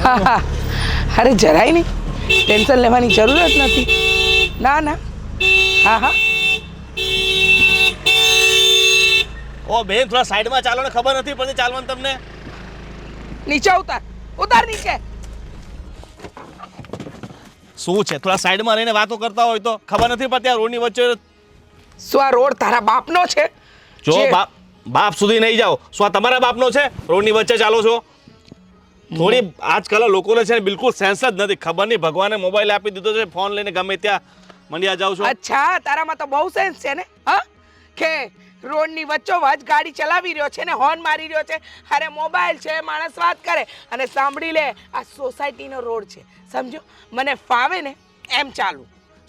અરે જરાય નહીં, ટેન્શન લેવાની જરૂર જ નથી. ના ના, હા હા. ઓ બેન, થોડા સાઈડમાં ચાલો ને, ખબર નથી પડતી ચાલવાનું તમને. નીચે ઉતાર, ઉતાર નીચે. શું છે, થોડા સાઈડમાં રહીને વાતો કરતા હોય તો ખબર નથી પડતી આ રોડની વચ્ચે. શું આ રોડ તારા બાપનો છે? જો બાપ સુધી નહીં જાઓ. શું આ તમારા બાપનો છે? રોડની વચ્ચે ચાલો છો. થોડી આજકાલ લોકોને છે ને બિલકુલ સેન્સ જ નથી. ખબર નહીં ભગવાને મોબાઈલ આપી દીધો છે, ફોન લઈને ગમે ત્યાં મંડ્યા જાવ છો. અચ્છા, તારામાં તો બહુ સેન્સ છે ને, હા? કે રોડની વચ્ચોવચ ગાડી ચલાવી રહ્યો છે ને હોર્ન મારી રહ્યો છે. અરે મોબાઈલ છે, માણસ વાત કરે. અને સાંભળી લે, આ સોસાયટીનો રોડ છે, સમજો. મને ફાવે ને એમ ચાલુ.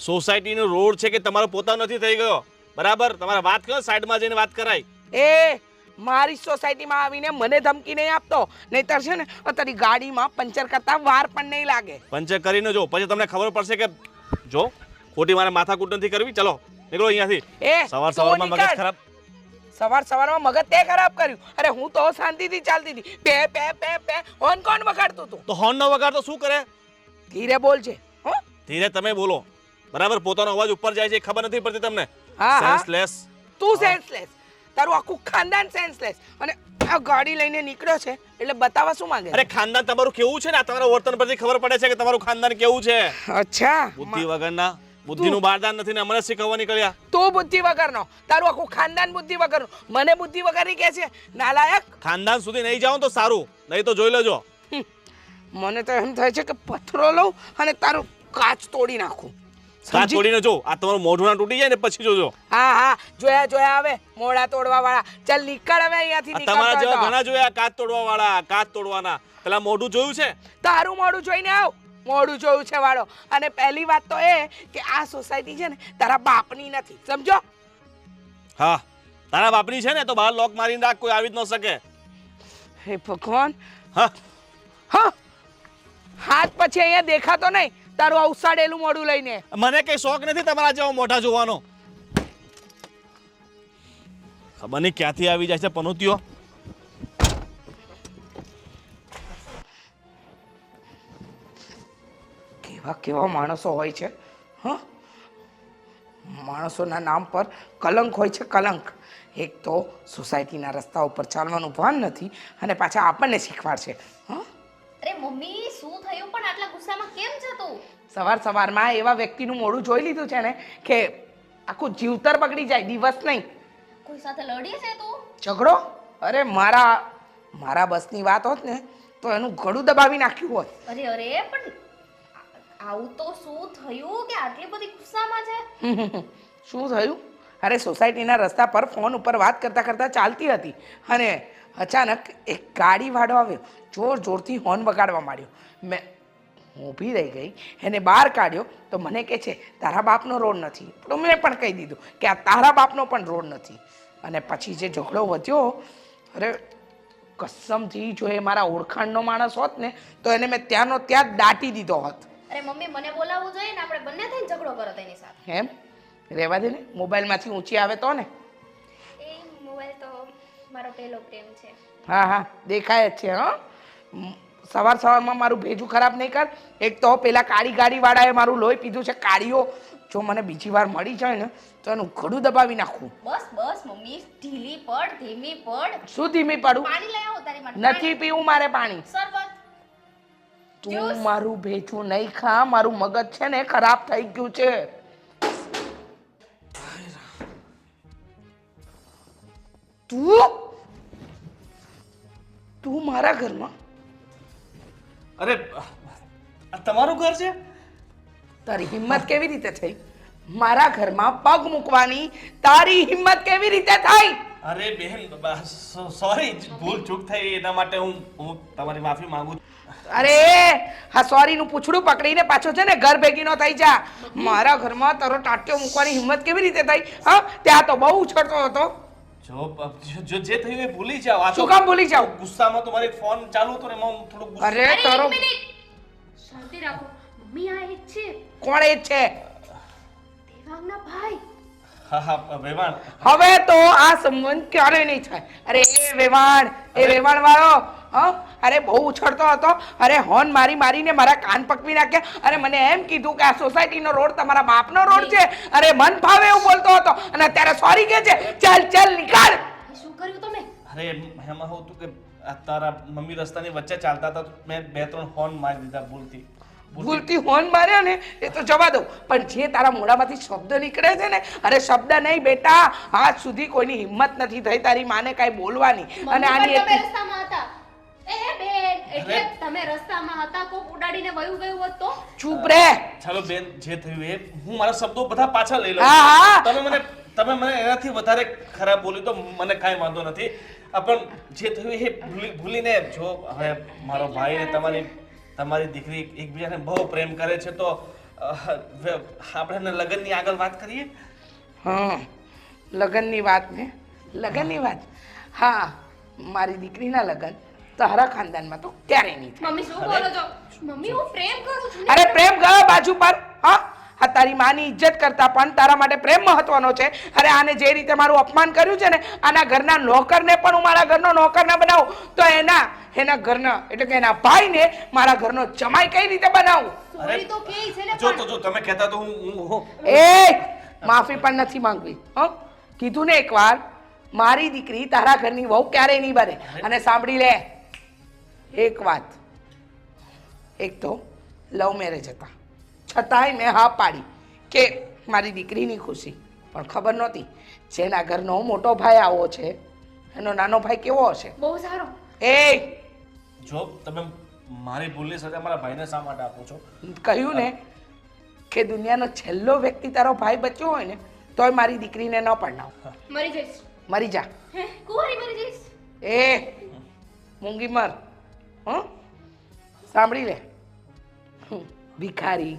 સોસાયટીનો રોડ છે કે તમારો પોતાનો નથી થઈ ગયો? બરાબર, તમારે વાત કરો, સાઈડમાં જઈને વાત કરાય. એ મારી સોસાયટીમાં આવીને મને ધમકી નહીં આપતો, નહીતર છે ને તારી ગાડીમાં પંચર કરતા વાર પણ નહીં લાગે. પંચર કરીને જો, પછી તમને ખબર પડશે કે જો ખોટી મારે માથાકૂટ નથી કરવી. ચલો નીકળો અહીંયાથી. સવારમાં મગજ ખરાબ. સવારમાં મગજ તે ખરાબ કર્યું. અરે હું તો શાંતિથી ચાલતી હતી, pay pay pay pay horn કોણ વગાડતું હતું? તો હોર્ન ન વગાડતો શું કરે? ધીરે બોલજે. હો, ધીરે તમે બોલો. બરાબર, પોતાનો અવાજ ઉપર જાય છે, ખબર નથી પડતી તમને. હા સેન્સલેસ. તું સેન્સલેસ, તારું આખું ખાનદાન સેન્સલેસ. અને આ ગાડી લઈને નીકળ્યો છે એટલે બતાવવા શું માંગે? અરે ખાનદાન તમારું કેવું છે ને, આ તમારા વર્તન પરથી ખબર પડે છે કે તમારું ખાનદાન કેવું છે. અચ્છા, બુદ્ધિ વગરના, બુદ્ધિનું બારદાન નથી ને અમને શીખવવા નીકળ્યા. તું બુદ્ધિ વગરનો, તારું આખું ખાનદાન બુદ્ધિ વગરનું. મને બુદ્ધિ વગરની કહે છે, નાલાયક. ખાનદાન સુધી નહીં જાઓ તો સારું, નહીં તો જોઈ લેજો. મને તો એમ થાય છે કે પથ્થરો લઉં અને તારું કાચ તોડી નાખું. કાચ તોડીને જો, આ તમારું મોઢું ના તૂટી જાય ને પછી જોજો. હા હા, જોયા આવે મોઢા તોડવા વાળા. ચાલ નીકળ હવે અહીંયાથી. તમારા જેવા ઘણા જોયા કાચ તોડવા વાળા, કાચ તોડવાના. પેલા મોઢું જોયું છે? તારું મોઢું જોઈને આવ. મોઢું જોયું છે વાળો. અને પહેલી વાત તો એ કે આ સોસાયટી છે ને તારા બાપની નથી, સમજો. હા, તારા બાપની છે ને તો બહાર લોક મારીને રાખ, કોઈ આવી જ ન શકે. હે ભગવાન. હા હા, હાથ પછી અહીંયા દેખાતો નહીં તારું અવસાડેલું મોઢું લઈને. મને કઈ શોખ નથી તમારા જેવા મોઢા જોવાનો. ખબર નહીં ક્યાંથી આવી જાય છે પનોતીઓ. કેવા કેવા માણસો હોય છે, હા? માણસોના નામ પર કલંક હોય છે, કલંક. એક તો સોસાયટીના રસ્તા ઉપર ચાલવાનું ભાન નથી અને પાછા આપણને શીખવાડશે. હા, અરે મમ્મી, શું થયું પણ આટલા ગુસ્સામાં કેમ છે તું? સવારમાં એવા વ્યક્તિનું મોઢું જોઈ લીધું છે ને કે આખું જીવતર બગડી જાય, દિવસ નહીં. કોઈ સાથે લડી છે તું? ઝઘડો? અરે મારા બસની વાત હોત ને તો એનું ગળું દબાવી નાખ્યું હોત. અરે પણ આવું તો શું થયું કે આટલી બધી ગુસ્સામાં છે? શું થયું? અરે સોસાયટીના રસ્તા પર ફોન ઉપર વાત કરતા કરતા ચાલતી હતી અને અચાનક એક ગાડીવાળો આવ્યો, જોરથી હોર્ન વગાડવા માંડ્યો. મેં ઊભી રહી ગઈ, એને બહાર કાઢ્યો તો મને કહે છે તારા બાપનો રોડ નથી. તો મેં પણ કહી દીધું કે આ તારા બાપનો પણ રોડ નથી. અને પછી જે ઝઘડો વધ્યો, અરે કસમથી જો એ મારા ઓળખાણનો માણસ હોત ને તો એને મેં ત્યાંનો ત્યાં જ દાટી દીધો હોત. અરે મમ્મી, મને બોલાવવું જોઈએ ને, આપણે બંને થઈને ઝઘડો કરો તેની સાથે. એમ રહેવા દે ને, મોબાઈલમાંથી ઊંચી આવે તો ને. એ મોબાઈલ તો મારો પહેલો પ્રેમ છે. હા, દેખાય જ છે. હા, સવારમાં મારું ભેજું ખરાબ નહીં કર. એક તો પેલા કાળી ગાડીવાળાએ મારું લોહી પીધું છે. કાળીઓ જો મને બીજી વાર મળી જાય ને તો એનું ઘડું દબાવી નાખું. બસ મમ્મી, ઢીલી પડ, ધીમી પડ. શું ધીમી પડું? પાણી લઈ આવો તારી માટે. નથી પીવું મારે પાણી. શરબત. તું મારું ભેજું નહીં ખા, મારું મગજ છે ને ખરાબ થઈ ગયું છે. તું મારા ઘરમાં? અરે તમારું ઘર છે? તારી હિંમત કેવી રીતે થઈ મારા ઘરમાં પગ મૂકવાની? તારી હિંમત કેવી રીતે થઈ? અરે બહેન, સોરી, ભૂલ ચૂક થઈ એના માટે હું તમારી માફી માંગુ છું. અરે હા, સોરી નું પૂછડું પકડીને પાછો છે ને ઘર ભેગી નો થઈ જા. મારા ઘરમાં તારો ટાટ્યો મૂકવાની હિંમત કેવી રીતે થઈ? હા, ત્યાં તો બહુ ઉછળતો હતો. જો જે થયું એ ભૂલી જાવ. શું કામ ભૂલી જાવ? ગુસ્સામાં તમારી ફોન ચાલુ હતો ને એમાં હું થોડું ગુસ્સો. અરે તારો શાંતિ રાખો મમ્મી. આ એક છે. કોણ એ છે? દેવાંગના ભાઈ. હા, વેવાણ. હવે તો આ સંબંધ ક્યારે નહીં થાય. અરે એ વેવાણ વાળો, હા, અરે બહુ ઉછળતો હતો. અરે હોર્ન મારીને મારા કાન પકવી નાખ્યા. અરે મને એમ કીધું કે આ સોસાયટીનો રોડ તમારા બાપનો રોડ છે. અરે મન ફાવે એવું બોલતો હતો અને અત્યારે સોરી કહે છે. ચાલ નીકળ. શું કર્યું તમે? અરે એમાં હું તું કે આ તારા મમ્મી રસ્તાની વચ્ચે ચાલતા હતા તો મેં 2-3 હોર્ન મારી દીધા ભૂલથી હોર્ન માર્યા ને એ તો જવા દઉં, પણ જે તારા મોઢામાંથી શબ્દ નીકળે છે ને, અરે શબ્દ નહીં બેટા, આજ સુધી કોઈની હિંમત નથી થઈ તારી માને કાંઈ બોલવાની. અને આની તમે રસ્તામાં હતા. એ બેન, એટલે તમે રસ્તામાં હતા, કોક ઉડાડીને વયું ગયું હોત તો? ચૂપ રે. ચાલો બેન, જે થયું એ હું મારા શબ્દો બધા પાછા લઈ લઉં. હા. તમે મને એનાથી વધારે ખરાબ બોલી તો મને કાંઈ વાંધો નથી. પણ જે થયું એ ભૂલીને જો હવે મારો ભાઈ ને તમારી દીકરી એકબીજાને બહુ પ્રેમ કરે છે તો આપણે લગ્નની આગળ વાત કરીએ. હા, લગ્નની વાત. હા, મારી દીકરીના લગ્ન તારા ખાનદાનમાં તો ક્યારેય નહીં થાય. મમ્મી શું બોલો છો? મમ્મી હું પ્રેમ કરું છું. અરે પ્રેમ ગયો બાજુ પર. હા, તારી માની ઇજ્જત કરતા પણ તારા માટે પ્રેમ મહત્વનો છે. અરે આને જે રીતે મારું અપમાન કર્યું છે ને, આના ઘરના નોકરને પણ હું મારા ઘરનો નોકર ના બનાવું તો એના ઘરના એટલે કે એના ભાઈને મારા ઘરનો જમાઈ કઈ રીતે બનાવું? સોરી તો કે છે ને. જો તમે કહેતા તો હું માફી પણ નથી માંગવી. કીધું ને એકવાર, મારી દીકરી તારા ઘરની વહુ ક્યારેય નહીં બને. અને સાંભળી લે એક વાત, એક તો લવ મેરેજ હતા, છતાંય મેં હા પાડી કે મારી દીકરીની ખુશી, પણ ખબર નહોતી જેના ઘરનો મોટો ભાઈ આવો છે એનો નાનો ભાઈ કેવો હશે. બહુ સારો. જો તમે મારી ભૂલની સજા મારા ભાઈને શા માટે આપો છો? કહ્યું ને કે દુનિયાનો છેલ્લો વ્યક્તિ તારો ભાઈ બચ્યો હોય ને તોય મારી દીકરીને ન પરણાવ. મરી જઈશ. મરી જા. કુંવારી મરી જઈશ. મૂંગી મર. સાંભળી લે, ભિખારી,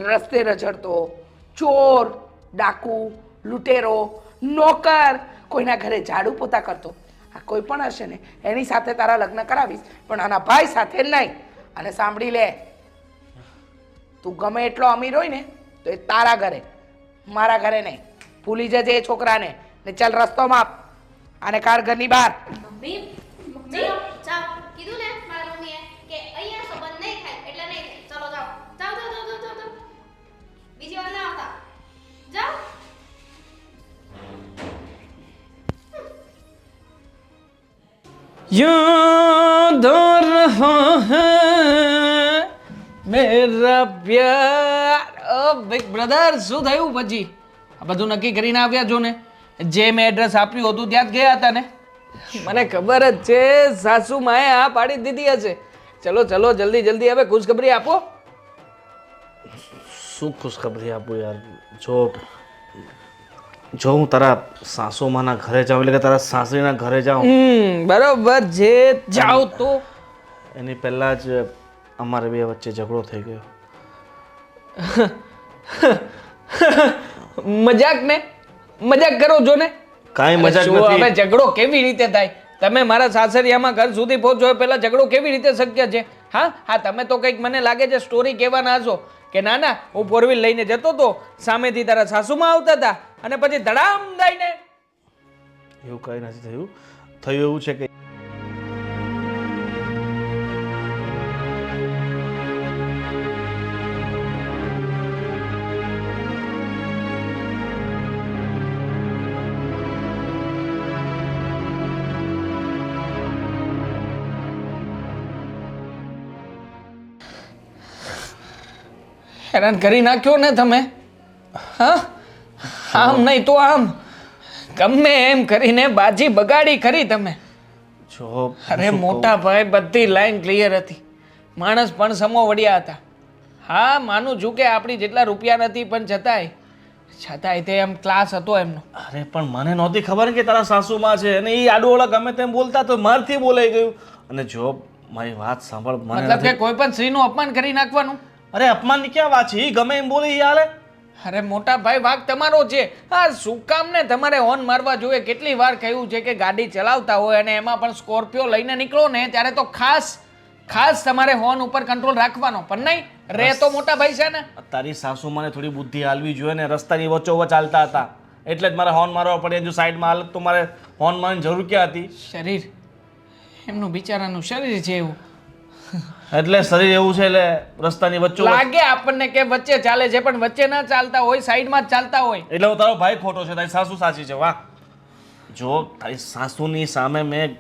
રસ્તે રઝળતો, ચોર, ડાકુ, લૂંટેરો, નોકર, કોઈના ઘરે ઝાડુ પોતા કરતો, આ કોઈ પણ હશે ને એની સાથે તારા લગ્ન કરાવીશ, પણ આના ભાઈ સાથે નહીં. અને સાંભળી લે, તું ગમે એટલો અમીર હોય ને તો એ તારા ઘરે, મારા ઘરે નહીં. ભૂલી જજે એ છોકરાને ને ચાલ રસ્તો માપ આને કાર ઘરની બહાર. મમ્મી ચાલ, કીધું ને મારા મમ્મીએ કે અહીંયા સંબંધ નહીં થાય એટલે નહીં થાય. ચલો જાઓ. બીજી વાર ના આવતા. જાઓ. याद रहा है मेरा प्यार. બિગ બ્રધર, શું થયું પછી? આ બધું નક્કી કરીને આવ્યા છો ને? જે મેં એડ્રેસ આપ્યું હતું ત્યાં જ ગયા હતા ને? મને ખબર જ છે સાસુ માએ આ પાડી દીધી હશે. ચલો જલ્દી હવે ખુશખબરી આપો. શું ખુશખબરી આપું યાર? જો હું તારા સાસુમાના ઘરે જાઉં એટલે કે તારા સાસરીના ઘરે જાઉં, બરોબર છે, જાઓ તો. એની પહેલા જ અમારે બે વચ્ચે ઝઘડો થઈ ગયો. મજાક કરો છો ને? કાંઈ મજાક શું નથી. હવે ઝઘડો કેવી રીતે થાય? તમે મારા સાસરિયામાં ઘર સુધી પહોંચો એ પહેલા ઝઘડો કેવી રીતે શક્ય છે? હા, તમે તો કંઈક મને લાગે છે સ્ટોરી કહેવાના હશો કે ના હું ફોર વ્હીલ લઈને જતો તો, સામેથી તારા સાસુમાં આવતા હતા અને પછી ધડામ દઈને. એવું કંઈ નથી થયું એવું છે કે હેરાન કરી નાખ્યો ને તમે. આમ નહીં તો આમ, ગમે એમ કરીને બાજી બગાડી ખરી તમે. જો અરે મોટા ભાઈ, બધી લાઈન ક્લિયર હતી, માણસ પણ સમો વળ્યા હતા. હા, માનું છું કે આપણી જેટલા રૂપિયા નથી, પણ છતાંય તે એમ ક્લાસ હતો એમનો. અરે પણ મને નહોતી ખબર કે તારા સાસુમાં છે અને એ આડુઓળા ગમે તેમ બોલતા તો મારથી બોલાઈ ગયું. અને જો મારી વાત સાંભળ, મતલબ કે કોઈ પણ સ્ત્રીનું અપમાન કરી નાખવાનું? અરે અપમાનની ક્યાં વાત છે? એ ગમે એમ બોલે એ હાલે. અરે મોટા ભાઈ, વાંક તમારો છે. હા, શું કામ ને તમારે હોર્ન મારવા જોઈએ? કેટલી વાર કહ્યું છે કે ગાડી ચલાવતા હોય અને એમાં પણ સ્કોર્પિયો લઈને નીકળો ને ત્યારે તો ખાસ તમારે હોર્ન ઉપર કંટ્રોલ રાખવાનો. પણ નહીં રે તો મોટા ભાઈ છે ને. તારી સાસુ મને થોડી બુદ્ધિ હાલવી જોઈએ ને. રસ્તાની વચ્ચોવચ ચાલતા હતા એટલે જ મારે હોર્ન મારવા પડે. જો સાઈડમાં હાલત તો મારે હોર્ન મારવાની જરૂર ક્યાં હતી? શરીર એમનું બિચારાનું શરીર છે એવું. એટલે શરીર એવું છે એટલે રસ્તાની વચ્ચે લાગે આપણને કે વચ્ચે ચાલે છે પણ વચ્ચે ના ચાલતા હોય, સાઈડમાં જ ચાલતા હોય. એટલે હું તારો ભાઈ ખોટો છે, તારી સાસુ સાચી છે. વાહ, જો તારી સાસુની સામે મેં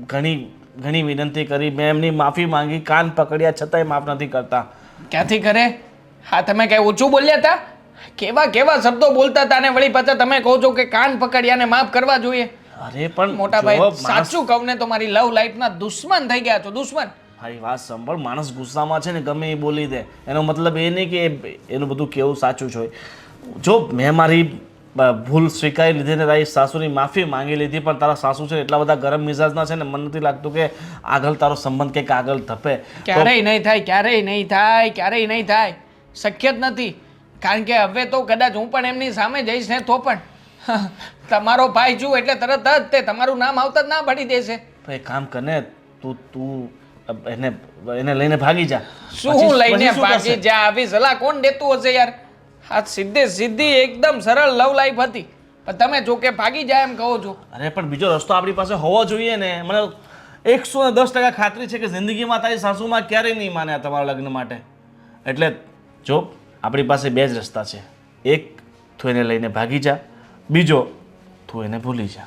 ઘણી વિનંતી કરી, મેં એમની માફી માંગી, કાન પકડ્યા, છતાંય માફ નથી કરતા. ક્યાંથી કરે? હા, તમે કઈ ઓછું બોલ્યા હતા? કેવા કેવા શબ્દો બોલતા હતા ને વળી પાછા તમે કહો છો કે કાન પકડ્યા ને માફ કરવા જોઈએ. અરે પણ મોટા જો ભાઈ, માણસ- સાચું કહું ને તો મારી લવ લાઈફના દુશ્મન થઈ ગયા છો, દુશ્મન. મારી વાત સાંભળ, માણસ ગુસ્સામાં છે ને ગમે એ બોલી દે, એનો મતલબ એ નહીં કે એનું બધું કેવું સાચું જ હોય. જો મેં મારી ભૂલ સ્વીકારી લીધી ને તારી સાસુની માફી માંગી લીધી, પણ તારા સાસુ છે એટલા બધા ગરમ મિજાજના છે ને, મને નથી લાગતું કે આગળ તારો સંબંધ કંઈક આગળ ધપે. ક્યારેય નહીં થાય, ક્યારેય નહીં થાય, ક્યારેય નહીં થાય. શક્ય જ નથી. કારણ કે હવે તો કદાચ હું પણ એમની સામે જઈશ ને તો પણ તમારો ભાઈ છું એટલે તરત જ તે તમારું નામ આવતા જ ના પાડી દેશે. એક કામ કરને, તું એને લઈને ભાગી જા. શું પછી લઈને શું ભાગી કરશે? જા? આવી સલાહ કોણ દેતું હશે યાર? આ સીધી એકદમ સરળ લવ લાઈફ હતી, પણ તમે જો કે ભાગી જાય એમ કહો છો. અરે પણ બીજો રસ્તો આપણી પાસે હોવો જોઈએ ને. મને 110% ખાતરી છે કે જિંદગીમાં તારી સાસુમાં ક્યારેય નહીં માને આ તમારા લગ્ન માટે. એટલે જો આપણી પાસે બે જ રસ્તા છે. એક, તું એને લઈને ભાગી જા. બીજો, તું એને ભૂલી જા.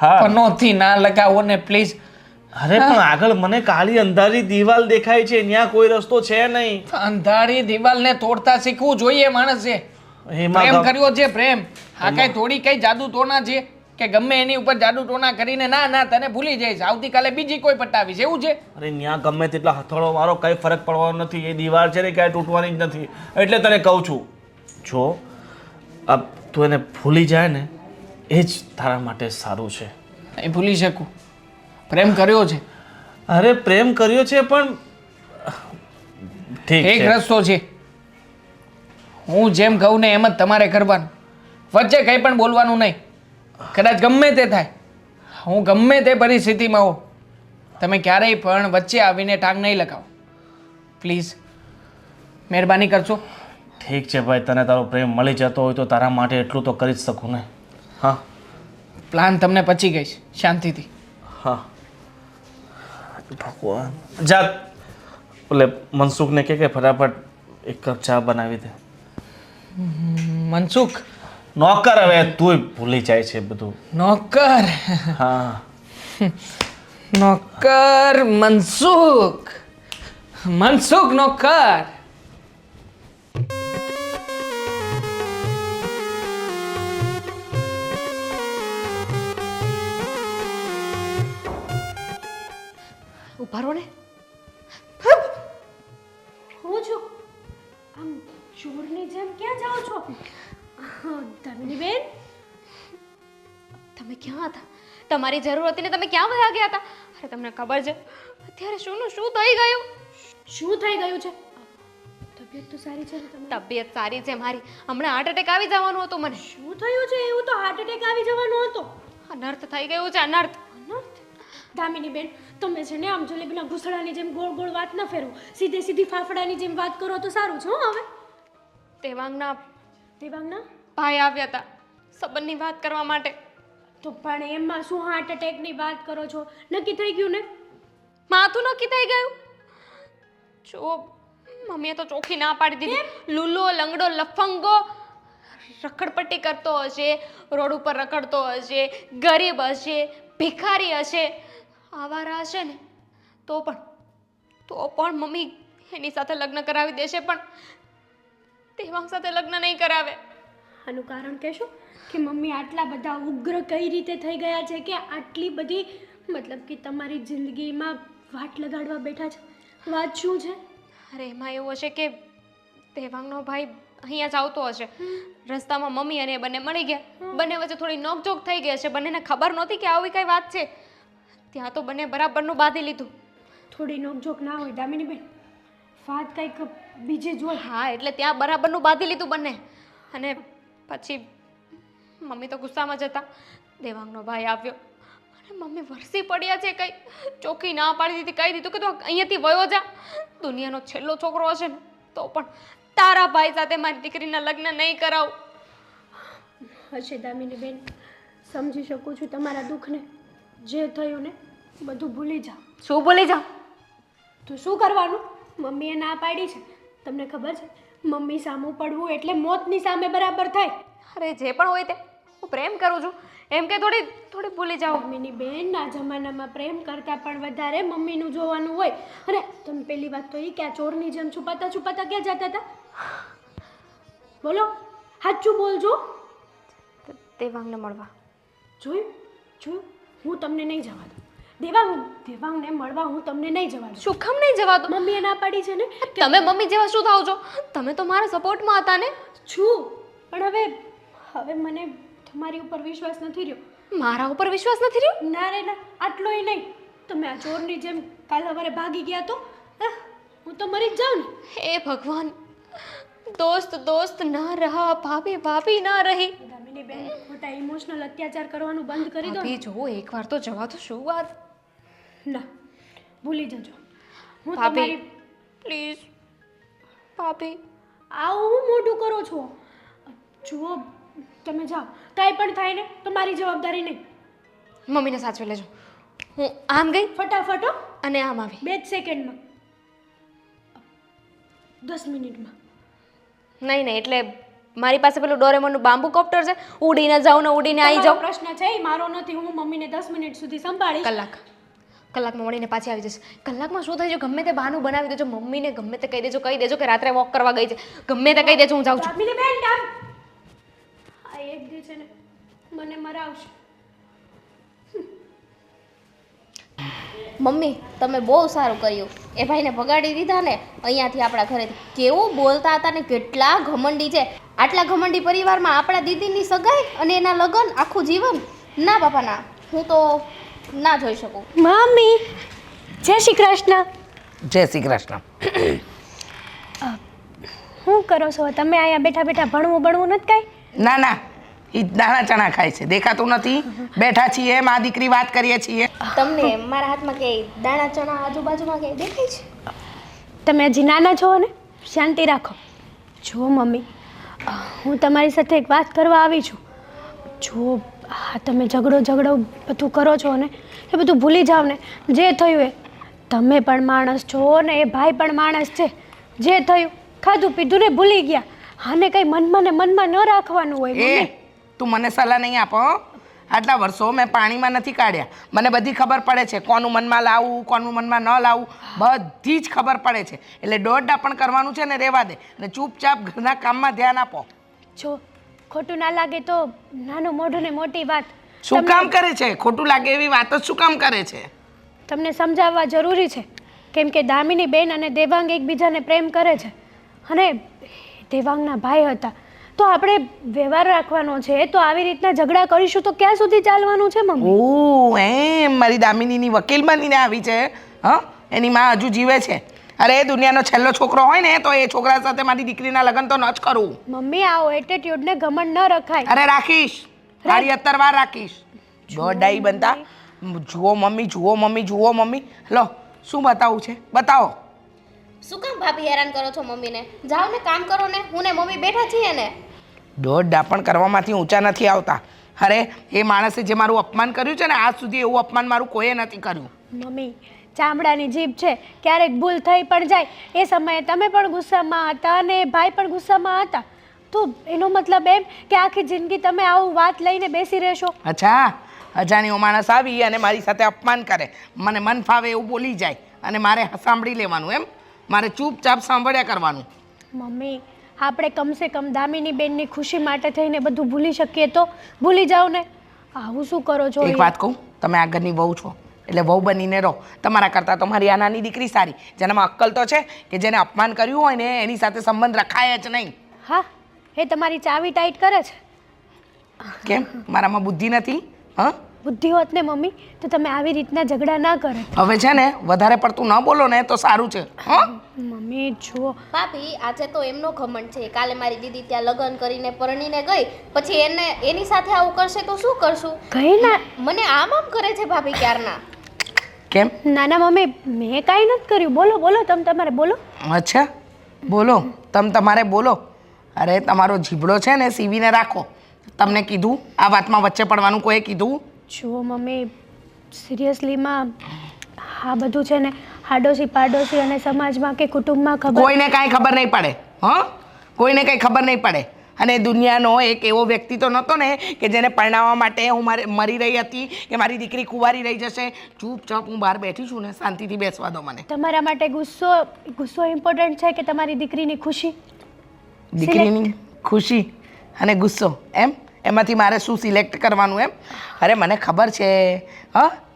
હા. પનોથી ના લગાવો ને પ્લીઝ. અરે પણ આગળ મને કાળી અંધારી દિવાલ દેખાય છે, ત્યાં કોઈ રસ્તો છે નહીં. અંધારી દિવાલને તોડતા શીખવું જોઈએ માણસે. એમાં પ્રેમ ગમ- કર્યો છે, પ્રેમ. હા, કઈ થોડી કઈ જાદુ ટોના છે કે ગમે એની ઉપર જાદુ ટોના કરીને ના તને ભૂલી જઈશ, આવતીકાલે બીજી કોઈ પટાવીશ, એવું છે? અરે ત્યાં ગમે તેટલા હથોડો મારો કઈ ફરક પડવાનો નથી. એ દિવાલ છે ને ક્યાંય તૂટવાની જ નથી. એટલે તને કહું છું, જો અબ તું એને ભૂલી જાય ને એ જ તારા માટે સારું છે. નહીં ભૂલી શકું. પ્રેમ કર્યો છે. અરે પ્રેમ કર્યો છે પણ ઠીક એક છે. રસ્તો છે. હું જેમ કહું ને એમ જ તમારે કરવાનું. વચ્ચે કંઈ પણ બોલવાનું નહીં. કદાચ ગમે તે થાય, હું ગમે તે પરિસ્થિતિમાં હોઉં, તમે ક્યારેય પણ વચ્ચે આવીને ટાંગ નહીં લગાવો. પ્લીઝ, મહેરબાની કરશો. ઠીક છે ભાઈ, તને તારો પ્રેમ મળી જતો હોય તો તારા માટે એટલું તો કરી જ શકું ને. હા પ્લાન તમને પચી ગઈ છે, શાંતિથી. હા ભગવાન, જા એટલે મનસુખને કે ફટાફટ એક કપ ચા બનાવી દે. મનસુખ? નોકર, હવે તું ભૂલી જાય છે બધું. નોકર? હા નોકર મનસુખ. મનસુખ નોકર. ઉભા રહો ને. હું છું આમ ચોરની જેમ ક્યાં જાઓ છો? ધનની બેન, તમે ક્યાં હતા? તમારી જરૂર હતી ને તમે ક્યાં વયા ગયા હતા? અરે તમને ખબર છે અત્યારે શું થઈ ગયું? શું થઈ ગયું છે? તબિયત તો સારી છે ને તમારી? તબિયત સારી છે મારી. હમણાં હાર્ટ એટેક આવી જવાનું હતું મને. શું થયું છે એવું? તો હાર્ટ એટેક આવી જવાનો હતો. અનર્થ થઈ ગયું છે, અનર્થ. અનર્થ? દામિની બેન, તમે છે ને આમ જલેબીના ઘૂસડાની જેમ ગોળ ગોળ વાત ન ફેરવો. સીધી ફાફડાની જેમ વાત કરો તો સારું છે. હવે દેવાંગના દેવાંગના ભાઈ આવ્યા હતા સંબંધની વાત કરવા માટે. તો પણ એમાં શું હાર્ટ એટેકની વાત કરો છો? નક્કી થઈ ગયું ને? માથું નક્કી થઈ ગયું. જો મમ્મીએ તો ચોખ્ખી ના પાડી દીધી. લુલો લંગડો લફંગો રખડપટ્ટી કરતો હશે, રોડ ઉપર રખડતો હશે, ગરીબ હશે, ભિખારી હશે, આવારા હશે ને તો પણ મમ્મી એની સાથે લગ્ન કરાવી દેશે, પણ દેવાંગ સાથે લગ્ન નહીં કરાવે. આનું કારણ કહેશો કે મમ્મી આટલા બધા ઉગ્ર કઈ રીતે થઈ ગયા છે કે આટલી બધી મતલબ કે તમારી જિંદગીમાં વાટ લગાડવા બેઠા છે? વાત શું છે? અરે એમાં એવું હશે કે દેવાંગનો ભાઈ અહીંયા જ આવતો હશે. રસ્તામાં મમ્મી અને એ બંને મળી ગયા. બંને વચ્ચે થોડી નોકઝોક થઈ ગઈ હશે. બંનેને ખબર નહોતી કે આવી કઈ વાત છે. ત્યાં તો બંને બરાબરનું બાંધી લીધું. થોડી નોકઝોક ના હોય દામિની બેન, વાત કંઈક બીજે જ હોય. હા, એટલે ત્યાં બરાબરનું બાંધી લીધું બંને. અને પછી મમ્મી તો ગુસ્સામાં જ હતા. દેવાંગનો ભાઈ આવ્યો અને મમ્મી વરસી પડ્યા છે. કઈ ચોખ્ખી ના પાડી દીધી, કહી દીધું કે તું અહીંયાથી વયો જા. દુનિયાનો છેલ્લો છોકરો હશે ને તો પણ તારા ભાઈ સાથે મારી દીકરીના લગ્ન નહીં કરાવું. હશે દામિની બેન, સમજી શકું છું તમારા દુઃખને, જે થયું ને બધું ભૂલી જાઓ. શું બોલી જાઓ? તો શું કરવાનું? મમ્મીએ ના પાડી છે. તમને ખબર છે મમ્મી સામું પડવું એટલે મોતની સામે બરાબર થાય. અરે જે પણ હોય તે હું પ્રેમ કરું છું એમ કે થોડી થોડી ભૂલી જાઓ. મમ્મીની બહેનના જમાનામાં પ્રેમ કરતાં પણ વધારે મમ્મીનું જોવાનું હોય. અને તમે પહેલી વાત તો એ કે આ ચોરની જેમ છુપાતા છુપાતા ક્યાં જતા હતા? બોલો, સાચું બોલજો. દેવાંગને મળવા. જોયું જોયું, હું તમને નહીં જવા દઉં. દેવાંગને મળવા હું તમને નહીં જવા દઉં. શું કામ નહીં જવા દો? મમ્મીએ ના પાડી છે ને. તમે મમ્મી જેવા શું થાવ છો? તમે તો મારા સપોર્ટમાં હતા ને. છું, પણ હવે મને તમારી ઉપર વિશ્વાસ નથી રહ્યો. મારા ઉપર વિશ્વાસ નથી રહ્યો? ના રે ના, આટલોય નહીં. તમે આ ચોરની જેમ કાલ સવારે ભાગી ગયા તો હું તો મરી જ જાઉં ને. હે ભગવાન, દોસ્ત દોસ્ત ના રહા, ભાભી ભાભી ના રહી. દામિની બેન, મોટા ઇમોશનલ અત્યાચાર કરવાનું બંધ કરી દો. ભાભી જો એકવાર તો જવા તો શું વાત. ના, ભૂલી જજો. હું ભાભી તમારી પ્લીઝ ભાભી. આવું હું મોઢું કરો છો. જુઓ, તમે જાઓ, કાંઈ પણ થાય ને તો મારી જવાબદારી નહીં. મમ્મીને સાચવી લેજો. હું આમ ગઈ ફટાફટ હો. અને આમ આવી. 2 સેકન્ડમાં, 10 મિનિટમાં. નહીં નહીં, એટલે મારી પાસે પેલું ડોરેમોનનું બાંબુ કોપ્ટર છે, ઉડીને જાઉં ને ઉડીને આવી તમારો જાઉં. પ્રશ્ન છે એ મારો નથી. હું મમ્મીને 10 મિનિટ સુધી સંભાળીશ. કલાકમાં મળીને પાછી આવી જશે. કલાકમાં શું થાય છે? ગમે તે બહાનું બનાવી દેજો, મમ્મીને ગમે તે કહી દેજો કે રાત્રે વોક કરવા ગઈ છે. ગમે તે કહી દેજો, હું જાઉં છું. દામિની બેન, આ એક દી છે ને મને મરાવશે. મમ્મી તમે બહુ સારું કર્યું. એ ભાઈને ભગાડી દીધા ને અહીંયાથી આપણા ઘરેથી. કેવું બોલતા હતા ને કેટલા ઘમંડી છે. આટલા ઘમંડી પરિવારમાં આપણા દીદીની સગાઈ અને એના લગ્ન આખું જીવન. ના બાપા ના, હું તો ના જોઈ શકું. મમ્મી, જય શ્રી કૃષ્ણ. જય શ્રી કૃષ્ણ. શું કરો છો તમે અહીંયા બેઠા બેઠા? ભણવું નથી કાંઈ? ના ના, એ દાણા ચણા ખાય છે, દેખાતું નથી. બેઠા છીએ, મા દીકરી વાત કરીએ છીએ. તમને મારા હાથમાં કે દાણા ચણા આજુબાજુમાં કે દેખાય છે? તમે હજી નાના છો ને, શાંતિ રાખો. જુઓ મમ્મી, હું તમારી સાથે એક વાત કરવા આવી છું. જો હા, તમે ઝઘડો બધું કરો છો ને એ બધું ભૂલી જાઓ ને. જે થયું એ, તમે પણ માણસ છો ને એ ભાઈ પણ માણસ છે. જે થયું ખાધું પીધું ને ભૂલી ગયા. આને કંઈ મનમાં ન રાખવાનું હોય. એ તું મને સલાહ નહીં આપો. આટલા વર્ષો મેં પાણીમાં નથી કાઢ્યા. મને બધી ખબર પડે છે, કોનું મનમાં લાવવું, કોનું મનમાં ન લાવવું, બધી જ ખબર પડે છે. એટલે દોડડા પણ કરવાનું છે ને રહેવા દે, અને ચૂપચાપ ઘરના કામમાં ધ્યાન આપો. જો ખોટું ના લાગે તો નાનું મોઢું ને મોટી વાત. શું કામ કરે છે? ખોટું લાગે એવી વાત જ શું કામ કરે છે? તમને સમજાવવા જરૂરી છે, કેમ કે દામિની બેન અને દેવાંગ એકબીજાને પ્રેમ કરે છે અને દેવાંગના ભાઈ હતા. તો આપણે વ્યવહાર રાખવાનો છે. તો આવી રીતના ઝઘડા કરીશું તો ક્યાં સુધી ચાલવાનું છે મમ્મી? ઓ એમ મારી દામિનીની વકીલ બનીને આવી છે? હા, એની માં હજુ જીવે છે. અરે દુનિયાનો છેલ્લો છોકરો હોય ને તો એ છોકરા સાથે મારી દીકરીના લગ્ન તો ન જ કરું. મમ્મી, આવો એટીટ્યુડને ઘમંડ ન રખાય. અરે રાખીશ, તારી 70 વાર રાખીશ. દોડાઈ બનતા. જુઓ મમ્મી. લો શું બતાવું છે? બતાવો. શું કામ ભાભી હેરાન કરો છો મમ્મીને? જાઓ ને કામ કરો ને. હું ને મમ્મી બેઠા છીએ ને. દોડડા પણ કરવામાંથી ઊંચા નથી આવતા. અરે એ માણસે જે મારું અપમાન કર્યું છે ને, આજ સુધી એવું અપમાન મારું કોઈએ નથી કર્યું. મમ્મી, ચામડાની જીભ છે, ક્યારેક ભૂલ થઈ પણ જાય. એ સમયે તમે પણ ગુસ્સામાં હતા અને ભાઈ પણ ગુસ્સામાં હતા. તો એનો મતલબ એમ કે આખી જિંદગી તમે આવું વાત લઈને બેસી રહેશો? અચ્છા, અજાણ્યો માણસ આવી અને મારી સાથે અપમાન કરે, મને મન ફાવે એવું બોલી જાય અને મારે સાંભળી લેવાનું એમ? મારે ચૂપચાપ સાંભળ્યા કરવાનું. મમ્મી, આપણે કમસે કમ દામિની બેનની ખુશી માટે થઈને બધું ભૂલી શકીએ તો ભૂલી જાઓ ને. આવું શું કરો છો? એક વાત કહું, તમે આ ઘરની વહુ છો એટલે વહુ બનીને રહો. તમારા કરતાં તો મારી આ નાની દીકરી સારી, જેનામાં અક્કલ તો છે કે જેને અપમાન કર્યું હોય ને એની સાથે સંબંધ રખાય જ નહીં. હા, એ તમારી ચાવી ટાઈટ કરે છે. કેમ? મારામાં બુદ્ધિ નથી? હા, બુદ્ધિ હોત ને મમ્મી તો તમે આવી રીતના ઝઘડા ના કરે. હવે છે ને વધારે પડતું ન બોલો ને તો સારું છે. હા મમ્મી જુઓ, ભાભી આજે તો એમનો ઘમંડ છે. કાલે મારી દીદી ત્યાં લગ્ન કરીને પરણીને ગઈ, પછી એની સાથે આવું કરશે તો શું કરશું? કઈ ના. મને આમ કરે છે ભાભી ક્યારના. કેમ? નાના મમ્મી, મેં કાંઈ નથી કર્યું. બોલો તમે તમારે બોલો. અચ્છા, બોલો તમારે બોલો. અરે તમારો જીભડો છે ને સીવીને રાખો. તમને કીધું આ વાતમાં વચ્ચે પડવાનું કોઈ કીધું? જુઓ મમ્મી, સિરિયસલીમાં આ બધું છે ને આડોશી પાડોશી અને સમાજમાં કે કુટુંબમાં ખબર કોઈને કાંઈ ખબર નહીં પડે હા કોઈને કંઈ ખબર નહીં પડે. અને દુનિયાનો એક એવો વ્યક્તિ તો નહોતો ને કે જેને પરણાવવા માટે હું મરી રહી હતી કે મારી દીકરી કુંવારી રહી જશે. ચૂપચાપ હું બહાર બેઠી છું ને, શાંતિથી બેસવા દો મને. તમારા માટે ગુસ્સો ઇમ્પોર્ટન્ટ છે કે તમારી દીકરીની ખુશી? દીકરીની ખુશી અને ગુસ્સો એમાંથી મારે શું સિલેક્ટ કરવાનું એમ? અરે મને ખબર છે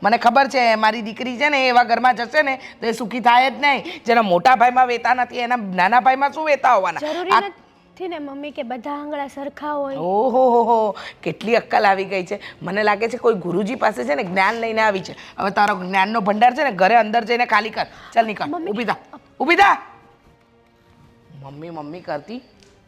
મને ખબર છે મારી દીકરી છે ને એવા ઘરમાં જશે ને તો એ સુખી થાય જ નહીં. જેના મોટા ભાઈમાં વેતા નથી એના નાના ભાઈમાં શું વેતા હોવાના? જરૂરી નથી ને મમ્મી કે બધા આંગળા સરખા હોય. ઓહો કેટલી અક્કલ આવી ગઈ છે. મને લાગે છે કોઈ ગુરુજી પાસે છે ને જ્ઞાન લઈને આવી છે. હવે તારો જ્ઞાનનો ભંડાર છે ને ઘરે અંદર જઈને ખાલી કર. ચાલ નીકળ, ઊભી થા. મમ્મી મમ્મી કરતી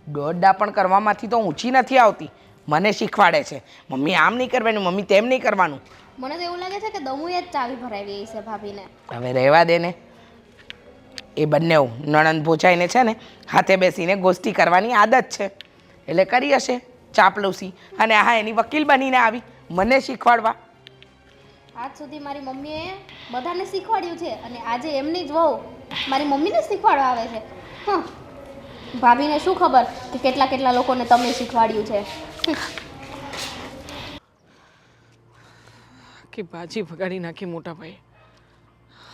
દોડડા પણ કરવામાંથી તો ઊંચી નથી આવતી. મને શીખવાડે છે મમ્મી આમ નહીં કરવાનું, મમ્મી તેમ નહીં કરવાનું. મને તો એવું લાગે છે કે દમુએ જ ચાવી ભરાવી છે ભાભીને. હવે રહેવા દે ને. એ બંને નણંદ ભોજાઈને છે ને હાથે બેસીને ગોષ્ઠી કરવાની આદત છે એટલે કરી હશે ચાપલુસી. અને હા એની વકીલ બનીને આવી મને શીખવાડવા. આજ સુધી મારી મમ્મીએ બધાને શીખવાડ્યું છે અને આજે એમની જ વહુ મારી મમ્મીને શીખવાડવા આવે છે. ભાભીને શું ખબર કે કેટલા કેટલા લોકોને તમે શીખવાડ્યું છે. કે ભાજી ભગાડી નાખી મોટા ભાઈ.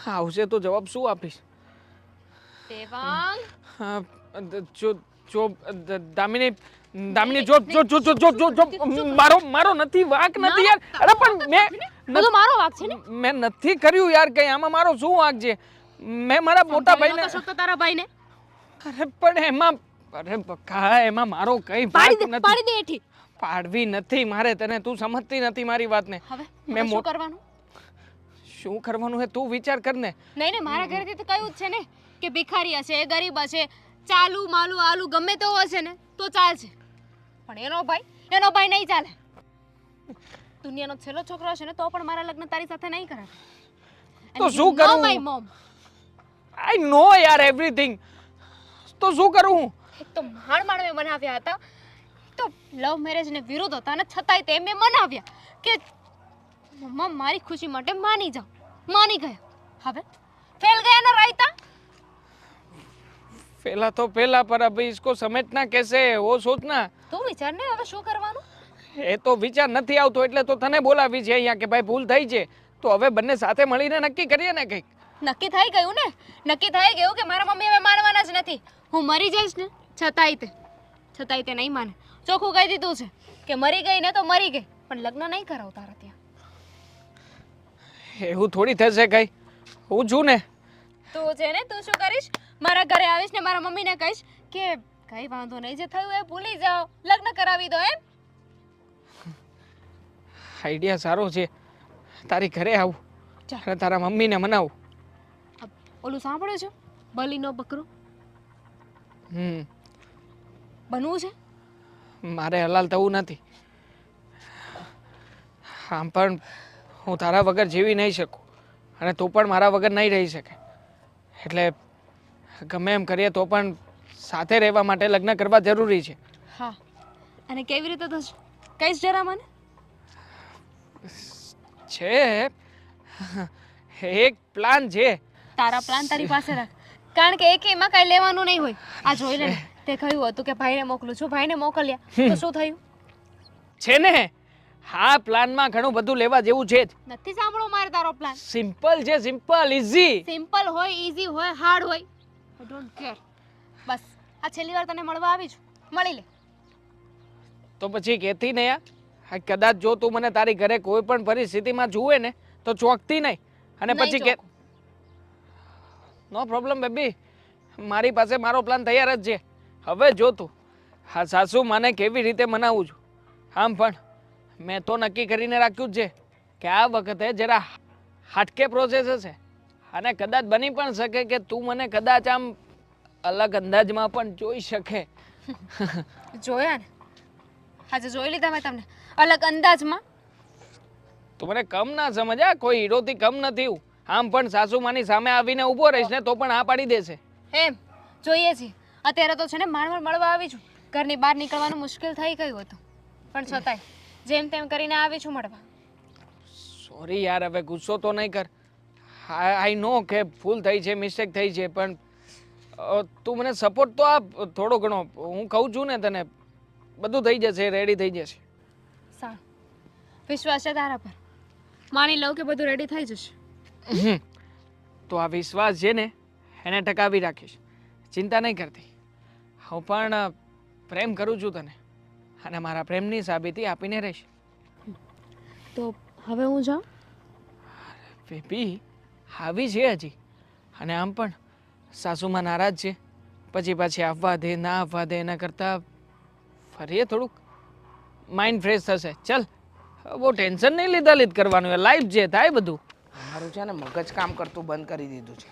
આવશે તો જવાબ શું આપીશ? દેવાંગ હા, જો દામિની જો મારો નથી વાંક નથી યાર. અરે પણ બધો મારો વાંક છે ને. મેં નથી કર્યું યાર કઈ. આમાં મારો શું વાંક છે? મેં મારા મોટા ભાઈને તો તારા ભાઈને અરે પણ એમાં અરે બકા એમાં મારો કઈ વાંક નથી. પાડી દે એઠી. પાડવી નથી મારે તને. તું સમજતી નથી મારી વાતને. હવે મેં શું કરવાનું? શું કરવાનું હે તું વિચાર કર ને. નહીં ને મારા ઘરેથી તો કયું જ છે ને કે ભિખારી હશે, ગરીબ હશે, ચાલુ માલુ આલુ ગમે તો હશે ને તો ચાલશે. પણ એનો ભાઈ નહીં ચાલે. દુનિયાનો છેલ્લો છોકરો હશે ને તો પણ મારા લગ્ન તારી સાથે નહીં કરાવે. તો શું કરું? My mom. આઈ નો યાર એવરીથિંગ. તો શું કરું? એક તો માણ મેં બનાવ્યા હતા તો લવ મેરેજ ને વિરોધ હતા ને છતાંય તે મેં મનાવ્યા કે મમ્મા મારી ખુશી માટે માની જાઓ. માની ગયા. હવે ફેલ ગયા ને રાયતા. फेला तो फेला पर अभी इसको समझना कैसे है वो सोचना. તું વિચાર ને હવે શું કરવાનું? એ તો વિચાર નથી આવતો એટલે તો તને બોલાવી છે અહીંયા કે ભાઈ ભૂલ થઈ છે તો હવે બંને સાથે મળીને નક્કી કરીએ ને કંઈક. નક્કી થઈ ગયું ને. નક્કી થઈ ગયું કે મારા મમ્મી હવે માનવાના જ નથી. હું મરી જઈશ ને છતાંય તે નહીં માને. ચોખ્ખું કહી દીધું છે કે મરી ગઈ ને તો મરી ગઈ પણ લગ્ન નહીં કરાવ તારા ત્યાં. એવું થોડી થશે કઈ. હું છું ને. તું છે ને તું શું કરીશ? મારા ઘરે આવીશ ને મારા મમ્મીને કહીશ કે કઈ વાંધો નહીં, જે થયું એ ભૂલી જાઓ, લગ્ન કરાવી દો એમ. આઈડિયા સારો છે. તારી ઘરે આવું અને તારા મમ્મીને મનાવું. ઓલું સાંભળ્યું છે બલીનો બકરો બનવું છે? મારે હલાલ થવું નથી. આમ પણ હું તારા વગર જીવી નહીં શકું અને તું પણ મારા વગર નહીં રહી શકે. એટલે ગમે એમ કરીએ તો પણ સાથે રહેવા માટે લગ્ન કરવા જરૂરી છે. હા, અને કેવી રીતે થશે કઈશ જરા મને. છે એક પ્લાન છે. તારા પ્લાન તારી પાસે રાખ, કારણ કે એકેયમાં કાંઈ લેવાનું નહીં હોય. આ જોઈ લે ને, તે કહ્યું હતું કે ભાઈને મોકલું છું, ભાઈને મોકલ્યા તો શું થયું? છે ને હા પ્લાનમાં ઘણું બધું લેવા જેવું છે જ. નથી સાંભળો મારે તારો પ્લાન. સિમ્પલ છે, સિમ્પલ ઇઝી. સિમ્પલ હોય, ઈઝી હોય, હાર્ડ હોય, આઈ ડોન્ટ કેર. બસ આ છેલ્લી વાર તને મળવા આવી છું, મળી લે. તો પછી કહેતી ને યાર. કદાચ જો તું મને તારી ઘરે કોઈ પણ પરિસ્થિતિમાં જુએ ને તો ચોકતી નહીં અને પછી કે નો પ્રોબ્લેમ બેબી, મારી પાસે મારો પ્લાન તૈયાર જ છે. હવે જો તું હા સાસુ માને કેવી રીતે મનાવું છું. આમ પણ મેં તો નક્કી કરીને રાખ્યું જ છે કે આ વખતે જરા હાટકે પ્રોસેસ હશે અને કદાચ બની પણ શકે કે તું મને કદાચ આમ અલગ અંદાજમાં પણ જોઈ શકે. જોયા ને, આજે જોઈ લીધા મેં તમને અલગ અંદાજમાં. તું મને કમ ના સમજા, કોઈ હીરોથી કમ નથી હું. આમ પણ સાસુમાની સામે આવીને ઊભો રહીશ ને તો પણ આ પાડી દેશે. એમ જોઈએ છીએ. અત્યારે તો છે ને માંડ મળવા આવી છું. ઘરની બહાર નીકળવાનું મુશ્કેલ થઈ ગયું હતું પણ છતાંય જેમ તેમ કરીને આવી છું મળવા. સોરી યાર, હવે ગુસ્સો તો નહીં કર. આઈ નો કે ભૂલ થઈ છે, મિસ્ટેક થઈ છે, પણ તું મને સપોર્ટ તો આપ થોડો ઘણો. હું કહું છું ને તને, બધું થઈ જશે, રેડી થઈ જશે. સારું, વિશ્વાસ છે તારા પર. માની લઉં કે બધું રેડી થઈ જશે. તો આ વિશ્વાસ છે ને એને ટકાવી રાખીશ, ચિંતા નહીં કરતી. હું પણ પ્રેમ કરું છું તને, અને મારા પ્રેમની સાબિતી આપીને રહીશ. તો હવે હું જાઉં? બેબી આવી છે હજી, અને આમ પણ સાસુમાં નારાજ છે, પછી આવવા દે ના આવવા દે, એના કરતાં ફરીએ થોડુંક માઇન્ડ ફ્રેશ થશે. ચલ, બહુ ટેન્શન નહીં લીધ કરવાનું, લાઈફ જે થાય બધું. મારું છે ને મગજ કામ કરતું બંધ કરી દીધું છે.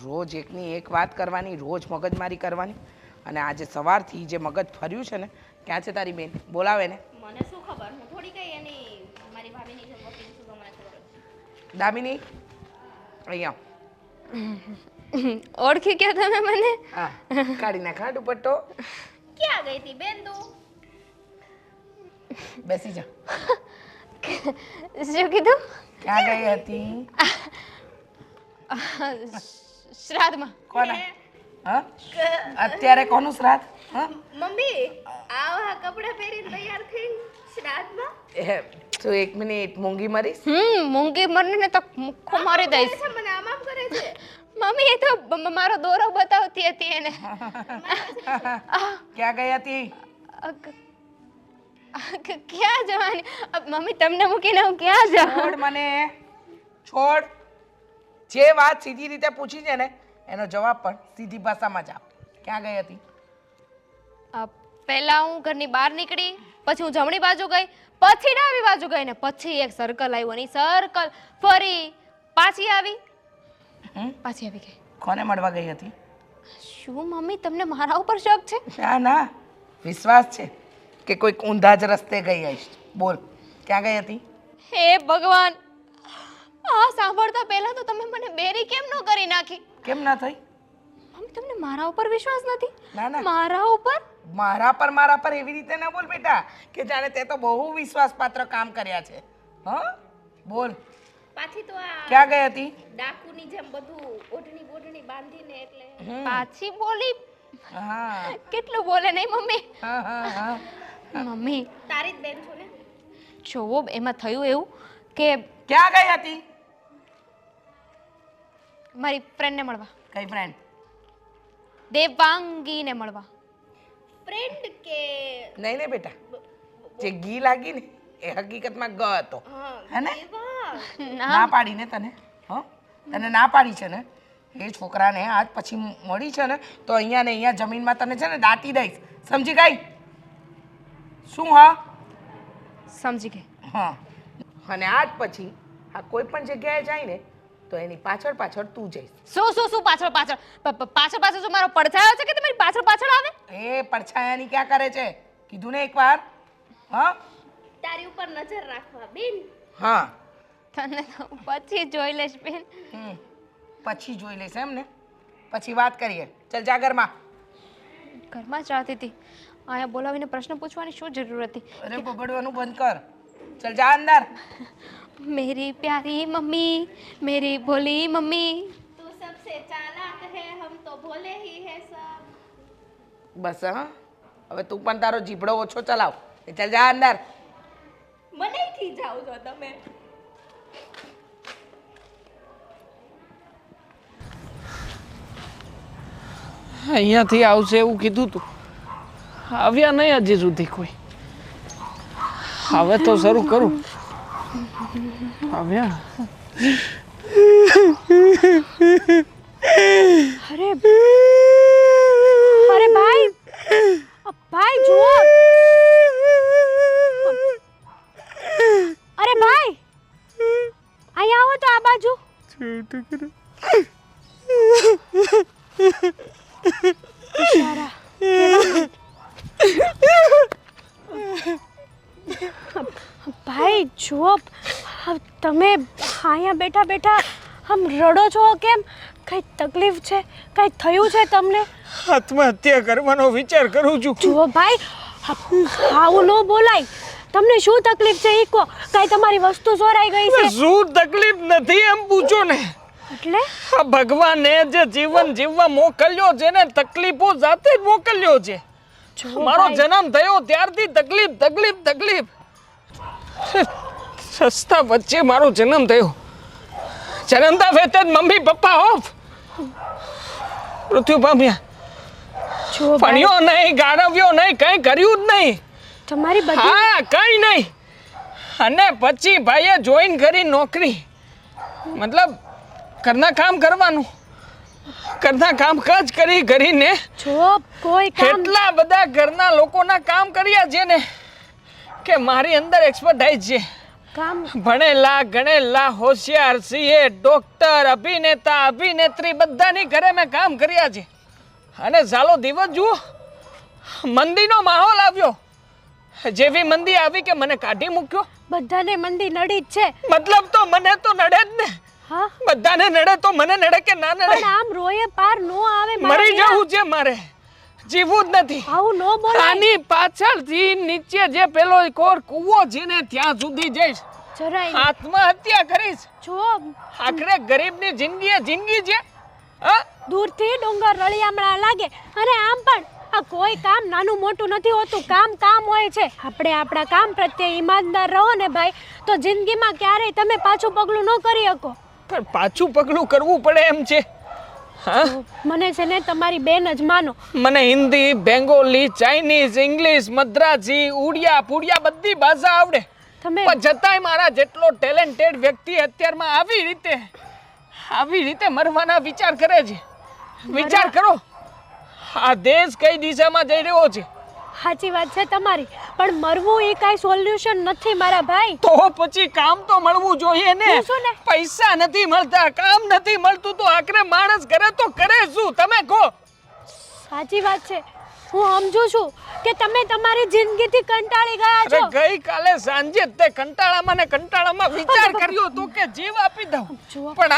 રોજ એકની એક વાત કરવાની, રોજ મગજમારી કરવાની, અને આજે સવારથી જે મગજ ફર્યું છે ને, ક્યાં છે તારી બેન? બોલાવે ને. મને શું ખબર, હું થોડી કઈ એની મારી ભાભીની જેમ વકીલ છું તો મને ખબર જ. દામિની, અહીંયા ઓળખી ગયા તમે મને? હા, કાઢી નાખ હા દુપટ્ટો. ક્યાં ગઈ હતી બેન તું? બેસી જા. શું કીધું? ક્યાં ગઈ હતી? શ્રાદ્ધમાં. કોના? હા, અત્યારે કોનું શ્રાદ્ધ? હા, મમ્મી આવા કપડાં પહેરીને તૈયાર થઈને શ્રાદ્ધમાં? તું એક મિનિટ મૂંગી મરીશ. મૂંગી મરને તો મુખ્ખો મારી દઈશ. મને આમ આમ કરે છે. મમ્મી એ તો મારો દોરો બતાવતી હતી એને. ક્યાં ગઈ હતી? ક્યાં જવાની? મમ્મી તમને મૂકીને હું ક્યાં જાઉં? છોડ મને, છોડ. જે વાત સીધી રીતે પૂછી છે ને એનો જવાબ પણ સીધી ભાષામાં જ આપ. ક્યાં ગઈ હતી? પહેલા હું ઘરની બહાર નીકળી, પછી હું જમણી બાજુ ગઈ, પછી ડાબી બાજુ ગઈ, ને પછી એક સર્કલ આવ્યું, અને સર્કલ ફરી પાછી આવી ગઈ. કોને મળવા ગઈ હતી? શું મમ્મી તમને મારા ઉપર શક છે? ના ના, વિશ્વાસ છે કે કોઈક ઊંધા જ રસ્તે ગઈ હશે. બોલ, ક્યાં ગઈ હતી? હે ભગવાન, આ સાંભળતા પહેલા તો તમે મને બેરી કેમ ન કરી નાખી? કેમ ના થઈ? મમ્મી તમને મારા ઉપર વિશ્વાસ નથી? ના ના, મારા ઉપર? મારા પર એવી રીતે ના બોલ બેટા કે જાણે તે તો બહુ વિશ્વાસપાત્ર કામ કર્યા છે. હા, બોલ પાછી તો આ ક્યાં ગઈ હતી? ડાકુની જેમ બધું ઓઢણી બોઢણી બાંધીને એટલે પાછી બોલી? હા કેટલું બોલે નહીં મમ્મી? હા હા હા. મમ્મી તારી જ બેન છો ને? જોવો, એમાં થયું એવું કે ક્યાં ગઈ હતી? મારી ફ્રેન્ડને મળવા. કઈ ફ્રેન્ડ? દેવાંગીને મળવા. ફ્રેન્ડ કે નહીં નહીં બેટા, જે ઘી લાગી ને એ હકીકતમાં ગ હતો. હે ને? ના પાડી ને તને? હા, તને ના પાડી છે ને એ છોકરાને આજ પછી મળી છે ને તો અહીંયા ને અહીંયા જમીનમાં તને છે ને દાટી દઈશ. સમજી ગઈ? શું? હા સમજી ગઈ. હા, અને આજ પછી આ કોઈ પણ જગ્યાએ જાય ને તો એની પાછળ પાછળ તું જઈશ. શું પાછળ પાછળ? પાછળ પાછળ શું મારો પડછાયો છે કે તમારી પાછળ પાછળ આવે? એ પડછાયાની ક્યાં કરે છે? કીધું ને એકવાર. હા તારી ઉપર નજર રાખવા બેન. હા, તને તો પછી જોઈ લઈશ બેન. પછી જોઈ લઈશ એમ ને? પછી વાત કરીએ. ચાલ જા ઘરમાં. ઘરમાં જ રહેતી હતી, અહીંયા બોલાવીને પ્રશ્ન પૂછવાની શું જરૂર હતી? અરે બબડવાનું બંધ કર. ચાલ જા અંદર. मेरी प्यारी मम्मी, मेरी भोली मम्मी. તું સબસે ચાલાક હે, હમ તો ભોલે હી હે સબ. બસ હા, હવે તું પણ તારો જીભડો ઓછો ચલાવ. ચાલ જા અંદર. મને ખીજાવ છો તમે. અહીંયાથી આવશે એવું કીધું તું, આવ્યા નહીં હજી સુધી કોઈ. હવે તો શરૂ કરું. આવ્યા. અરે ભાઈ, ભાઈ જુઓ. અરે ભાઈ, અહીંયા આવો તો આ બાજુ. બિચારા, ભાઈ જુઓ, તમે અહીંયા બેઠા બેઠા આમ રડો છો કેમ? કઈ તકલીફ છે? કઈ થયું છે તમને? આત્મહત્યા કરવાનો વિચાર કરું છું. જુઓ ભાઈ, આવું ન બોલાય. તમને શું તકલીફ છે એ કહો. કાંઈ તમારી વસ્તુ ચોરાઈ ગઈ છે શું તકલીફ નથી એમ પૂછો ને. એટલે આ ભગવાને જે જીવન જીવવા મોકલ્યો છે ને તકલીફો જાતે જ મોકલ્યો છે. જો મારો ભાઈ, જન્મ થયો ત્યારથી તકલીફ તકલીફ તકલીફ. સસ્તા વચ્ચે મારો જન્મ થયો. જન્મતા વેતે જ મમ્મી પપ્પા ઓફ મૃત્યુ પામ્યા. જો ભાઈ, ભણ્યો નહીં, ગાળવ્યો નહીં, કઈ કર્યું જ નહીં. તમારી બધી હા કઈ નહીં. અને પછી ભાઈએ જોઈન કરી નોકરી. મતલબ ઘરના કામ કરવાનું. ઘરના કામકાજ કરીને જો કોઈ કામ એટલા બધા ઘરના લોકોના કામ કર્યા છે ને કે મારી અંદર એક્સપર્ટાઇઝ છે. કામ ભણેલા ગણેલા હોશિયાર સીએ ડોક્ટર અભિનેતા અભિનેત્રી બધાની ઘરે મેં કામ કર્યા છે. અને ચાલો દિવસ જુઓ મંદીનો માહોલ આવ્યો. જેવી મંદી આવી કે મને કાઢી મૂક્યો. બધાને મંદી નડી જ છે. મતલબ તો મને તો નડે જ ને. હા બધાને નડે તો મને નડે કે ના નડે. પણ આમ રોયે પાર નો આવે મારા મરી યાર. જવું છે મારે, જીવવું જ નથી. આવું નો બોલાય. આની પાછળથી નીચે જે પેલો કોર કૂવો છે ને ત્યાં સુધી જઈશ. જરાય નહીં. આત્મહત્યા કરીશ. જો આખરે ગરીબની જિંદગી એ જિંદગી છે. હા દૂરથી ડુંગર રળિયામણા લાગે અને આમ પણ આ કોઈ કામ નાનું મોટું નથી હોતું. કામ કામ હોય છે. આપણે આપણા કામ પ્રત્યે ઈમાનદાર રહો ને ભાઈ તો જિંદગીમાં ક્યારેય તમે પાછું પગલું ન કરી શકો. પણ પાછું પગલું કરવું પડે એમ છે. હા મને છે ને તમારી બેન જ માનો. મને હિન્દી, બેંગોલી, ચાઇનીઝ, ઇંગ્લિશ, મદ્રાસી, ઉડિયા પુડિયા બધી ભાષા આવડે. તમે પણ છતાંય મારા જેટલો ટેલેન્ટેડ વ્યક્તિ અત્યારમાં આવી રીતે મરવાના વિચાર કરે છે. વિચાર કરો આ દેશ કઈ દિશામાં જઈ રહ્યો છે. સાચી વાત છે તમારી પણ મરવું એ કાંઈ સોલ્યુશન નથી મારા ભાઈ. તો પછી કામ તો મળવું જોઈએ ને. હું શું ને? પૈસા નથી મળતા, કામ નથી મળતું તો આખરે માણસ કરે તો કરે શું? તમે કહો. સાચી વાત છે. હું સમજુ છું કે તમે તમારી જિંદગીથી કંટાળી ગયા અરે છો. ગઈકાલે સાંજે તે કંટાળામાં વિચાર કર્યો તો કે જીવ આપી દઉં. જુઓ. પણ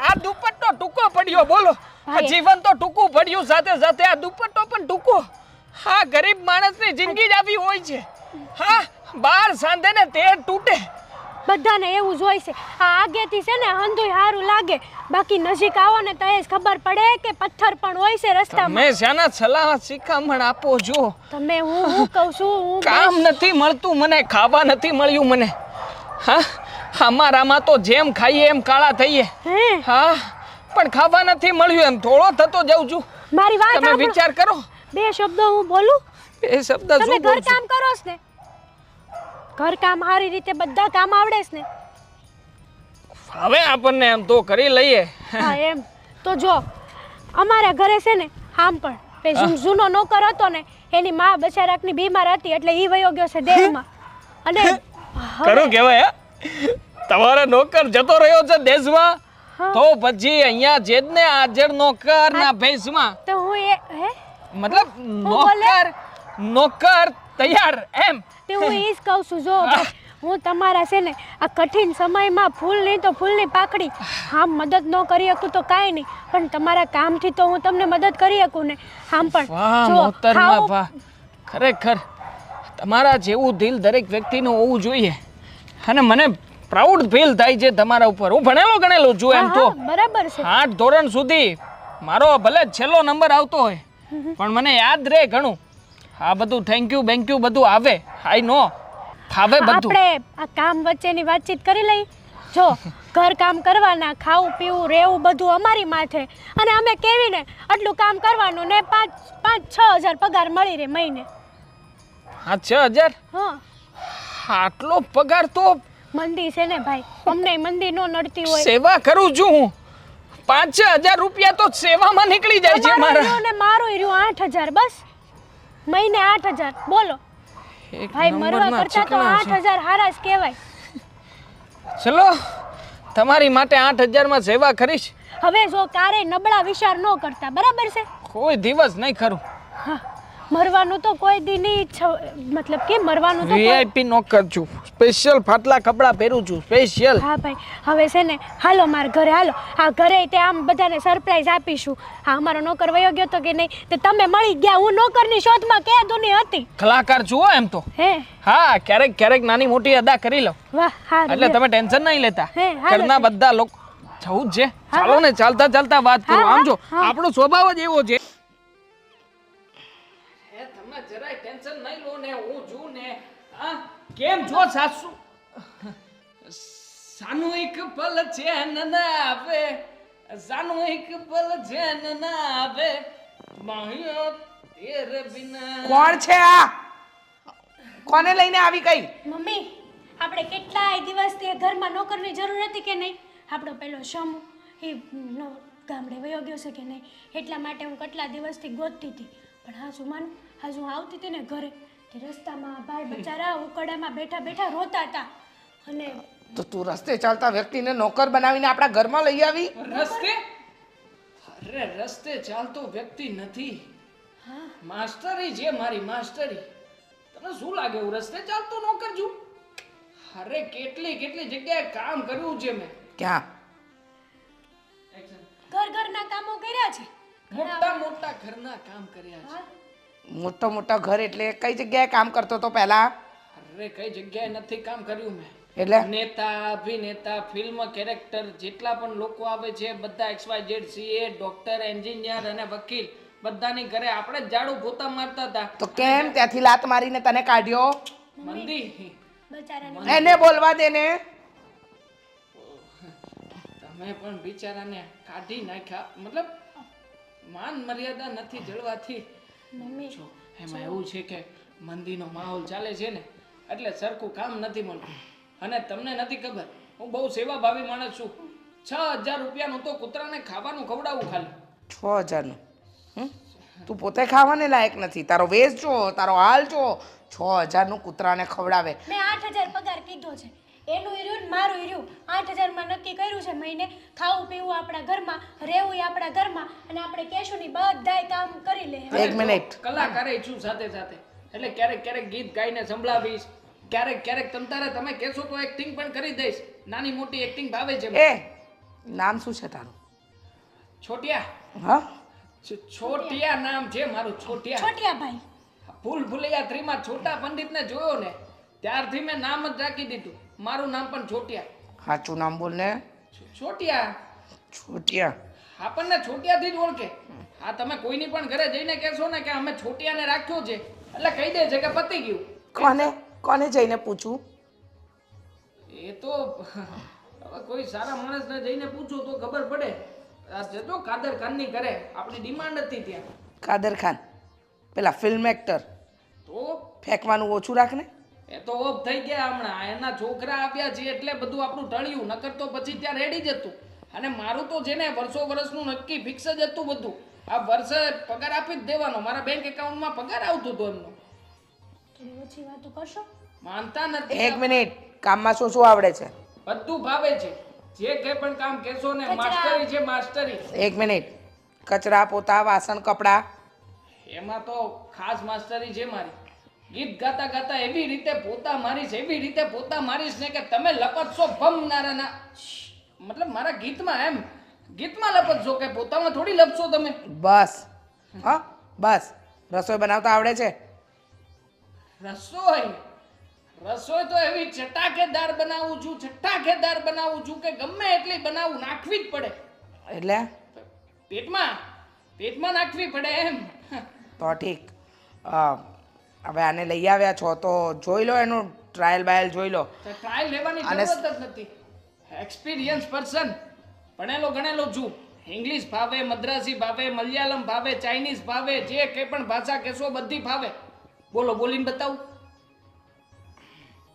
આ દુપટ્ટો ટૂંકો પડ્યો. બોલો આ ભાઈ. જીવન તો ટૂંકું પડ્યું સાથે સાથે આ દુપટ્ટો પણ ટૂંકો. હા ગરીબ માણસની જિંદગી જ આવી હોય છે. હા બાર સાંધે ને તે તૂટે. બધાને એવું જ હોય છે. આ આગેથી છે ને હંધુય સારું લાગે બાકી નજીક આવો ને તો એ જ ખબર પડે કે પથ્થર પણ હોય છે રસ્તામાં. તમે શાના સલાહ શિખામણ આપો છો? તમે હું કહું છું હું કામ નથી મળતું મને, ખાવા નથી મળ્યું મને. હા અમારામાં તો જેમ ખાઈએ એમ કાળા થઈએ. હે હા પણ ખાવા નથી મળ્યું એમ થોડો થતો જાઉં છું. મારી વાત તમે સાંભળો. વિચાર કરો. બે શબ્દો હું બોલું. એ શબ્દ તમે શું ઘર બોલું છું? કામ કરો છો ને ઘર કામ સારી રીતે બધા કામ આવડે છે ને. હવે આપણને એમ તો કરી લઈએ. હા એમ તો જો અમારા ઘરે છે ને આમ પણ પેલો જૂનો નોકર હતો ને એની માં બચારાકની બીમાર હતી એટલે ઈ વયો ગયો છે દેહમાં. અને ખરું કહેવાય હે? તમારો નોકર જતો રહ્યો છે દેશમાં હા. તો પછી અહીંયા જેદને હાજર નોકર ના ભેસમાં તો હું એ હે મતલબ બોલે? નોકર તૈયાર એમ. તે હું એ જ કહું છું જો ભાઈ, હું તમારા છે ને આ કઠિન સમયમાં ફૂલ નહીં તો ફૂલની પાકડી આમ મદદ ન કરી શકું તો કાંઈ નહીં પણ તમારા કામથી તો હું તમને મદદ કરી શકું ને. આમ પણ વાહ જો, મોહતરમા ખાવું- વાહ ખરેખર તમારા જેવું દિલ દરેક વ્યક્તિનું હોવું જોઈએ. અને મને પ્રાઉડ ફીલ થાય છે તમારા ઉપર. હું ભણેલો છું એમ હા, તો હા, બરાબર છે. 8 ધોરણ સુધી મારો ભલે છેલ્લો નંબર આવતો હોય પણ મને યાદ રહે ઘણું. આ બધું થેન્ક યુ બેન્ક યુ બધું આવે. આઈ નો ફાવે બધું. આપણે આ કામ વચ્ચેની વાતચીત કરી લઈ. જો ઘર કામ કરવાના, ખાવું પીવું રહેવું બધું અમારી માથે અને અમે કેવી ને આટલું કામ કરવાનું ને 5-6 હજાર પગાર મળી રહે મહિને. હા 6000 હા આટલો પગાર તો મંદી છે ને ભાઈ, અમને મંદી નો નડતી હોય. સેવા કરું છું હું. 5-6 હજાર રૂપિયા તો સેવામાં નીકળી જાય છે તમારું મારા. રહ્યું ને મારું રહ્યું 8000 બસ મહિને 8000 બોલો એક ભાઈ મરવા નંબરના કરતા તો ચીકણા છે. 8000 હારા જ કહેવાય. ચલો તમારી માટે 8000 માં સેવા કરીશ. હવે જો ક્યારેય નબળા વિચાર ન કરતા બરાબર છે. કોઈ દિવસ નહીં ખરું. હા મરવાનું તો કોઈ દી નહીં મતલબ કે મરવાનું તો કોઈ- વીઆઈપી નોકર છું, સ્પેશિયલ ફાટલા કપડાં પહેરું છું, સ્પેશિયલ. હા ભાઈ હવે છે ને હાલો મારા ઘરે હાલો. આ ઘરે તે આમ બધાને સરપ્રાઈઝ આપીશું. હા અમારો નોકર વયો ગયો તો કે નહીં તે તમે મળી ગયા. હું નોકરની શોધમાં કે દુની હતી. કલાકાર છું હો એમ તો. હે હા, ક્યારેક ક્યારેક નાની મોટી અદા કરી લો, વાહ હા એટલે તમે ટેન્શન નહીં લેતા. હે, હાલો ઘરના બધા લોકો જવું જ છે. ચાલો ને, ચાલતા ચાલતા વાત કરો. હા, આમ જો હા. આપણો સ્વભાવ જ એવો છે. તમે જરાય ટેન્શન નહીં લો ને, હું છું ને. હા, કેમ છો સાસુ? સાનુઈક પલ ચેન ના આવે, સાનુઈક પલ ચેન ના આવે, માહિયો તેરે બિના. કોણ છે આ? કોને લઈને આવી કઈ? મમ્મી આપણે કેટલાય દિવસથી એ ઘરમાં નોકરની જરૂર હતી કે નહીં. આપણો પેલો શમુ એ ગામડે વયો ગયો છે કે નહીં, એટલા માટે હું કેટલા દિવસથી ગોતતી હતી. પણ હાજુ માનું, હાજુ હું આવતી હતી ને ઘરે તે રસ્તામાં ભાઈ બચારા ઉકડામાં બેઠા બેઠા રોતા હતા. અને તો તું રસ્તે ચાલતા વ્યક્તિને નોકર બનાવીને આપણા ઘરમાં લઈ આવી? રસ્તે? અરે રસ્તે ચાલતો વ્યક્તિ નથી, માસ્ટરી છે મારી, માસ્ટરી. તને શું લાગે હું રસ્તે ચાલતો નોકર છું? અરે કેટલી કેટલી જગ્યાએ કામ કર્યું છે મેં. ક્યાં? ઘરના કામો કર્યા છે. મોટા મોટા ઘરના કામ કર્યા છે. મોટા મોટા ઘર એટલે કઈ જગ્યાએ કામ કરતો તો પહેલા? અરે કઈ જગ્યાએ નથી કામ કર્યું મેં. એટલે નેતા, અભિનેતા, ફિલ્મ કેરેક્ટર જેટલા પણ લોકો આવે છે બધા XYZ CA, ડોક્ટર, એન્જિનિયર અને વકીલ બધાની ઘરે આપણે જ ઝાડુ પોતા મારતા હતા. તો કેમ ત્યાંથી લાત મારીને તને કાઢ્યો? મંદી, બચારાને એને બોલવા દે ને. તમે પણ બિચારાને કાઢી નાખ્યા. મતલબ માન મર્યાદા નથી જળવાથી. મમ્મી જો એમાં એવું છે કે મંદીનો માહોલ ચાલે છે ને, એટલે સરખું કામ નથી મળતું. અને તમને નથી ખબર, હું બહુ સેવાભાવી માણસ છું. 6000 રૂપિયાનું તો કૂતરાને ખાવાનું ખવડાવું ખાલી. 6000નું? તું પોતે ખાવાને લાયક નથી. તારો વેશ જો, તારો હાલ જો. 6000નું કૂતરાને ખવડાવે. મેં 8000 પગાર કીધો છે. એનું ઈર્યું ને મારું ઈર્યું 8000 માં નક્કી કર્યું છે મહિને. ખાવું પીવું આપણા ઘરમાં, રહેવું આપણા ઘરમાં, અને આપણે કેશુની બધાય કામ કરી લે. એક મિનિટ. કલાકારે છું સાથે સાથે, એટલે ક્યારેક ક્યારેક ગીત ગાઈને સંભળાવીશ, ક્યારેક ક્યારેક તમતારે તમે કહેશો તો એક્ટિંગ પણ કરી દઈશ. નાની મોટી એક્ટિંગ ભાવે છે. એ નામ શું છે તારું? છોટિયા. હા, છોટિયા નામ છે મારું, છોટિયા. છોટિયા ભાઈ. ભૂલ ભૂલૈયા 3 માં છોટા પંડિતને જોયો ને ત્યારથી મેં નામ જ રાખી દીધું. મારું નામ પણ છોટિયા. સાચું નામ બોલ ને. છોટિયા. છોટિયા. આપણને છોટિયાથી જ ઓળખે. હા, તમે કોઈની પણ ઘરે જઈને કહેશો ને કે અમે છોટિયાને રાખ્યો છે, એટલે કહી દે છે કે પતી ગયું. કોને જઈને પૂછું? એ તો હવે કોઈ સારા માણસને જઈને પૂછો તો ખબર પડે. આ જતો કાદર ખાનની ઘરે આપણી ડિમાન્ડ હતી ત્યાં. કાદર ખાન પેલા ફિલ્મ એક્ટર? તો ફેંકવાનું ઓછું રાખ ને. એ તો ઓફ થઈ ગયા હમણાં. એના છોકરા આવ્યા છે એટલે બધું આપણું ટળ્યું, નકર તો પછી ત્યાં રેડી જ હતું. અને મારું તો છે ને વર્ષો વર્ષનું નક્કી ફિક્સ જ હતું બધું. આ વર્ષે પગાર આપી જ દેવાનો. મારા બેંક એકાઉન્ટમાં પગાર આવતો હતો એમનો. થોડી ઓછી વાતો કરશો? માનતા નથી. એક મિનિટ. કામમાં શું શું આવડે છે? બધું ભાવે છે. જે કંઈ પણ કામ કહેશો ને માસ્ટરી છે, માસ્ટરી. એક મિનિટ. કચરા પોતા વાસણ કપડા? એમાં તો ખાસ માસ્ટરી છે મારી. ગીત ગાતા ગાતા એવી રીતે પોતા મારીશ, એવી રીતે પોતા મારીશ ને કે તમે લપટશો ભમનારાના. મતલબ મારા ગીતમાં, એમ ગીતમાં લપટશો, કે પોતામાં થોડી લપશો તમે. બસ. હા બસ. રસોઈ બનાવતા આવડે છે? રસોઈ રસોઈ તો એવી ચટાકેદાર બનાવું છું, ચટાકેદાર બનાવું છું કે ગમે એટલી બનાવું, નાખવી જ પડે. એટલે પેટમાં નાખવી પડે એમ. તો ઠીક. હવે આને લઈ આવ્યા છો તો જોઈ લો, એનું ટ્રાયલ બાયલ જોઈ લો. તો ટ્રાયલ લેવાની અને જરૂરત જ નથી. એક્સપિરિયન્સ પર્સન, ભણેલો ગણેલો છું. ઇંગ્લિશ ભાવે, મદ્રાસી ભાવે, મલયાલમ ભાવે, ચાઇનીઝ ભાવે, જે કંઈ પણ ભાષા કહેશો બધી ભાવે. બોલો, બોલીને બતાવું.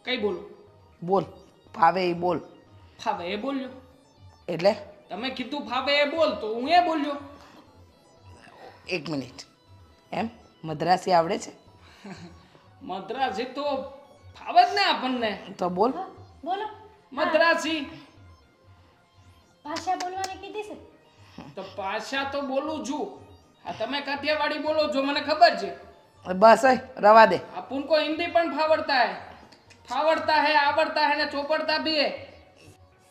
કઈ બોલું? બોલ. ફાવે એ બોલ. ફાવે એ બોલ્યો. એટલે તમે કીધું ફાવે એ બોલ તો હું એ બોલ્યો. એક મિનિટ. એમ મદ્રાસી આવડે છે? મદ્રાસી તો ફાવે જ ને આપણને. તો બોલ. બોલો. મદ્રાસી ભાષા બોલવાની કીધી છે? તો ભાષા તો બોલું છું. આ તમે કાઠિયાવાડી બોલો છો મને ખબર છે, બસ રવા દે. अपन को हिंदी पण फावड़ता है आवड़ता है ने ચોપડતા भी है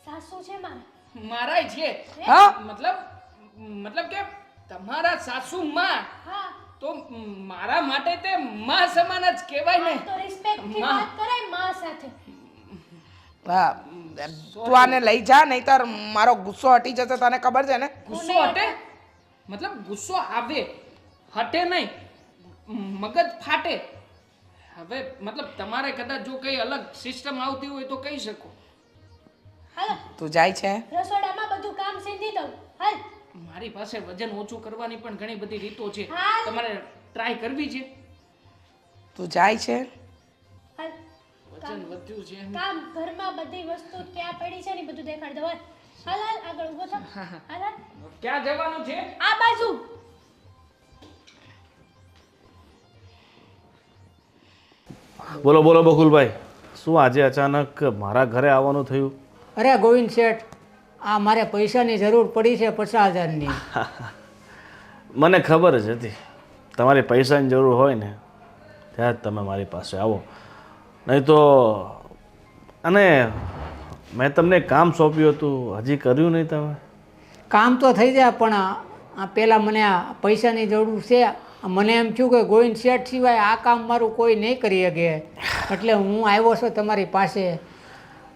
સાસુ છે મારા મારાય છે હા મતલબ કે તમારા સાસુ માં હા તો મારા માટે તે માં સમાન જ કહેવાય ને તો રિસ્પેક્ટ થી માં. વાત કરાય માં સાથે. હા તું આને લઈ જા નહીતર મારો ગુસ્સો હટી જશે તને ખબર છે ને. ગુસ્સો હટે મતલબ ગુસ્સો આવે હટે નહીં મગજ ફાટે હવે મતલબ તમારે કદાચ જો કઈ અલગ સિસ્ટમ આવતી હોય તો કહી શકો હાલો તું જાય છે રસોડામાં બધું કામ સીધી દઉં હાલ. મારી પાસે વજન ઓછું કરવાની પણ ઘણી બધી રીતો છે હા. તમારે ટ્રાય કરવી છે તું જાય છે હાલ વજન વધ્યું છે કામ ઘરમાં બધી વસ્તુ ક્યાં પડી છે ને ઈ બધું દેખાડ દો હાલ હાલ હાલ આગળ ઊભો થા હાલ હાલ ક્યાં જવાનું છે આ બાજુ. બોલો બોલો બકુલભાઈ, શું આજે અચાનક મારા ઘરે આવવાનું થયું? અરે ગોવિંદ શેઠ, આ મારે પૈસાની જરૂર પડી છે 50,000ની. મને ખબર જ હતી તમારી પૈસાની જરૂર હોય ને ત્યારે જ તમે મારી પાસે આવો, નહીં તો. અને મેં તમને કામ સોંપ્યું હતું, હજી કર્યું નહીં તમે? કામ તો થઈ જાય પણ આ પહેલાં મને આ પૈસાની જરૂર છે. મને એમ થયું કે ગોવિંદ શેઠ સિવાય આ કામ મારું કોઈ નહીં કરી શકે, એટલે હું આવ્યો છું તમારી પાસે.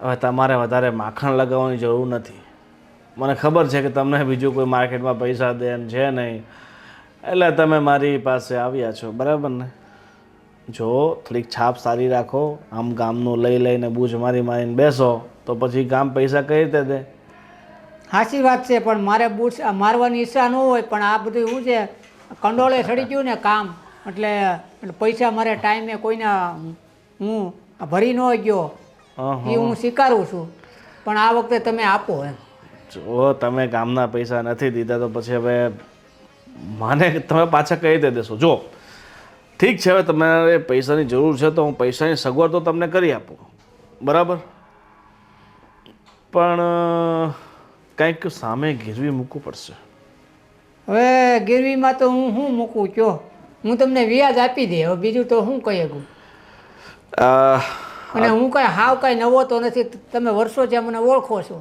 હવે તમારે વધારે માખણ લગાવવાની જરૂર નથી. મને ખબર છે કે તમને બીજું કોઈ માર્કેટમાં પૈસા દેન છે નહીં, એટલે તમે મારી પાસે આવ્યા છો, બરાબર ને? જો થોડીક છાપ સારી રાખો, આમ ગામનું લઈ લઈને બૂજ મારીને બેસો તો પછી ગામ પૈસા કઈ રીતે દે? સાચી વાત છે, પણ મારે બૂટ મારવાની ઈચ્છા ન હોય, પણ આ બધું શું છે કંડોળે ચડી ગયું ને કામ, એટલે પૈસા મારે ટાઈમે કોઈના હું ભરી ન ગયો એ હું સ્વીકારું છું, પણ આ વખતે તમે આપો એમ. જો તમે ગામના પૈસા નથી દીધા તો પછી હવે મને તમે પાછા કઈ રીતે દેશો? જો ઠીક છે, હવે તમારે પૈસાની જરૂર છે તો હું પૈસાની સગવડ તો તમને કરી આપું, બરાબર, પણ કંઈક સામે ગીરવી મૂકવું પડશે. હવે ગીરવીમાં તો હું શું મૂકું કયો? હું તમને વ્યાજ આપી દે, હવે બીજું તો શું કહી શકું? અને હું કાંઈ હાવ કાંઈ નવો તો નથી, તમે વર્ષોથી મને ઓળખો છો.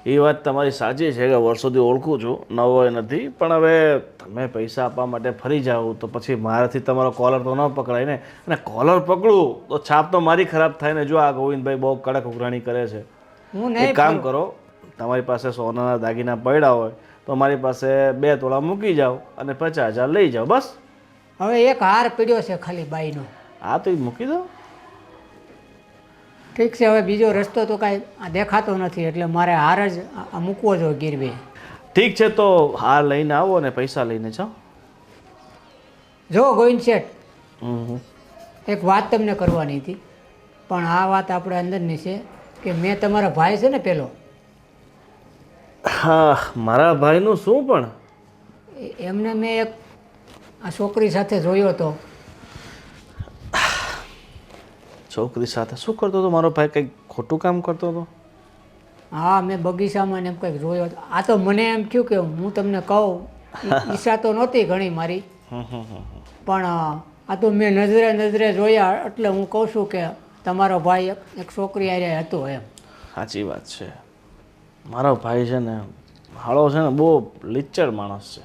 એ વાત તમારી સાચી છે કે વર્ષોથી ઓળખું છું, નવો એ નથી, પણ હવે તમે પૈસા આપવા માટે ફરી જાઓ તો પછી મારાથી તમારો કોલર તો ન પકડાય ને, અને કોલર પકડું તો છાપ તો મારી ખરાબ થાય ને. જો આ ગોવિંદભાઈ બહુ કડક ઉઘરાણી કરે છે. હું એક નહીં કામ કરો, તમારી પાસે સોનાના દાગીના પડ્યા હોય તો મારી પાસે 2 તોલા મૂકી જાઓ અને 50,000 લઈ જાઓ, બસ. હવે એક હાર પીડ્યો છે ખાલી બાઈનો. હા તો એ મૂકી દો. ઠીક છે, હવે બીજો રસ્તો તો કાંઈ દેખાતો નથી, એટલે મારે હાર જ મૂકવો જોઈએ ગીરવી. ઠીક છે, તો હાર લઈને આવો અને પૈસા લઈને જાઓ. જો ગોવિંદ શેઠ, હમ. એક વાત તમને કરવાની હતી, પણ આ વાત આપણે અંદરની છે કે મેં તમારા ભાઈ છે ને પેલો, હા, મારા ભાઈનું શું? પણ એમને મેં એક આ છોકરી સાથે જોયો હતો. છોકરી સાથે શું કરતો હતો મારો ભાઈ? કંઈક ખોટું કામ કરતો હતો? હા, મેં બગીચામાં ને એમ કંઈક જોયો હતો. આ તો મને એમ થયું કે હું તમને કહું, ઈચ્છા તો નહોતી ઘણી મારી, પણ આ તો મેં નજરે જોયા, એટલે હું કહું છું કે તમારો ભાઈ એક છોકરી હારે હતો એમ. સાચી વાત છે. મારો ભાઈ છે ને, હાળો છે ને, બહુ લિચ્ચર માણસ છે,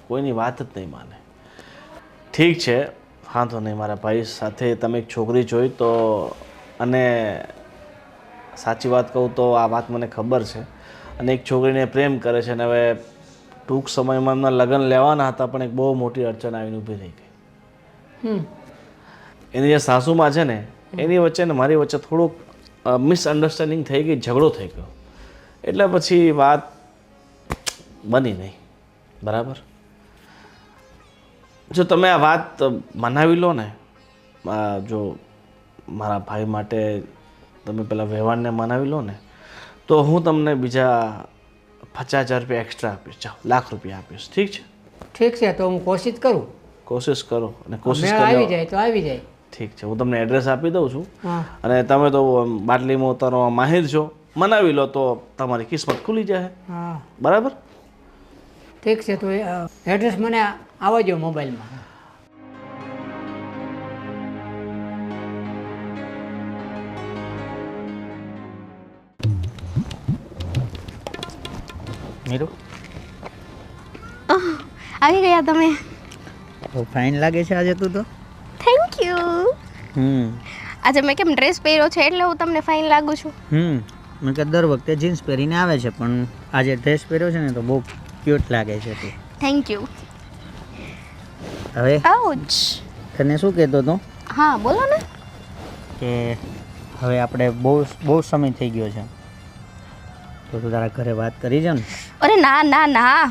કોઈની વાત જ નહીં માને. ઠીક છે, હા તો નહીં, મારા ભાઈ સાથે તમે એક છોકરી જોઈ તો, અને સાચી વાત કહું તો આ વાત મને ખબર છે, અને એક છોકરીને પ્રેમ કરે છે, અને હવે ટૂંક સમયમાં એમના લગ્ન લેવાના હતા, પણ એક બહુ મોટી અડચણ આવીને ઊભી રહી ગઈ. એની જે સાસુમાં છે ને, એની વચ્ચે ને મારી વચ્ચે થોડુંક મિસઅન્ડરસ્ટેન્ડિંગ થઈ ગઈ, ઝઘડો થઈ ગયો, એટલે પછી વાત બની નહીં, બરાબર. જો તમે આ વાત મનાવી લો ને, જો મારા ભાઈ માટે તમે પેલા વ્યવહારને મનાવી લો ને, તો હું તમને બીજા 50,000 રૂપિયા એક્સ્ટ્રા આપીશ. ચાલો, ₹1,00,000 આપીશ, ઠીક છે? ઠીક છે, તો હું કોશિશ કરું. કોશિશ કરો, અને કોશિશ મેળ આવી કરી. જાય તો આવી જાય. ઠીક છે, હું તમને એડ્રેસ આપી દઉં છું, હા, અને તમે તો બાટલીમાં ઉતારવા માહિર છો, મનાવી લો તો તમારી કિસ્મત ખુલી જાય, હા, બરાબર. ઠીક છે, તો એડ્રેસ મને આવવા દો મોબાઈલમાં. મીરુ આવી ગયા તમે. બહુ ફાઇન લાગે છે આજે તું તો. Thank you. આજે મેં કેમ ડ્રેસ પહેર્યો છે એટલે હું તમને ફાઇન લાગુ છું. મેં કે દર વખતે જીન્સ પહેરીને આવે છે પણ આજે ડ્રેસ પહેર્યો છે ને તો બહુ ક્યુટ લાગે છે તું. Thank you. હવે આઉચ. તને શું કહેતો હતો હા બોલો ને. કે હવે આપણે બહુ સમય થઈ ગયો છે તો તું તારા ઘરે વાત કરી છે ને. અરે ના ના ના,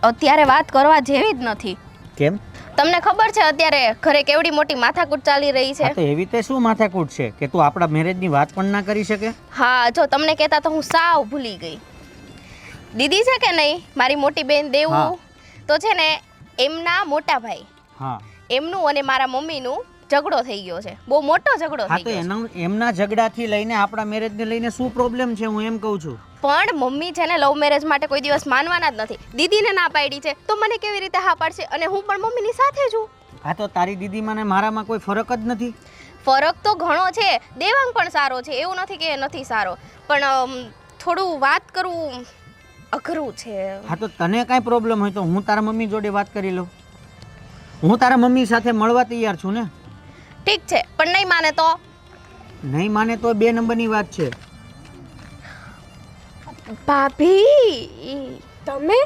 અત્યારે વાત કરવા જેવી જ નથી. કેમ? તમને ખબર છે અત્યારે ઘરે કેવડી મોટી માથાકૂટ ચાલી રહી છે. હા તો એવી તે શું માથાકૂટ છે કે તું આપણા મેરેજની વાત પણ ના કરી શકે? હા જો તમને કહેતા તો હું સાવ ભૂલી ગઈ. દીદી છે કે નહીં મારી મોટી બેન દેવું, હા. તો છે ને એમના મોટા ભાઈ હા એમનું અને મારા મમ્મીનું ઝઘડો થઈ ગયો છે. બહુ મોટો ઝઘડો હા થઈ તો ગયો છે. એમના ઝઘડાથી લઈને આપણા મેરેજને લઈને શું પ્રોબ્લેમ છે હું એમ કહું છું. પણ મમ્મી છે ને લવ મેરેજ માટે કોઈ દિવસ માનવાના જ નથી. દીદીને ના પાડી છે તો મને કેવી રીતે હા પાડશે? અને હું પણ મમ્મીની સાથે છું. હા તો તારી દીદીમાં ને મારામાં કોઈ ફરક જ નથી. ફરક તો ઘણો છે. દેવાંગ પણ સારો છે, એવું નથી કે એ નથી સારો, પણ થોડું વાત કરવું અઘરું છે. હા તો તને કાંઈ પ્રોબ્લેમ હોય તો હું તારા મમ્મી જોડે વાત કરી લઉં. હું તારા મમ્મી સાથે મળવા તૈયાર છું ને. ઠીક છે પણ નહીં માને તો? નહીં માને તો 2 નંબરની વાત છે. ભાભી તમે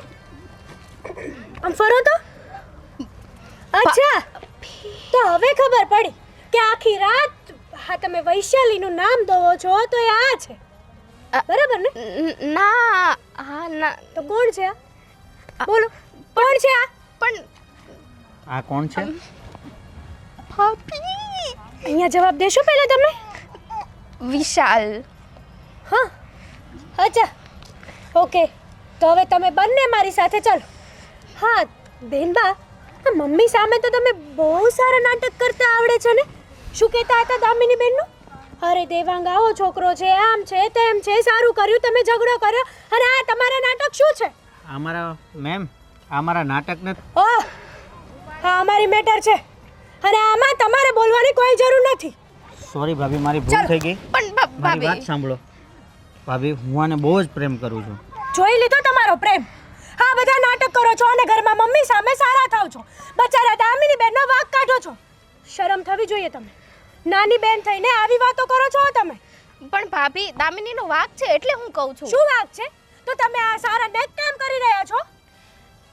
આમ ફરો તો. અચ્છા, તો હવે ખબર પડી કે આખી રાત હા તમે વૈશાલીનું નામ દો છો તો એ આ છે, બરાબર ને? ના હા ના તો કોણ છે આ? બોલો કોણ છે આ? પણ આ કોણ છે? ભાભી અહીંયા જવાબ દેશો પહેલા તમે. વિશાલ. હા અચ્છા ઓકે, તો હવે તમે બંને મારી સાથે ચાલો. હા બેનબા, આ મમ્મી સામે તો તમે બહુ સારા નાટક કરતા આવડે છે ને. શું કહેતા હતા દામિની બેનનું? અરે દેવાંગ આવો છોકરો છે, આમ છે તેમ છે, સારું કર્યું તમે ઝઘડો કર્યો, અને આ તમારા નાટક શું છે? અમારા મેમ અમારા નાટક નથી. ઓહ હા અમારી મેટર છે અને આમાં તમારે બોલવાની કોઈ જરૂર નથી. સોરી ભાભી, મારી ભૂલ થઈ ગઈ. પણ મારી વાત ભાભી સાંભળો ભાભી, હું આને બહુ જ પ્રેમ કરું છું. જોઈ લીધો તમારો પ્રેમ. હા બધા નાટક કરો છો અને ઘરમાં મમ્મી સામે સારા થાવ છો. બચારા દામિની બેનનો વાંક કાઢો છો. શરમ થવી જોઈએ તમે. નાની બેન થઈને આવી વાતો કરો છો તમે. પણ ભાભી દામિનીનો વાંક છે એટલે હું કહું છું. શું વાંક છે? તો તમે આ સારા નેક કામ કરી રહ્યા છો.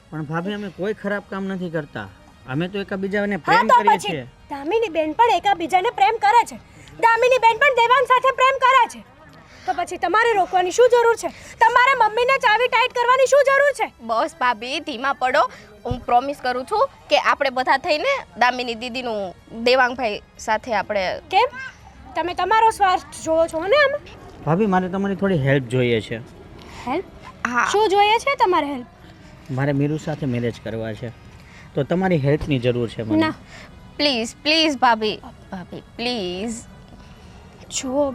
પણ ભાભી અમે કોઈ ખરાબ કામ નથી કરતા. અમે તો એકબીજાને હા પ્રેમ તો કરીએ પછી છીએ. દામિની બેન પણ એકબીજાને પ્રેમ કરે છે. દામિની બેન પણ દેવાંગ સાથે પ્રેમ કરે છે. તો પછી તમારે રોકવાની શું જરૂર છે? તમારે મમ્મીને ચાવી ટાઈટ કરવાની શું જરૂર છે? બસ ભાભી ધીમા પડો. હું પ્રોમિસ કરું છું કે આપણે બધા થઈને દામિની દીદીનું દેવાંગભાઈ સાથે આપણે. કેમ? તમે તમારો સ્વાર્થ જોવો છો ને આમાં? ભાભી મારે તમારી થોડી હેલ્પ જોઈએ છે. હેલ્પ? હા શું જોઈએ છે તમારે હેલ્પ? મારે મીરુ સાથે મેરેજ કરવા છે તો તમારી હેલ્પની જરૂર છે મને. ના પ્લીઝ પ્લીઝ ભાભી ભાભી પ્લીઝ. જો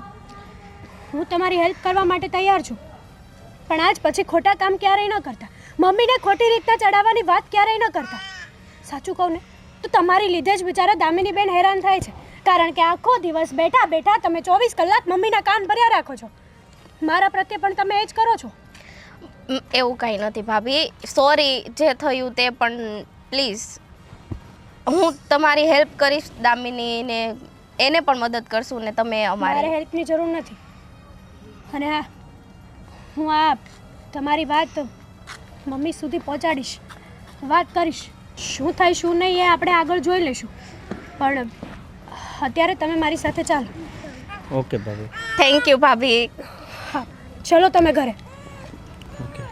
હું તમારી હેલ્પ કરવા માટે તૈયાર છું, પણ આજ પછી ખોટા કામ ક્યારેય ન કરતા. મમ્મીને ખોટી રીતના ચડાવવાની વાત ક્યારેય ન કરતા. સાચું કહું ને તો તમારી લીધે જ બિચારા દામિની બેન હેરાન થાય છે, કારણ કે આખો દિવસ બેઠા બેઠા તમે 24 કલાક મમ્મીના કાન ભર્યા રાખો છો. મારા પ્રત્યે પણ તમે એ જ કરો છો. એવું કંઈ નથી ભાભી, સોરી જે થયું તે, પણ પ્લીઝ હું તમારી હેલ્પ કરીશ. દામિનીને એને પણ મદદ કરશું ને તમે મારે અમારી. હેલ્પની જરૂર નથી. અને હા, હું આ તમારી વાત મમ્મી સુધી પહોંચાડીશ, વાત કરીશ. શું થાય શું નહીં એ આપણે આગળ જોઈ લઈશું, પણ અત્યારે તમે મારી સાથે ચાલો. ઓકે ભાભી. થેન્ક યુ ભાભી. હા ચલો તમે ઘરે. ઓકે.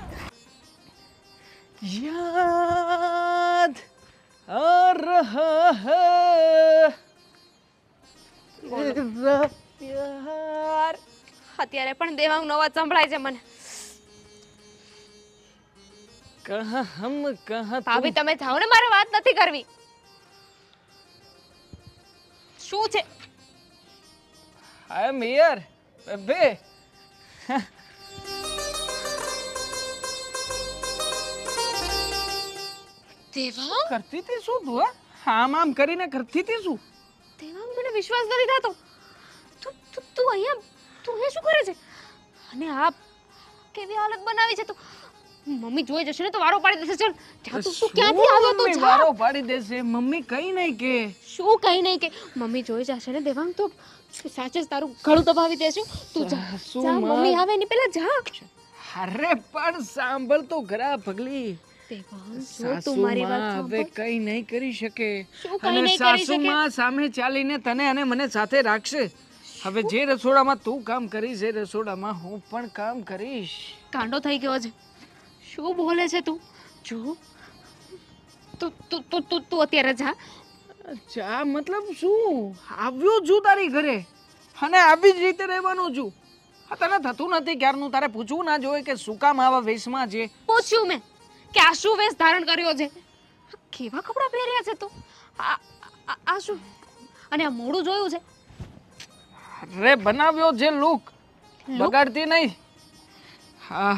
યાદ આ રહા હૈ મેરા પ્યાર. અત્યારે પણ દેવાંગનો અવાજ સંભળાય છે મને. કહા હમ કહા ભાભી તમે જાઓ ને, મારે વાત નથી કરવી. શું છે? આઈ એમ હિયર બેબી. દેવાંગ? કરતી હતી શું તું? આમ આમ કરીને કરતી હતી શું? દેવાંગ મને વિશ્વાસ નથી થતો. તું અહીંયા શું કરે છે? અને આ કેવી હાલત બનાવી છે તું? મમ્મી જોઈ જશે ને તો વારો પાડી દેશે. ચાલ જા, તું ક્યાંથી આવ્યો તું? મમ્મી જા. વારો પાડી દેશે. મમ્મી કઈ નહીં કે. શું કઈ નહીં કે મમ્મી જોઈ જશે ને દેવાંગ તો સાચે જ તારું ગળું દબાવી દેશે. તું જા સાસુ જા, માં. મમ્મી આવે એની પહેલા જા. અરે પણ સાંભળ તો ખરા પગલી. દેવાંગ જો તું મારી વાત સાસુમાં હવે સાંભળ. કઈ નહીં કરી શકે. શું કંઈ અને નહીં કરી શકે? સાસુમાં સામે ચાલીને તને અને મને સાથે રાખશે. હવે જે રસોડામાં તું કામ કરીશ એ રસોડામાં હું પણ કામ કરીશ. કાંડો થઈ ગયો છે. શું બોલે છે તું? જો તું તું તું તું તું અત્યારે જા. ચા મતલબ શું? આવ્યો છું તારી ઘરે અને આવી જ રીતે રહેવાનું છું. આ તને થતું નથી ક્યારનું? તારે પૂછવું ના જોઈએ કે શું કામ આવા વેશમાં છે? પૂછ્યું મેં કે આ શું વેશ ધારણ કર્યો છે? આ કેવા કપડાં પહેર્યા છે તું? આ શું? અને આ મોઢું જોયું છે? અરે બનાવ્યો છે લુક, બગાડતી નહીં. હા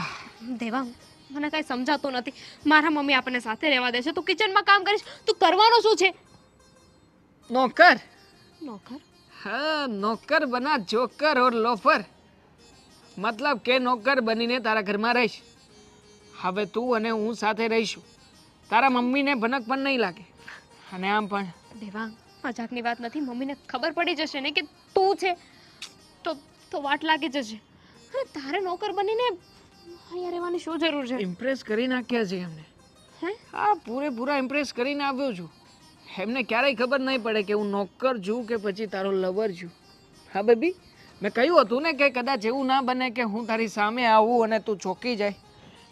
દેવાંગ મને કઈ સમજાતું નથી. મારા મમ્મી આપણને સાથે રહેવા દેશે, તું કિચનમાં કામ કરીશ, તું કરવાનો શું છે? નોકર. નોકર? हाँ नौकर बना जोकर और लोफर, मतलब કે નોકર બનીને તારા ઘરમાં રહીશ. હવે તું અને હું સાથે રહીશું. તારા મમ્મીને ભનક પણ નહીં લાગે. અને આમ પણ દેવાંગ મજાકની વાત નથી. મમ્મીને ખબર પડી જશે ને કે તું છે તો વાટ લાગી જશે. અને તારે નોકર બનીને અહીંયા રહેવાની શું જરૂર છે? ઇમ્પ્રેસ કરી નાખ્યા છે એમને. હે? હા પૂરેપૂરા ઇમ્પ્રેસ કરીને આવ્યો છું. એમને ક્યારેય ખબર નહીં પડે કે હું નોકર છું કે પછી તારો લવર છું. હા બેબી, મેં કહ્યું હતું ને કે કદાચ એવું ના બને કે હું તારી સામે આવું અને તું ચોંકી જાય,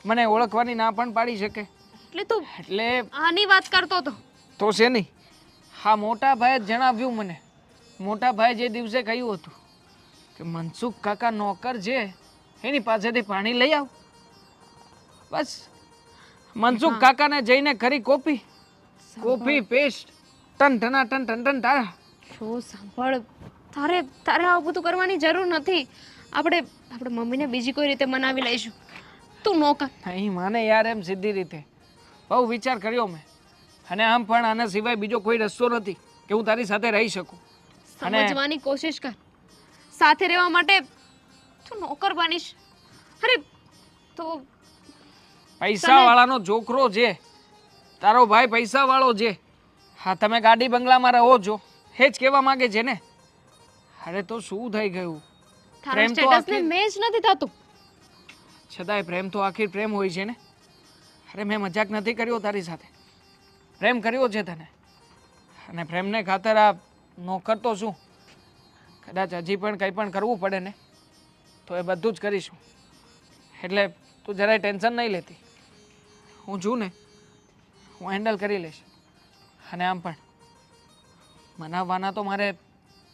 મને ઓળખવાની ના પણ પાડી શકે. એટલે તું એટલે આની વાત કરતો હતો? તો છે નહીં. હા મોટા ભાઈએ જ જણાવ્યું મને. મોટા ભાઈએ જે દિવસે કહ્યું હતું કે મનસુખ કાકા નોકર છે એની પાસેથી પાણી લઈ આવ, બસ મનસુખ કાકાને જઈને કરી કોફી પેસ્ટ ટન ટના ટન ટન ટન તારા. જો સાંભળ, તારે આવું બધું કરવાની જરૂર નથી. આપણે મમ્મીને બીજી કોઈ રીતે મનાવી લઈશું. તું નોકર નહીં માને યાર એમ સીધી રીતે. બહુ વિચાર કર્યો મેં, અને આમ પણ આના સિવાય બીજો કોઈ રસ્તો નથી કે હું તારી સાથે રહી શકું. સમજવાની કોશિશ કર. સાથે રહેવા માટે તું નોકર બનીશ? અરે તો પૈસા વાળાનો છોકરો છે તારો ભાઈ, પૈસા વાળો છે. હા તમે ગાડી બંગલામાં રહો છો એ જ કહેવા માંગે છે ને. અરે તો શું થઈ ગયું? તારા પ્રેમ તો સ્ટેટસને આખી- મેચ નથી થતું. છતાંય પ્રેમ તો આખી પ્રેમ હોય છે ને. અરે મેં મજાક નથી કર્યો તારી સાથે, પ્રેમ કર્યો છે તને. અને પ્રેમને ખાતર આ નોકર તો શું, કદાચ હજી પણ કંઈ પણ કરવું પડે ને તો એ બધું જ કરીશું. એટલે તું જરાય ટેન્શન નહીં લેતી. હું છું ને, હું હેન્ડલ કરી લઈશ. અને આમ પણ મનાવવાના તો મારે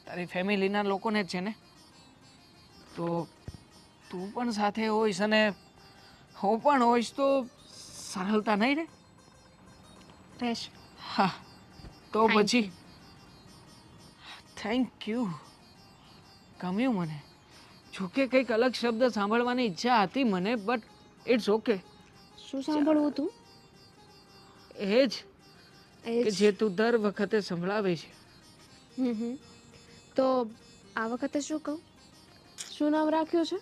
તારી ફેમિલીના લોકોને જ છે ને. તો તું પણ સાથે હોઈશ અને હું પણ હોઈશ તો સરળતા નહીં રે. રહેશે. હા તો Thank પછી થેન્ક યુ. ગમ્યું મને. જોકે કંઈક અલગ શબ્દ સાંભળવાની ઈચ્છા હતી મને, બટ ઇટ્સ ઓકે. શું સાંભળવું તું? એ જ કે જે તું દર વખતે સંભળાવે છે. તો આ વખતે શું કહું? શું નામ રાખ્યું છે?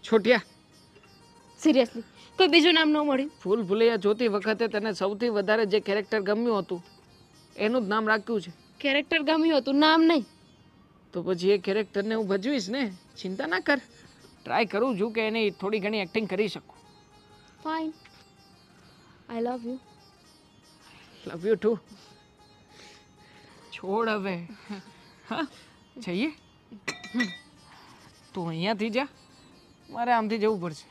છોટિયા. સિરિયસલી કોઈ બીજું નામ ન મળ્યું? ફૂલ ભૂલૈયા જોતી વખતે તને સૌથી વધારે જે કેરેક્ટર ગમ્યું હતું એનું જ નામ રાખ્યું છે. કેરેક્ટર ગમ્યું હતું, નામ નહીં. તો પછી એ કેરેક્ટરને હું ભજવીશ ને. ચિંતા ના કર, ટ્રાય કરું છું કે એની થોડી ઘણી એક્ટિંગ કરી શકું. Fine, I love you. Love you too. છોડ હવે. હા જઈએ. તું અહીંયાથી જા, મારે આમથી જવું પડશે.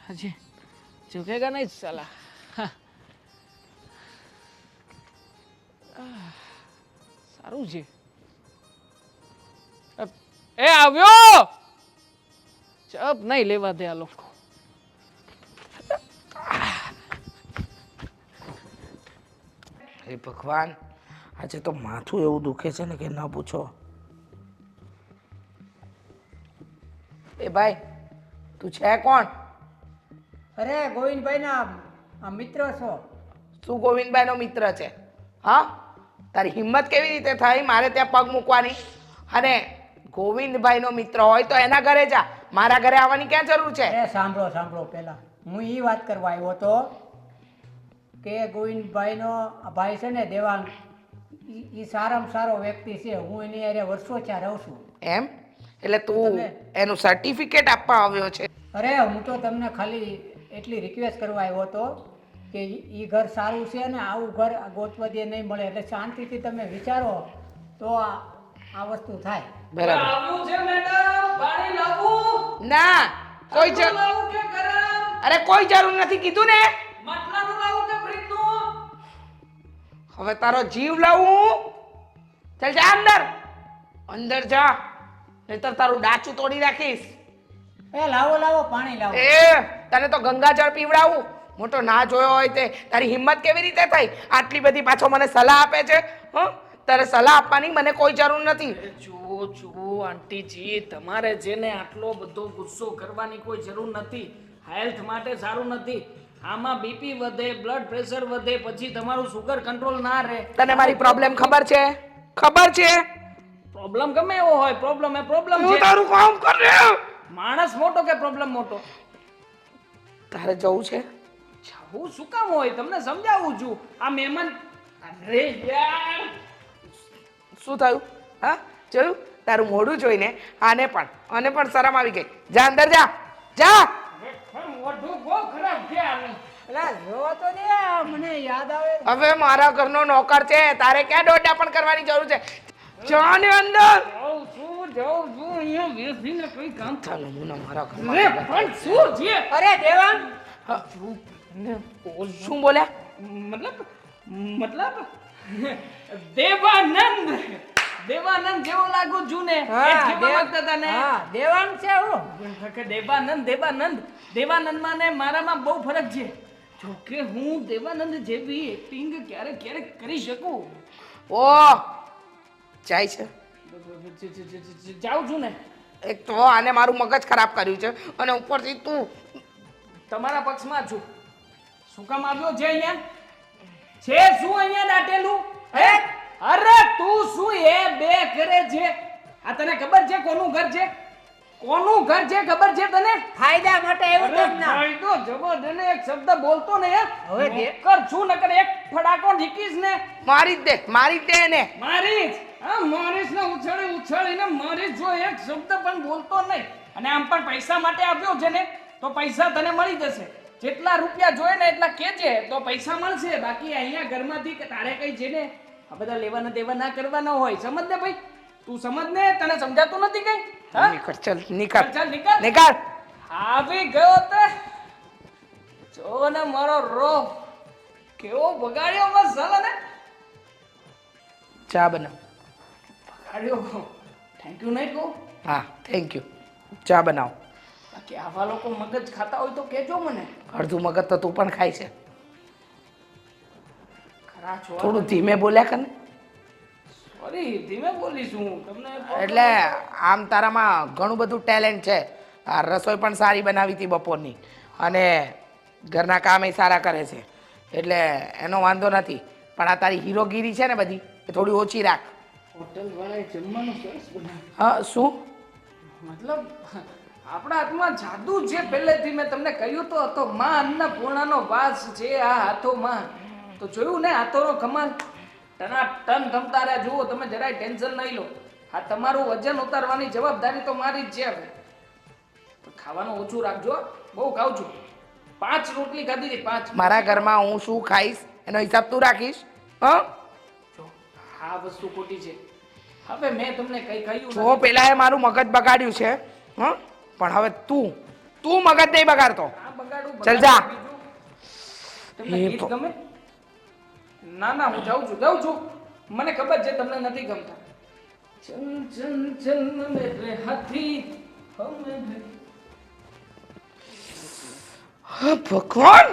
હજી ઝુકેગા નહીં સાલા. સારું છે. એ આવ્યો. ચપ નહીં લેવા દે આ લોકો. હે ભગવાન, આજે તો માથું એવું દુખે છે ને કે ન પૂછો. એ ભાઈ, તું છે કોણ? અરે ગોવિંદભાઈના મિત્ર છો. શું ગોવિંદભાઈનો મિત્ર છે? હા, તારી હિંમત કેવી રીતે થઈ મારે ત્યાં પગ મૂકવાની? અને ગોવિંદભાઈનો મિત્ર હોય તો એના ઘરે જા, મારા ઘરે આવવાની ક્યાં જરૂર છે? એ સાંભળો પહેલા હું એ વાત કરવા આવ્યો હતો કે ગોવિંદભાઈનો આ ભાઈ છે ને દેવાંગ, એ સારામાં સારો વ્યક્તિ છે. હું એની હારે વર્ષો ત્યાં રહું છું. એમ એટલે તું એનું સર્ટિફિકેટ આપવા આવ્યો છે? અરે હું તો તમને ખાલી એટલી રિક્વેસ્ટ કરવા આવ્યો હતો કે એ ઘર સારું છે ને આવું ઘર ગોતવા દે નહીં મળે, એટલે શાંતિથી તમે વિચારો તો આ વસ્તુ થાય. બરાબર. આવું છે મેડમ, પાણી લાવું? ના, કોઈ જરૂર લાવું કે ગરમ? અરે કોઈ જરૂર નથી કીધું ને. માટલાનું લાવું કે ફ્રીજનું? હવે તારો જીવ લાવું? ચાલ જા અંદર, અંદર જા, નહીતર તારું ડાચું તોડી રાખીશ. એ લાવો પાણી લાવો. એ તને તો ગંગાજળ પીવડાવું. મોટો ના જોયો હોય તે તારી હિંમત કેવી રીતે થઈ? આટલી બધી પાછો મને સલાહ આપે છે. તારે સલાહ આપવાની મને કોઈ જરૂર નથી. જો આંટીજી, તમારે જેને આટલો બધો ગુસ્સો કરવાની કોઈ જરૂર નથી. હેલ્થ માટે સારું નથી. આમાં બીપી વધે, બ્લડ પ્રેશર વધે, પછી તમારું સુગર કંટ્રોલ ના રહે. તને મારી પ્રોબ્લેમ ખબર છે? ખબર છે? પ્રોબ્લેમ ગમે એવો હોય, પ્રોબ્લેમ એ પ્રોબ્લેમ તું છે. તારું કામ કર રે. માણસ મોટો કે પ્રોબ્લેમ મોટો? તારે જવું છે? હું શું કામ હોય? તમને સમજાવું છું. આ મહેમાન, અરે યાર, શું થયું? હા, જોયું? તારું મોઢું જોઈને આને પણ શરમ આવી ગઈ. જા અંદર જા, જા. મોઢું બહુ ખરાબ છે આનું. એટલે જોવો તો ને મને યાદ આવે. હવે મારા ઘરનો નોકર છે, તારે ક્યાં દોડા પણ કરવાની જરૂર છે? જા ને અંદર. જાઉં છું અહીંયા બેસીને કઈ કામ ચાલો હું મારા અરે ઘરમાં. પણ શું છે? અરે દેવાંગ, શું બોલ્યા? મતલબ દેવાનંદ જેવો લાગુ છું ને? એ જ કહેવા માંગતા હતા ને? હા દેવાંગ છે હું. કે દેવાનંદમાં ને મારામાં બહુ ફરક છે. જો કે હું દેવાનંદ જેવી એક્ટિંગ ક્યારેક કરી શકું. ઓ જાય છે. જાઉં છું ને. એક તો આને મારું મગજ ખરાબ કર્યું છે અને ઉપરથી તું. તમારા પક્ષમાં છું. શું કામ આવ્યો છે અહીંયા? છે શું અહીંયા દાટેલું? હે? અરે તું શું એ બે કરે છે? આ તને ખબર છે કોનું ઘર છે? કોનું ઘર છે ખબર છે તને? ફાયદા માટે એવું અરે કેમ ના? ફાયદો જબરદસ્ત એક શબ્દ બોલતો ને યાર. હવે દે. કર છું નકર એક ફડાકો ઢીકીશ ને. મારી જ દે એને. મારીશ. હા મારીશ ને ઉછાળીને મારીશ. જો એક શબ્દ પણ બોલતો નહીં. અને આમ પણ પૈસા માટે આવ્યો છે ને તો પૈસા તને મળી જશે. જેટલા રૂપિયા જોઈએ ને એટલા કેજે તો પૈસા મળશે. બાકી અહીંયા ઘરમાંથી કે તારે કઈ છે ને આ બધા લેવાના દેવા ના કરવાના હોય. સમજ ને ભાઈ, તું સમજ ને. તને સમજાતું નથી કઈ? હા નીકળ, ચાલ નીકળ. ચાલ નીકળ. નીકળ. આવી ગયો તે. જો ને મારો રો કેવો બગાડ્યો બસ ચાલે ને. ચા બનાવ. બગાડ્યો. થેન્ક યુ નહીં કહું. હા થેન્ક યુ. ચા બનાવ. બાકી આવા લોકો મગજ ખાતા હોય તો કહેજો મને. અડધું મગજ તો તું પણ ખાય છે. ખરા છો. થોડું ધીમે બોલ્યા કર ને. સોરી, ધીમે બોલીશું તમને. એટલે આમ તારામાં ઘણું બધું ટેલેન્ટ છે. આ રસોઈ પણ સારી બનાવી હતી બપોરની અને ઘરના કામ એ સારા કરે છે એટલે એનો વાંધો નથી. પણ આ તારી હીરોગીરી છે ને બધી એ થોડી ઓછી રાખ. હોટલ વાળાએ જમવાનું સરસ બનાવ્યું. હા શું? મતલબ આપણા હાથમાં જાદુ છે. પહેલેથી મેં તમને કહ્યું તો હતો, માં અન્નપૂર્ણાનો વાસ છે આ હાથોમાં. તો જોયું ને હાથોનો કમાલ. ટન ધમતા રહ્યા. જુઓ તમે, જરાય ટેન્શન નહીં લો. આ તમારું વજન ઉતારવાની જવાબદારી તો મારી જ છે. હવે તો ખાવાનું ઓછું રાખજો. બહુ ખાઉં છું. 5 રોટલી ખાધી હતી, 5. મારા ઘરમાં હું શું ખાઈશ એનો હિસાબ તું રાખીશ? હા જો આ વસ્તુ ખોટી છે. હવે મેં તમને કઈ કહ્યું જો પેલા એ મારું મગજ બગાડ્યું છે. હા પણ હવે તું મગજ નહીં બગાડતો. આ બગાડું. ચલ જા. તમને એ ગીત તો- ગમે? ના હું જાઉં છું. મને ખબર છે તમને નથી ગમતા. ચલ ચલ ચલ મેરે હાથી હમે. હા, ભગવાન.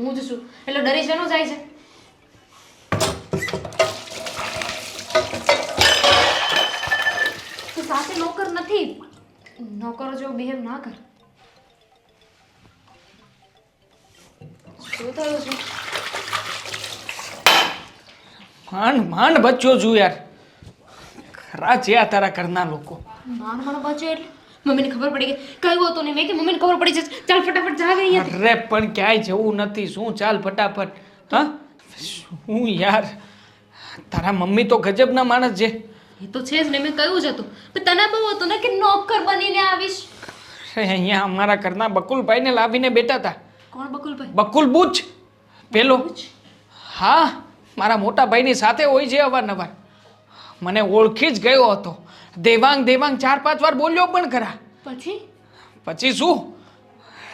હું જ છું એટલે ડરી શેનું જાય છે? તું સાસે નોકર નથી. નોકરો જેવો બિહેવ ના કર. શું થયું છે? માંડ માંડ બચ્યો છું યાર. ખરા છે આ તારા ઘરના લોકો. માનો માનો બચ્યો એટલે મમ્મીને ખબર પડી ગઈ. કયું હતું ને મેં કે મમ્મીને ખબર પડી જશે. ચાલ ફટાફટ જાવ અહીંયાથી. અરે પણ ક્યાંય જવું નથી. શું ચાલ ફટાફટ. હા શું યાર, તારા મમ્મી તો ગજબના માણસ છે. એ તો છે જ ને, મેં કહ્યું જ હતું. પણ તને બહુ હતું ને કે નોકર બનીને આવીશ. અહીંયા અમારા ઘરના બકુલભાઈને લાવીને બેઠા હતા. કોણ બકુલભાઈ? બકુલ બુચ પેલો. હા, મારા મોટા ભાઈની સાથે હોય છે અવારનવાર. મને ઓળખી જ ગયો હતો. દેવાંગ દેવાંગ 4-5 વાર બોલ્યો પણ ખરા. પછી શું?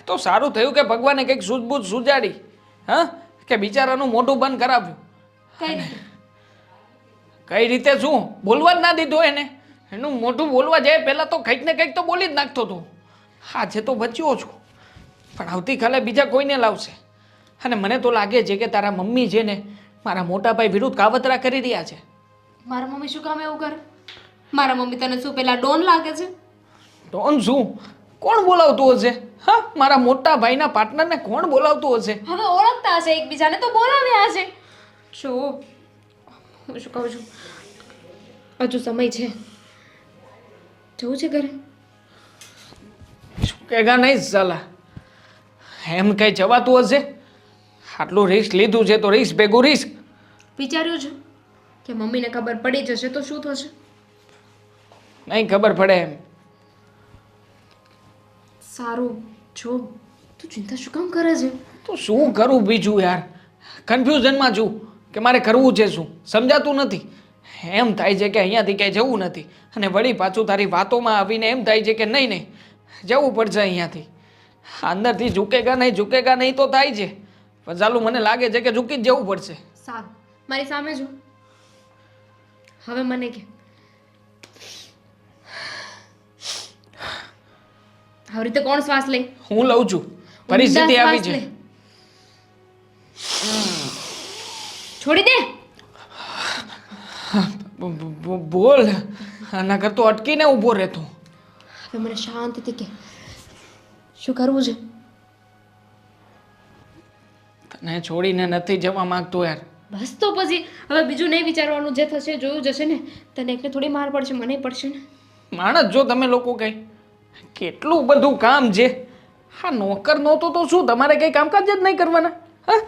તો સારું થયું કે ભગવાને કંઈક સૂઝબૂઝ સુજાડી. હા, કે બિચારાનું મોઢું બંધ કરાવ્યું. કઈ રીતે? કઈ રીતે શું? બોલવા જ ના દીધો એને. એનું મોઢું બોલવા જાય પહેલાં તો કંઈક ને કંઈક તો બોલી જ નાખતો હતો. આજે તો બચ્યો છું, પણ આવતીકાલે બીજા કોઈને લાવશે. અને મને તો લાગે છે કે તારા મમ્મી છે ને મારા મોટા ભાઈ વિરુદ્ધ કાવતરા કરી રહ્યા છે. મારા મમ્મી શું કામ એવું કરે? મારા મમ્મી તને શું પેલા ડોન લાગે છે? ડોન શું? કોણ બોલાવતું હશે? હા, મારા મોટા ભાઈના પાર્ટનરને કોણ બોલાવતું હશે? હવે ઓળખતા હશે એકબીજાને તો બોલાવ્યા હશે. જો હું શું કહું છું, હજુ સમય છે. જવું છે ઘરે? શું કહેગા નહીં સાલા. એમ કઈ જવાતું હશે? આટલું રિસ્ક લીધું છે તો રિસ્ક ભેગું રિસ્ક. વિચાર્યું છે કે મમ્મીને ખબર પડી જશે તો શું થશે? નહીં ખબર પડે એમ. સારું, જો તું ચિંતા શું કામ કરે છે? તો શું કરું બીજું યાર? કન્ફ્યુઝનમાં છું કે મારે કરવું છે શું, સમજાતું નથી. એમ થાય છે કે અહીંયાથી ક્યાંય જવું નથી, અને વળી પાછું તારી વાતોમાં આવીને એમ થાય છે કે નહીં નહીં જવું પડશે અહીંયાથી. અંદરથી ઝૂકેગા નહીં તો થાય છે, પણ ચાલુ મને લાગે છે કે ઝૂકી જ જવું પડશે. સારું, મારી સામે જો. હવે મને કે આવી રીતે કોણ શ્વાસ લે? હું લઉં છું. પરિસ્થિતિ આવી છે. છોડી દે. બોલ. આના કરતો અટકીને ઊભો રહેતો. હવે મને શાંતિથી કે શું કરવું છે? તને છોડીને નથી જવા માંગતો યાર. બસ તો પછી હવે બીજું નહીં વિચારવાનું. જે થશે જોયું જશે ને. તને એકને થોડી માર પડશે, મને પડશે ને. માણસ જો તમે લોકો કઈ કેટલું બધું કામ છે. હા, નોકર નહોતો તો શું તમારે કંઈ કામકાજ જ નહીં કરવાના? હા,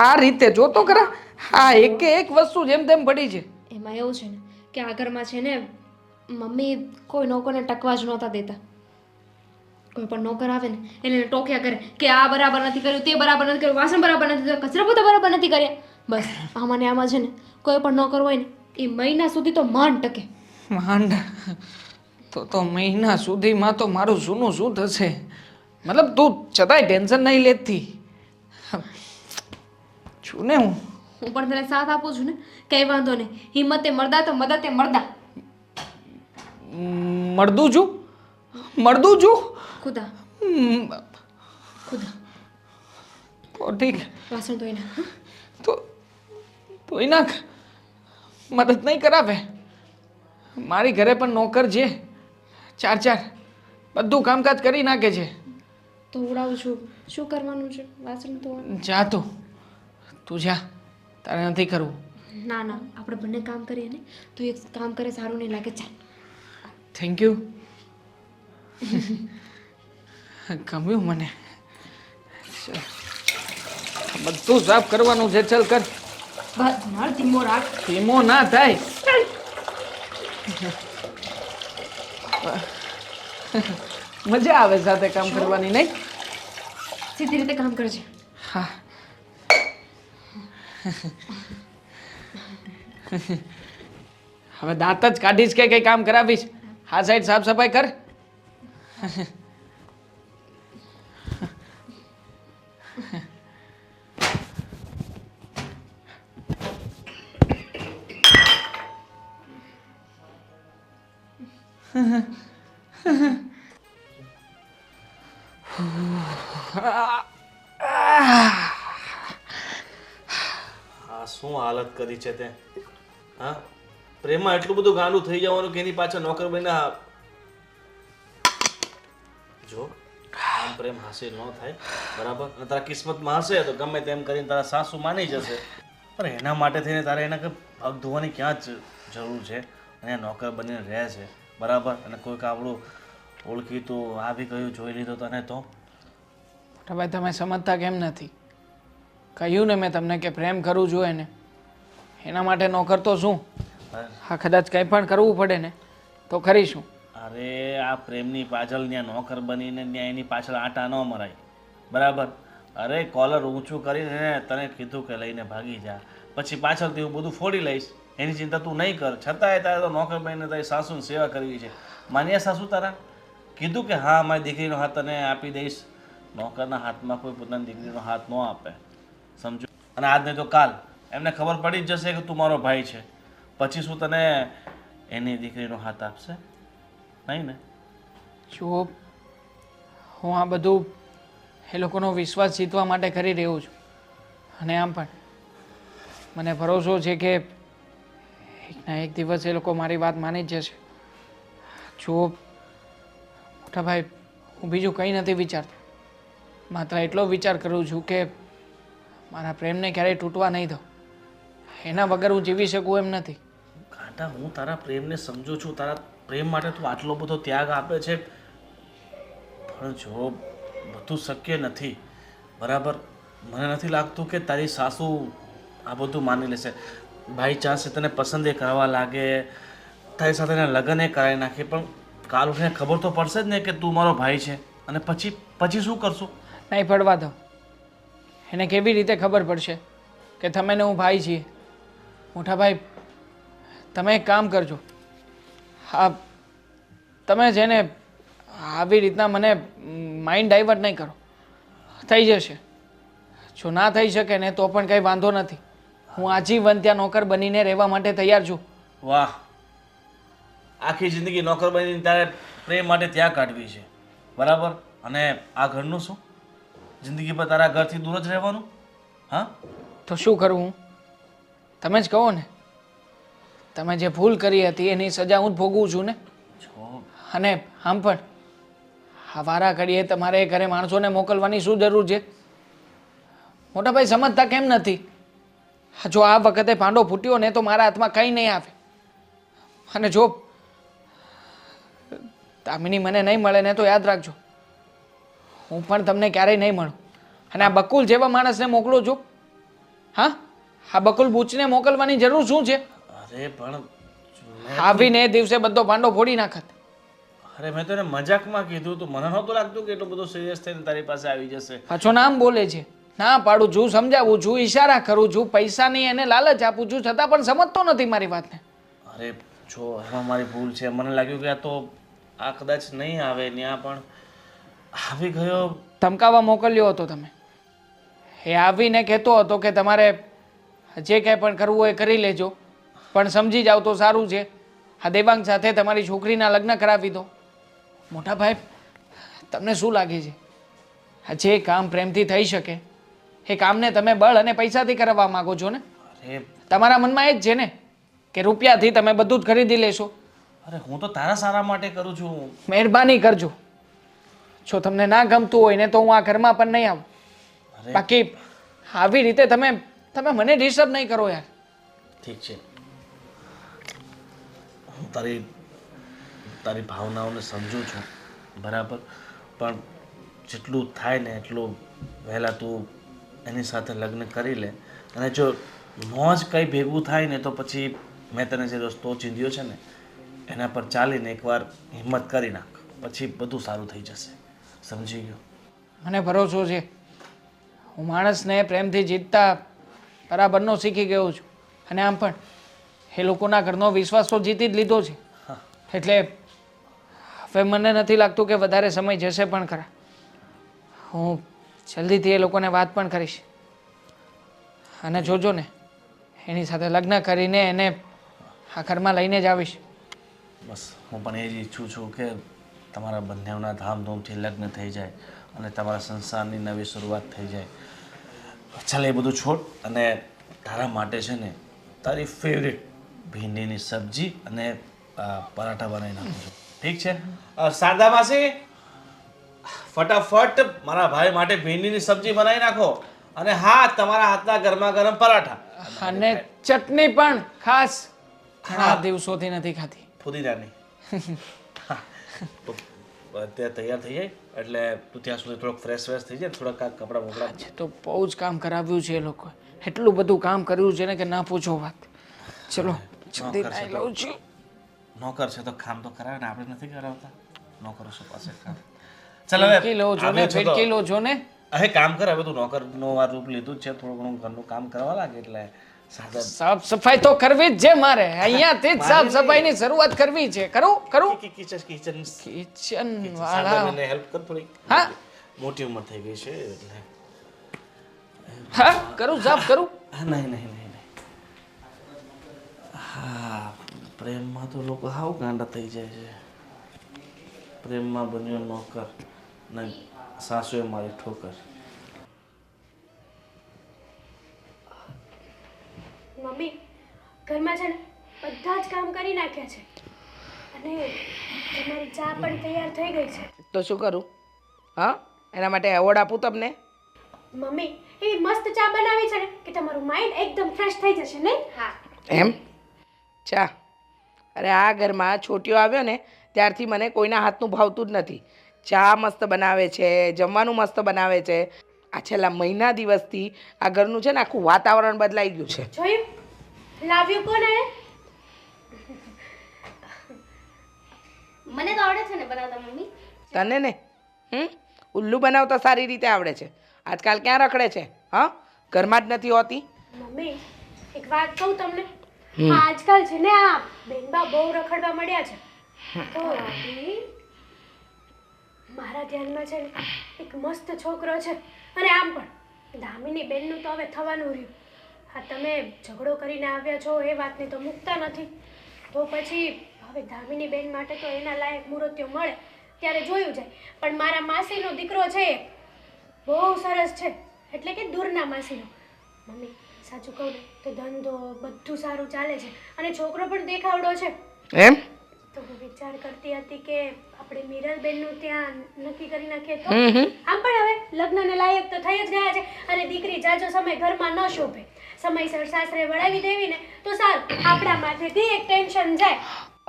આ રીતે જોતો ખરા. હા, એક વસ્તુ જેમ તેમ પડી છે. એમાં એવું છે ને કે આ ઘરમાં છે ને મમ્મી કોઈ નોકરને ટકવા જ નહોતા દેતા. કોઈ પણ નોકર આવે ને એને ટોક્યા કરે કે આ બરાબર નથી કર્યું, તે બરાબર નથી કર્યું, વાસણ બરાબર નથી કર્યું, કચરા પોતા બરાબર નથી કર્યા. બસ આમાં ને આમાં છે ને કોઈ પણ નોકર હોય ને એ મહિના સુધી તો માંડ ટકે. માંડ તો મહિના સુધીમાં તો મારું જૂનું શું થશે? મતલબ તું છતાંય ટેન્શન નહીં લેતી છું ને. હું પણ તને સાથ આપું છું ને, કઈ વાંધો નહીં. હિંમતે મરદા તો મદદે મરદા. મળદું છું ખુદા ખુદા. તો ઠીક, વાસણ ધોઈ નાખ. તો નાખ. મદદ નહીં કરાવે. મારી ઘરે પણ નોકર છે 4 બધું કામકાજ કરી નાખે છે. તો ઉડાવું છું, શું કરવાનું છે? વાસણ ધોવાનું. જા તું જા, તારે નથી કરવું. ના ના, આપણે બંને કામ કરીએ ને તો એક કામ કરે સારું નહીં લાગે. ચાલ. Thank you. ગમ્યું મને. બધું સાફ કરવાનું છે. ચાલ કર. બસ માર ધીમો રાખ. ધીમો ના થાય. મજા આવે સાથે કામ કરવાની, નહીં? સીધી રીતે કામ કરજે. હા. હવે દાંત જ કાઢીશ કે કઈ કામ કરાવીશ? આ સાઈડ સાફ સફાઈ કર. આ શું હાલત કરી છે તે? હા, પ્રેમમાં એટલું બધું ગાંડું થઈ જવાનું કે એની પાછળ નોકર બન્યા. જો આમ પ્રેમ હાસિલ ન થાય બરાબર, અને તારા કિસ્મતમાં હશે તો ગમે તેમ કરીને તારા સાસુ માની જશે, પણ એના માટે થઈને તારે એના કંઈ પગ ધોવાની ક્યાં જ જરૂર છે? અને નોકર બનીને રહે છે બરાબર, અને કોઈક આપણું ઓળખીતું આવી ગયું જોઈ લીધો તને તો મોટા ભાઈ તમે સમજતા કેમ નથી? કહ્યું ને મેં તમને કે પ્રેમ કરવું જોઈએ ને, એના માટે નોકર તો શું, હા કદાચ કંઈ પણ કરવું પડે ને તો કરીશું. અરે આ પ્રેમની પાછળ ત્યાં નોકર બનીને ત્યાં એની પાછળ આટા ન મરાય બરાબર. અરે કોલર ઊંચું કરીને તને કીધું કે લઈને ભાગી જા, પછી પાછળથી હું બધું ફોડી લઈશ, એની ચિંતા તું નહીં કર. છતાંય તારે તો નોકર બનીને તારી સાસુની સેવા કરવી છે. માન્યા સાસુ તારા? કીધું કે હા મારી દીકરીનો હાથ તને આપી દઈશ. નોકરના હાથમાં કોઈ પોતાની દીકરીનો હાથ ન આપે, સમજો. અને આજ નહીં તો કાલ એમને ખબર પડી જ જશે કે તું મારો ભાઈ છે, પછી શું તને એની દીકરીનો હાથ આપશે? નહીં ને? જુઓ હું આ બધું એ લોકોનો વિશ્વાસ જીતવા માટે કરી રહ્યો છું, અને આમ પણ મને ભરોસો છે કે એકના એક દિવસ એ લોકો મારી વાત માની જ જશે. જુઓ મોટા ભાઈ, હું બીજું કંઈ નથી વિચારતો, માત્ર એટલો વિચાર કરું છું કે મારા પ્રેમને ક્યારેય તૂટવા નહીં દઉં. એના વગર હું જીવી શકું એમ નથી. કાંટા, હું તારા પ્રેમને સમજુ છું, તારા પ્રેમ માટે તું આટલો બધો ત્યાગ આપે છે, પણ જો બધું શક્ય નથી બરાબર. મને નથી લાગતું કે તારી સાસુ આ બધું માની લેશે. ભાઈ ચાન્સ તને પસંદ એ કરવા લાગે, તારી સાથે એના લગ્ન એ કરાવી નાખે, પણ કાલ ઉઠીને ખબર તો પડશે જ ને કે તું મારો ભાઈ છે, અને પછી શું કરશું? નહીં પડવા દો. એને કેવી રીતે ખબર પડશે કે તમે ને હું ભાઈ છીએ? મોટા ભાઈ તમે એક કામ કરજો, હા તમે છે ને આવી રીતના મને માઇન્ડ ડાયવર્ટ નહીં કરો, થઈ જશે. જો ના થઈ શકે ને તો પણ કંઈ વાંધો નથી, હું આજીવન ત્યાં નોકર બનીને રહેવા માટે તૈયાર છું. વાહ, આખી જિંદગી નોકર બનીને તારે પ્રેમ માટે ત્યાગ કાઢવી છે બરાબર. અને આ ઘરનું શું? જિંદગી પર તારા ઘરથી દૂર જ રહેવાનું? હા તો શું કરવું? તમે જ કહો ને. તમે જે ભૂલ કરી હતી એની સજા હું જ ભોગવું છું ને. જો અને આમ પણ આ વારા ઘડીએ તમારે એ ઘરે માણસોને મોકલવાની શું જરૂર છે? મોટા ભાઈ સમજતા કેમ નથી? જો આ વખતે ભાંડો ફૂટ્યો ને તો મારા હાથમાં કંઈ નહીં આવે, અને જો દામિની મને નહીં મળે ને તો યાદ રાખજો હું પણ તમને ક્યારેય નહીં મળું. અને આ બકુલ જેવા માણસને મોકલો છો? હા, આ બકુલ બૂચને મોકલવાની જરૂર શું છે? અરે પણ આવીને એ દિવસે બધો ભાંડો ફોડી નાખત. અરે મેં તો એને મજાકમાં કીધું તું, મને નહોતું લાગતું કે એટલું બધું સિરિયસ થઈને તારી પાસે આવી જશે. પાછો નામ બોલે છે, ના પાડું છું, સમજાવું છું, ઈશારા કરું છું, પૈસાની એને લાલચ આપું છું, છતાં પણ સમજતો નથી મારી વાતને. અરે જો એમાં મારી ભૂલ છે, મને લાગ્યું કે આ કદાચ નહીં આવે, ત્યાં પણ આવી ગયો. ધમકાવા મોકલ્યો હતો તમે. એ આવીને કહેતો હતો કે તમારે જે કંઈ પણ કરવું હોય એ કરી લેજો, પણ સમજી જાવ તો સારું છે. આ દેવાંગ સાથે તમારી છોકરીના લગ્ન કરાવી દો. મોટા ભાઈ તમને શું લાગે છે? આ જે કામ પ્રેમથી થઈ શકે એ કામને તમે બળ અને પૈસાથી કરાવવા માંગો છો ને? અરે તમારા મનમાં એ જ છે ને કે રૂપિયાથી તમે બધું જ ખરીદી લેશો? અરે હું તો તારા સારા માટે કરું છું. મહેરબાની કરજો, જો તમને ના ગમતું હોય ને તો હું આ ઘરમાં પણ નહીં આવું. બાકી આવી રીતે તમે મને ડિસ્ટર્બ નહીં કરો યાર. ઠીક છે, હું તારી ભાવનાઓને સમજું છું બરાબર, પણ જેટલું થાય ને એટલું વહેલા તું એની સાથે લગ્ન કરી લે. અને જો ન જ કંઈ ભેગું થાય ને તો પછી મેં તને જે રસ્તો ચીંધ્યો છે ને એના પર ચાલીને એકવાર હિંમત કરી નાખ, પછી બધું સારું થઈ જશે. સમજી ગયો? મને ભરોસો છે. હું માણસને પ્રેમથી જીતતા બરાબરનો શીખી ગયો છું, અને આમ પણ એ લોકોના ઘરનો વિશ્વાસ તો જીતી જ લીધો છે. એટલે હવે મને નથી લાગતું કે વધારે સમય જશે પણ ખરા. હું જલ્દીથી એ લોકોને વાત પણ કરીશ, અને જોજો ને એની સાથે લગ્ન કરીને એને આ ઘરમાં લઈને જ આવીશ. બસ હું પણ એ જ ઈચ્છું છું કે તમારા બંનેના ધામધૂમથી લગ્ન થઈ જાય અને તમારા સંસારની નવી શરૂઆત થઈ જાય. ચાલ એ બધું છોડ, અને તારા માટે છે ને તારી ફેવરેટ ભીંડીની સબ્જી અને પરાઠા બનાવી નાખું છું. ઠીક છે? શારદા માસી, ફટાફટ મારા ભાઈ માટે ભીંડીની સબ્જી બનાવી નાખો અને હા તમારા હાથના ગરમા ગરમ પરાઠા અને ચટણી પણ ખાસ ઘણા દિવસોથી નથી ખાધી. ફુદીનાની હા, તો અત્યારે તૈયાર થઈ જાય એટલે તું ત્યાં સુધી થોડોક ફ્રેશ થઈ જાય થોડાક કપડાં મોકલા આજે તો બહુ જ કામ કરાવ્યું છે એ લોકોએ. એટલું બધું કામ કર્યું છે ને કે ના પૂછો વાત. ચલો જલ્દી નાઈ લઉં છું. નોકર છે તો કામ તો કરાવે ને આપણે નથી કરાવતા નોકરો શું પાસે કામ. ચાલ હવે ફેટકી લો છો ને આવ્યો છો તો- ફેટકી લો છો ને. હવે કામ કર હવે તું નોકરનો આ રૂપ લીધું જ છે થોડું ઘણું ઘરનું કામ કરવા લાગે એટલે સાદા સાફ સફાઈ તો કરવી જ છે મારે. અહીંયાથી જ સાફ સફાઈની શરૂઆત કરવી છે. કરું કિચન કિચન વાળા. હેલ્પ કર થોડી હા મોટી ઉંમર થઈ ગઈ છે એટલે હા કરું સાફ કરું. હા નહીં હા પ્રેમમાં તો લોકો હાવ ગાંડા થઈ જાય છે પ્રેમમાં બન્યો નોકર ને સાસુએ મારી ઠોકર. મમ્મી ઘરમાં છે ને બધા જ કામ કરી નાખ્યા છે અને તમારી ચા પણ તૈયાર થઈ ગઈ છે. તો શું કરું? હા, એના માટે એવોર્ડ આપું તમને? મમ્મી એ મસ્ત ચા બનાવી છે ને કે તમારું માઇન્ડ એકદમ ફ્રેશ થઈ જશે નહીં? હા. એમ? ચા? અરે આ ઘરમાં છોટીઓ આવ્યો ને ત્યારથી મને કોઈના હાથનું ભાવતું જ નથી. ચા મસ્ત બનાવે છે, જમવાનું મસ્ત બનાવે છે. આ છેલ્લા મહિના દિવસથી આ ઘરનું છે ને આખું વાતાવરણ બદલાઈ ગયું છે. જોયું? લાવ્યું કોને? મને તો આવડે છે ને બનાવતા મમ્મી. તને ને ઉલ્લુ બનાવતા સારી રીતે આવડે છે. આજકાલ ક્યાં રખડે છે? હા, ઘરમાં જ નથી હોતી. મમ્મી એક વાત કહું તમને, આજકાલ છે ને આ બેનબા બહુ રખડવા મળ્યા છે. તો ભાભી, મારા ધ્યાનમાં છે ને એક મસ્ત છોકરો છે અને આમ પણ દામિની બેનનું તો હવે થવાનું રહ્યું. હા, તમે ઝઘડો કરીને આવ્યા છો એ વાતને તો મૂકતા નથી. તો પછી હવે દામિની બેન માટે તો એના લાયક મૂર્તિઓ મળે ત્યારે જોયું જાય. પણ મારા માસીનો દીકરો છે એ બહુ સરસ છે, એટલે કે દૂરના માસીનો. મમ્મી સાચું કહું ને તો ધંધો બધું સારું ચાલે છે અને છોકરો પણ દેખાવડો છે. એમ? તો હું વિચાર કરતી હતી કે આપણે મીરલબેનનું ત્યાં નક્કી કરી નાખીએ તો. આમ પણ હવે લગ્નને લાયક તો થઈ જ ગયા છે અને દીકરી જાજો સમય ઘરમાં ન શોભે. સમયસર સાસરે વળાવી દેવી ને તો સારું, આપણા માથેથી એક ટેન્શન જાય.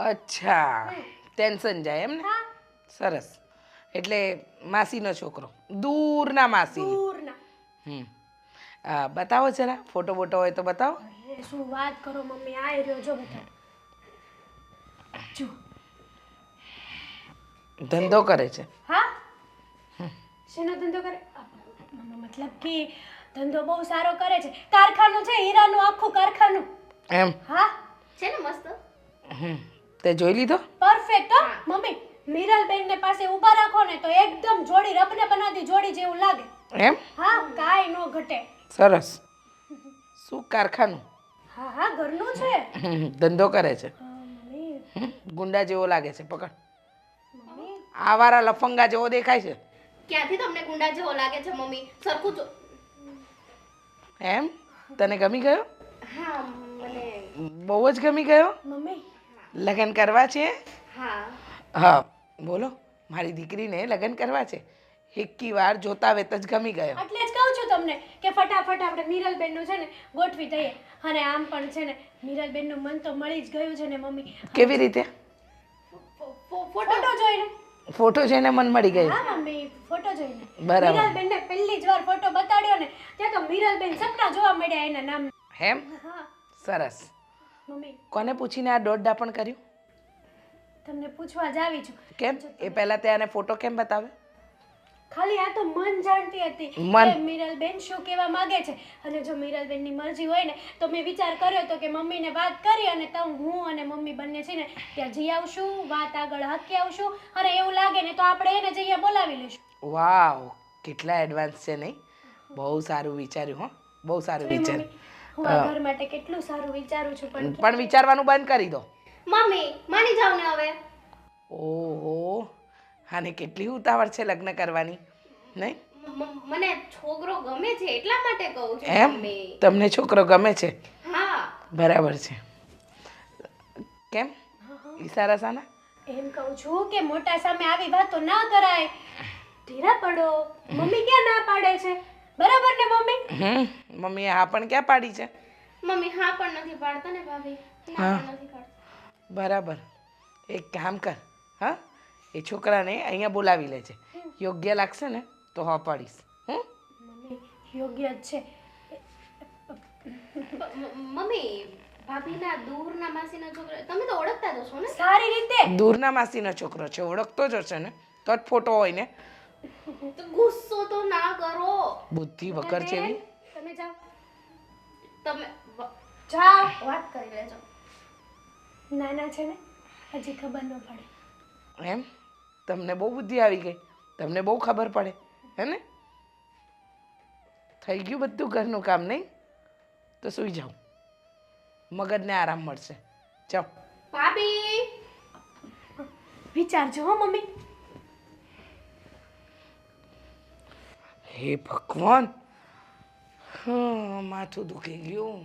અચ્છા, ટેન્શન જાય એમ ને? હા, સરસ. એટલે માસીનો છોકરો, દૂરના માસી. દૂરના. બતાવો જરા ફોટો બોટો હોય તો બતાવો. અરે શું વાત કરો મમ્મી, આ રહ્યો જો બધા. જો ધંધો કરે છે. હા, શેનો ધંધો કરે? મતલબ કે ધંધો બહુ સારો કરે છે. કારખાનું છે, હીરાનું આખું કારખાનું. એમ? હા, છે ને મસ્ત. તે જોઈ લીધો? પરફેક્ટ હો મમ્મી. મીરલબેન ને પાસે ઊભા રાખો ને તો એકદમ જોડી રબને બનાવતી જોડી જેવું લાગે. એમ? હા, કાંઈ નો ઘટે. સરસ. શું કારખાનું? હા હા, ઘરનું છે. ધંધો કરે છે. મમ્મી ગુંડા જેવો લાગે છે. પકડ. આવારા લફંગા જેવો દેખાય છે. ક્યાંથી તમને ગુંડા જેવો લાગે છે મમ્મી? સરખું જો. એમ? તને ગમી ગયો? હા મને. બહુ જ ગમી ગયો? મમ્મી લગ્ન કરવા છે? હા. હા, બોલો. મારી દીકરીને લગ્ન કરવા છે. એકી વાર જોતા વેત જ ગમી ગયો. એટલે જ કહું છું તમને કે ફટાફટ આપણે મીરલબેનનું છે ને ગોઠવી દઈએ. અને આમ પણ છે ને મીરલબેનનું મન તો મળી જ ગયું છે ને મમ્મી. કેવી રીતે? ફોટો જોઈને. ફોટો જોઈને મન મળી ગયું? હા મમ્મી, ફોટો જોઈને. બરાબર. મીરલબેનને પહેલી જ વાર ફોટો બતાડ્યો ને ત્યાં તો મીરલબેન સપના જોવા મળ્યા એના નામ. એમ? હા સરસ. મમ્મી, કોને પૂછીને આ દોઢ દાપણ કર્યું? તમને પૂછવા જ આવી છું. કેમ? એ પહેલા તે આને ફોટો કેમ બતાવ્યો? ખાલી આ તો મન જાણતી હતી મન? કે મીરલબેન શું કહેવા માંગે છે. અને જો મીરલબેનની મરજી હોય ને તો મેં વિચાર કર્યો તો કે મમ્મીને વાત કરી અને તો હું અને મમ્મી બંને છે ને ત્યાં જઈ આવશું, વાત આગળ હાકી આવશું અને એવું લાગે ને તો આપણે એને જઈએ બોલાવી લઈશું. વાવ, કેટલા એડવાન્સ છે નહીં? બહુ સારું વિચાર્યું. હો, બહુ સારું જોઈ વિચાર્યું. મમ્મી, હું આ ઘર માટે કેટલું સારું વિચારું છું પણ વિચારવાનું બંધ કરી દો. મમ્મી માની જાવ ને હવે. ઓહો, આને કેટલી ઉતાવળ છે લગ્ન કરવાની, નહીં? મને છોકરો ગમે છે એટલા માટે કહું છું એમ? મમ્મી. તમને છોકરો ગમે છે? હા. બરાબર છે. કેમ? ઈશારા સાના? એમ કહું છું કે મોટા સામે આવી વાતો ના કરાય. ધીરા પડો. મમ્મી ક્યાં ના પાડે છે? બરાબર ને મમ્મી? મમ્મીએ હા પણ ક્યાં પાડી છે? મમ્મી હા પણ નથી પાડતા ને ભાભી, ના પણ નથી પાડતા. બરાબર. એક કામ કર, હા, એ છોકરાને અહીંયા બોલાવી લેજે. યોગ્ય લાગશે ને તો હા પાડીશ. મમ્મી યોગ્ય જ છે. મમ્મી ભાભીના દૂરના માસીના છોકરા તમે તો ઓળખતા જ હશો ને? સારી રીતે. દૂરના માસીનો છોકરો છે, ઓળખતો જ હશે ને, તો જ ફોટો હોય ને. તો ગુસ્સો તો ના કરો. બુદ્ધિ વગર જેવી. તમે જાઓ. તમે જાઓ. વાત કરી લેજો. નાના છે ને, હજી ખબર ન પડે. એમ તમને બહુ બુદ્ધિ આવી ગઈ, તમને બહુ ખબર પડે હે ને? થઈ ગયું બધું ઘરનું કામ નહીં? તો સૂઈ જાઓ, મગજને આરામ મળશે. જાઓ. ભાભી વિચારજો હો મમ્મી. હે ભગવાન, હા, માથું દુખી ગયું.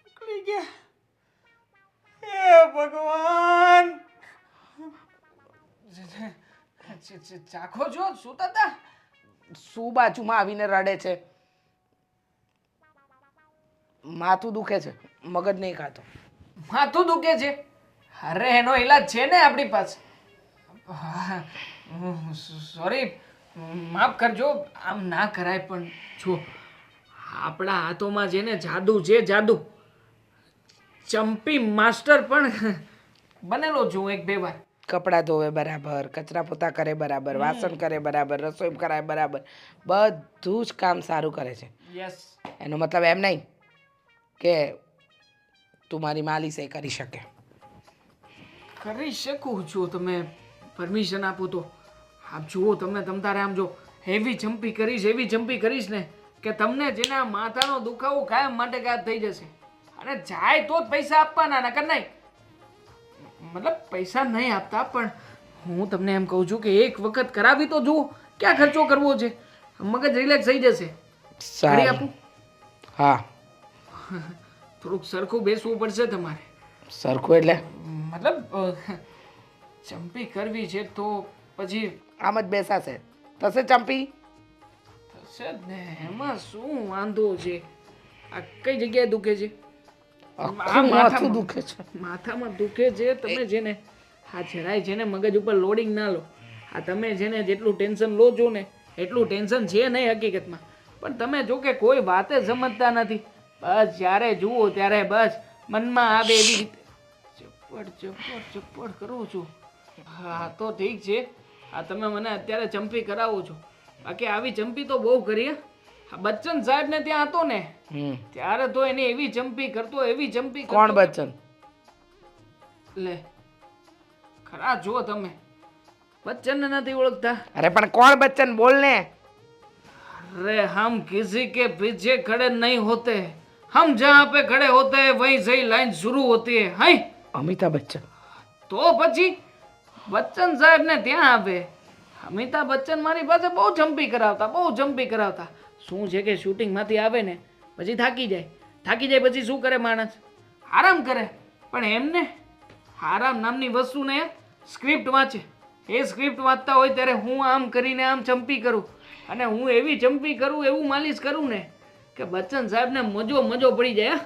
ઉકળી ગયા. હે ભગવાન, ચાખો છો સુતા હતા? શું બાજુમાં આવીને રડે છે? માથું દુખે છે, મગજ નહીં ખાતો. માથું દુખે છે? અરે એનો ઈલાજ છે ને આપણી પાસે. સોરી, માફ કરજો, આમ ના કરાય, પણ જો આપણા હાથોમાં છે ને જાદુ છે, જાદુ. ચંપી માસ્ટર પણ બનેલો છું એક બે વાર. કપડાં ધોવે બરાબર, કચરા પોતા કરે બરાબર, વાસણ કરે બરાબર, રસોઈ કરાય બરાબર, બધું જ કામ સારું કરે છે. યસ. એનો મતલબ એમ નહીં કે તું મારી માલિશ એ કરી શકે. કરી શકું છું, તમે પરમિશન આપો તો. આપ જુઓ, તમે તારે આમ જો હેવી જમ્પી કરીશ ને કે તમને જેના માથાનો દુખાવો કાયમ માટે ગાયબ થઈ જશે. અને જાય તો જ પૈસા આપવાના, નકર નહીં. મતલબ પૈસા નહીં આપતા, પણ હું તમને એમ કહું છું કે એક વખત કરાવી તો જુઓ, ક્યાં ખર્ચો કરવો છે, મગજ રિલેક્સ થઈ જશે. કરી સારું. આપું? હા. થોડુંક સરખું બેસવું પડશે તમારે. સરખું એટલે મતલબ જમ્પી કરવી છે તો પછી આમ જ બેસાશે, થશે ચંપી? થશે જ ને, એમાં શું વાંધો છે? આ કઈ જગ્યાએ દુખે છે? આખું માથું દુખે છે. માથામાં દુખે છે. તમે છે ને હા જરાય છે ને મગજ ઉપર લોડિંગ ના લો. આ તમે છે ને જેટલું ટેન્શન લો છો ને એટલું ટેન્શન છે નહીં હકીકતમાં. પણ તમે જો કે કોઈ વાતે સમજતા નથી. બસ જ્યારે જુઓ ત્યારે બસ મનમાં આવે એવી રીતે ચપ્પડ કરું છું. હા તો ઠીક છે, આ તમે મને અત્યારે ચંપી કરાવો છો, બાકી આવી ચંપી તો બહુ કરી. આ બચ્ચન સાહેબ ને ત્યાં હતો ને ત્યારે તો એની એવી ચંપી કરતો, એવી ચંપી કરતો. કોણ બચ્ચન? લે ખરા જો તમે બચ્ચન નથી ઓળખતા? અરે પણ કોણ બચ્ચન? બોલ ને. अरे हम किसी के पीछे खड़े नहीं होते, हम जहाँ पे खड़े होते हैं वहीं से लाइन शुरू होती है. हाय અમિતાભ બચ્ચન. તો પછી બચ્ચન સાહેબ ને ત્યાં આવે. અમિતાભ બચ્ચન મારી પાસે બહુ જમ્પી કરાવતા. શું છે કે શૂટિંગ માંથી આવે ને પછી થાકી જાય પછી શું કરે માણસ? આરામ કરે. પણ એમને આરામ નામની વસ્તુ ને સ્ક્રિપ્ટ વાંચે. એ સ્ક્રિપ્ટ વાંચતા હોય ત્યારે હું આમ કરીને આમ ચંપી કરું, અને હું એવી ચંપી કરું, એવું માલિશ કરું ને કે બચ્ચન સાહેબને મજો પડી જાય.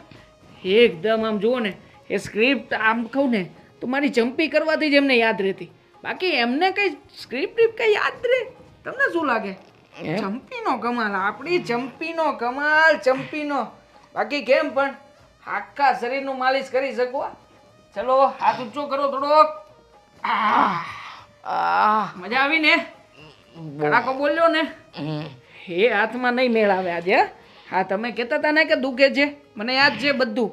એકદમ આમ જુઓ ને, એ સ્ક્રિપ્ટ આમ કહું ને તો મારી ચંપી કરવાથી જ એમને યાદ રહેતી. બાકી એમને કઈ સ્ક્રિપ્ટ કઈ યાદ રહે? તમને શું લાગે? ચંપીનો કમાલ, આપણી ચંપીનો કમાલ, ચંપીનો. બાકી કેમ પણ આખા શરીરનું માલિશ કરી શકો. ચલો હાથ ઊંચો કરો થોડોક. મજા આવી ને? કડાકો બોલ્યો ને? એ હાથમાં નહીં મેળાવે આજે. હા તમે કહેતા હતા ને કે દુખે છે, મને યાદ છે બધું.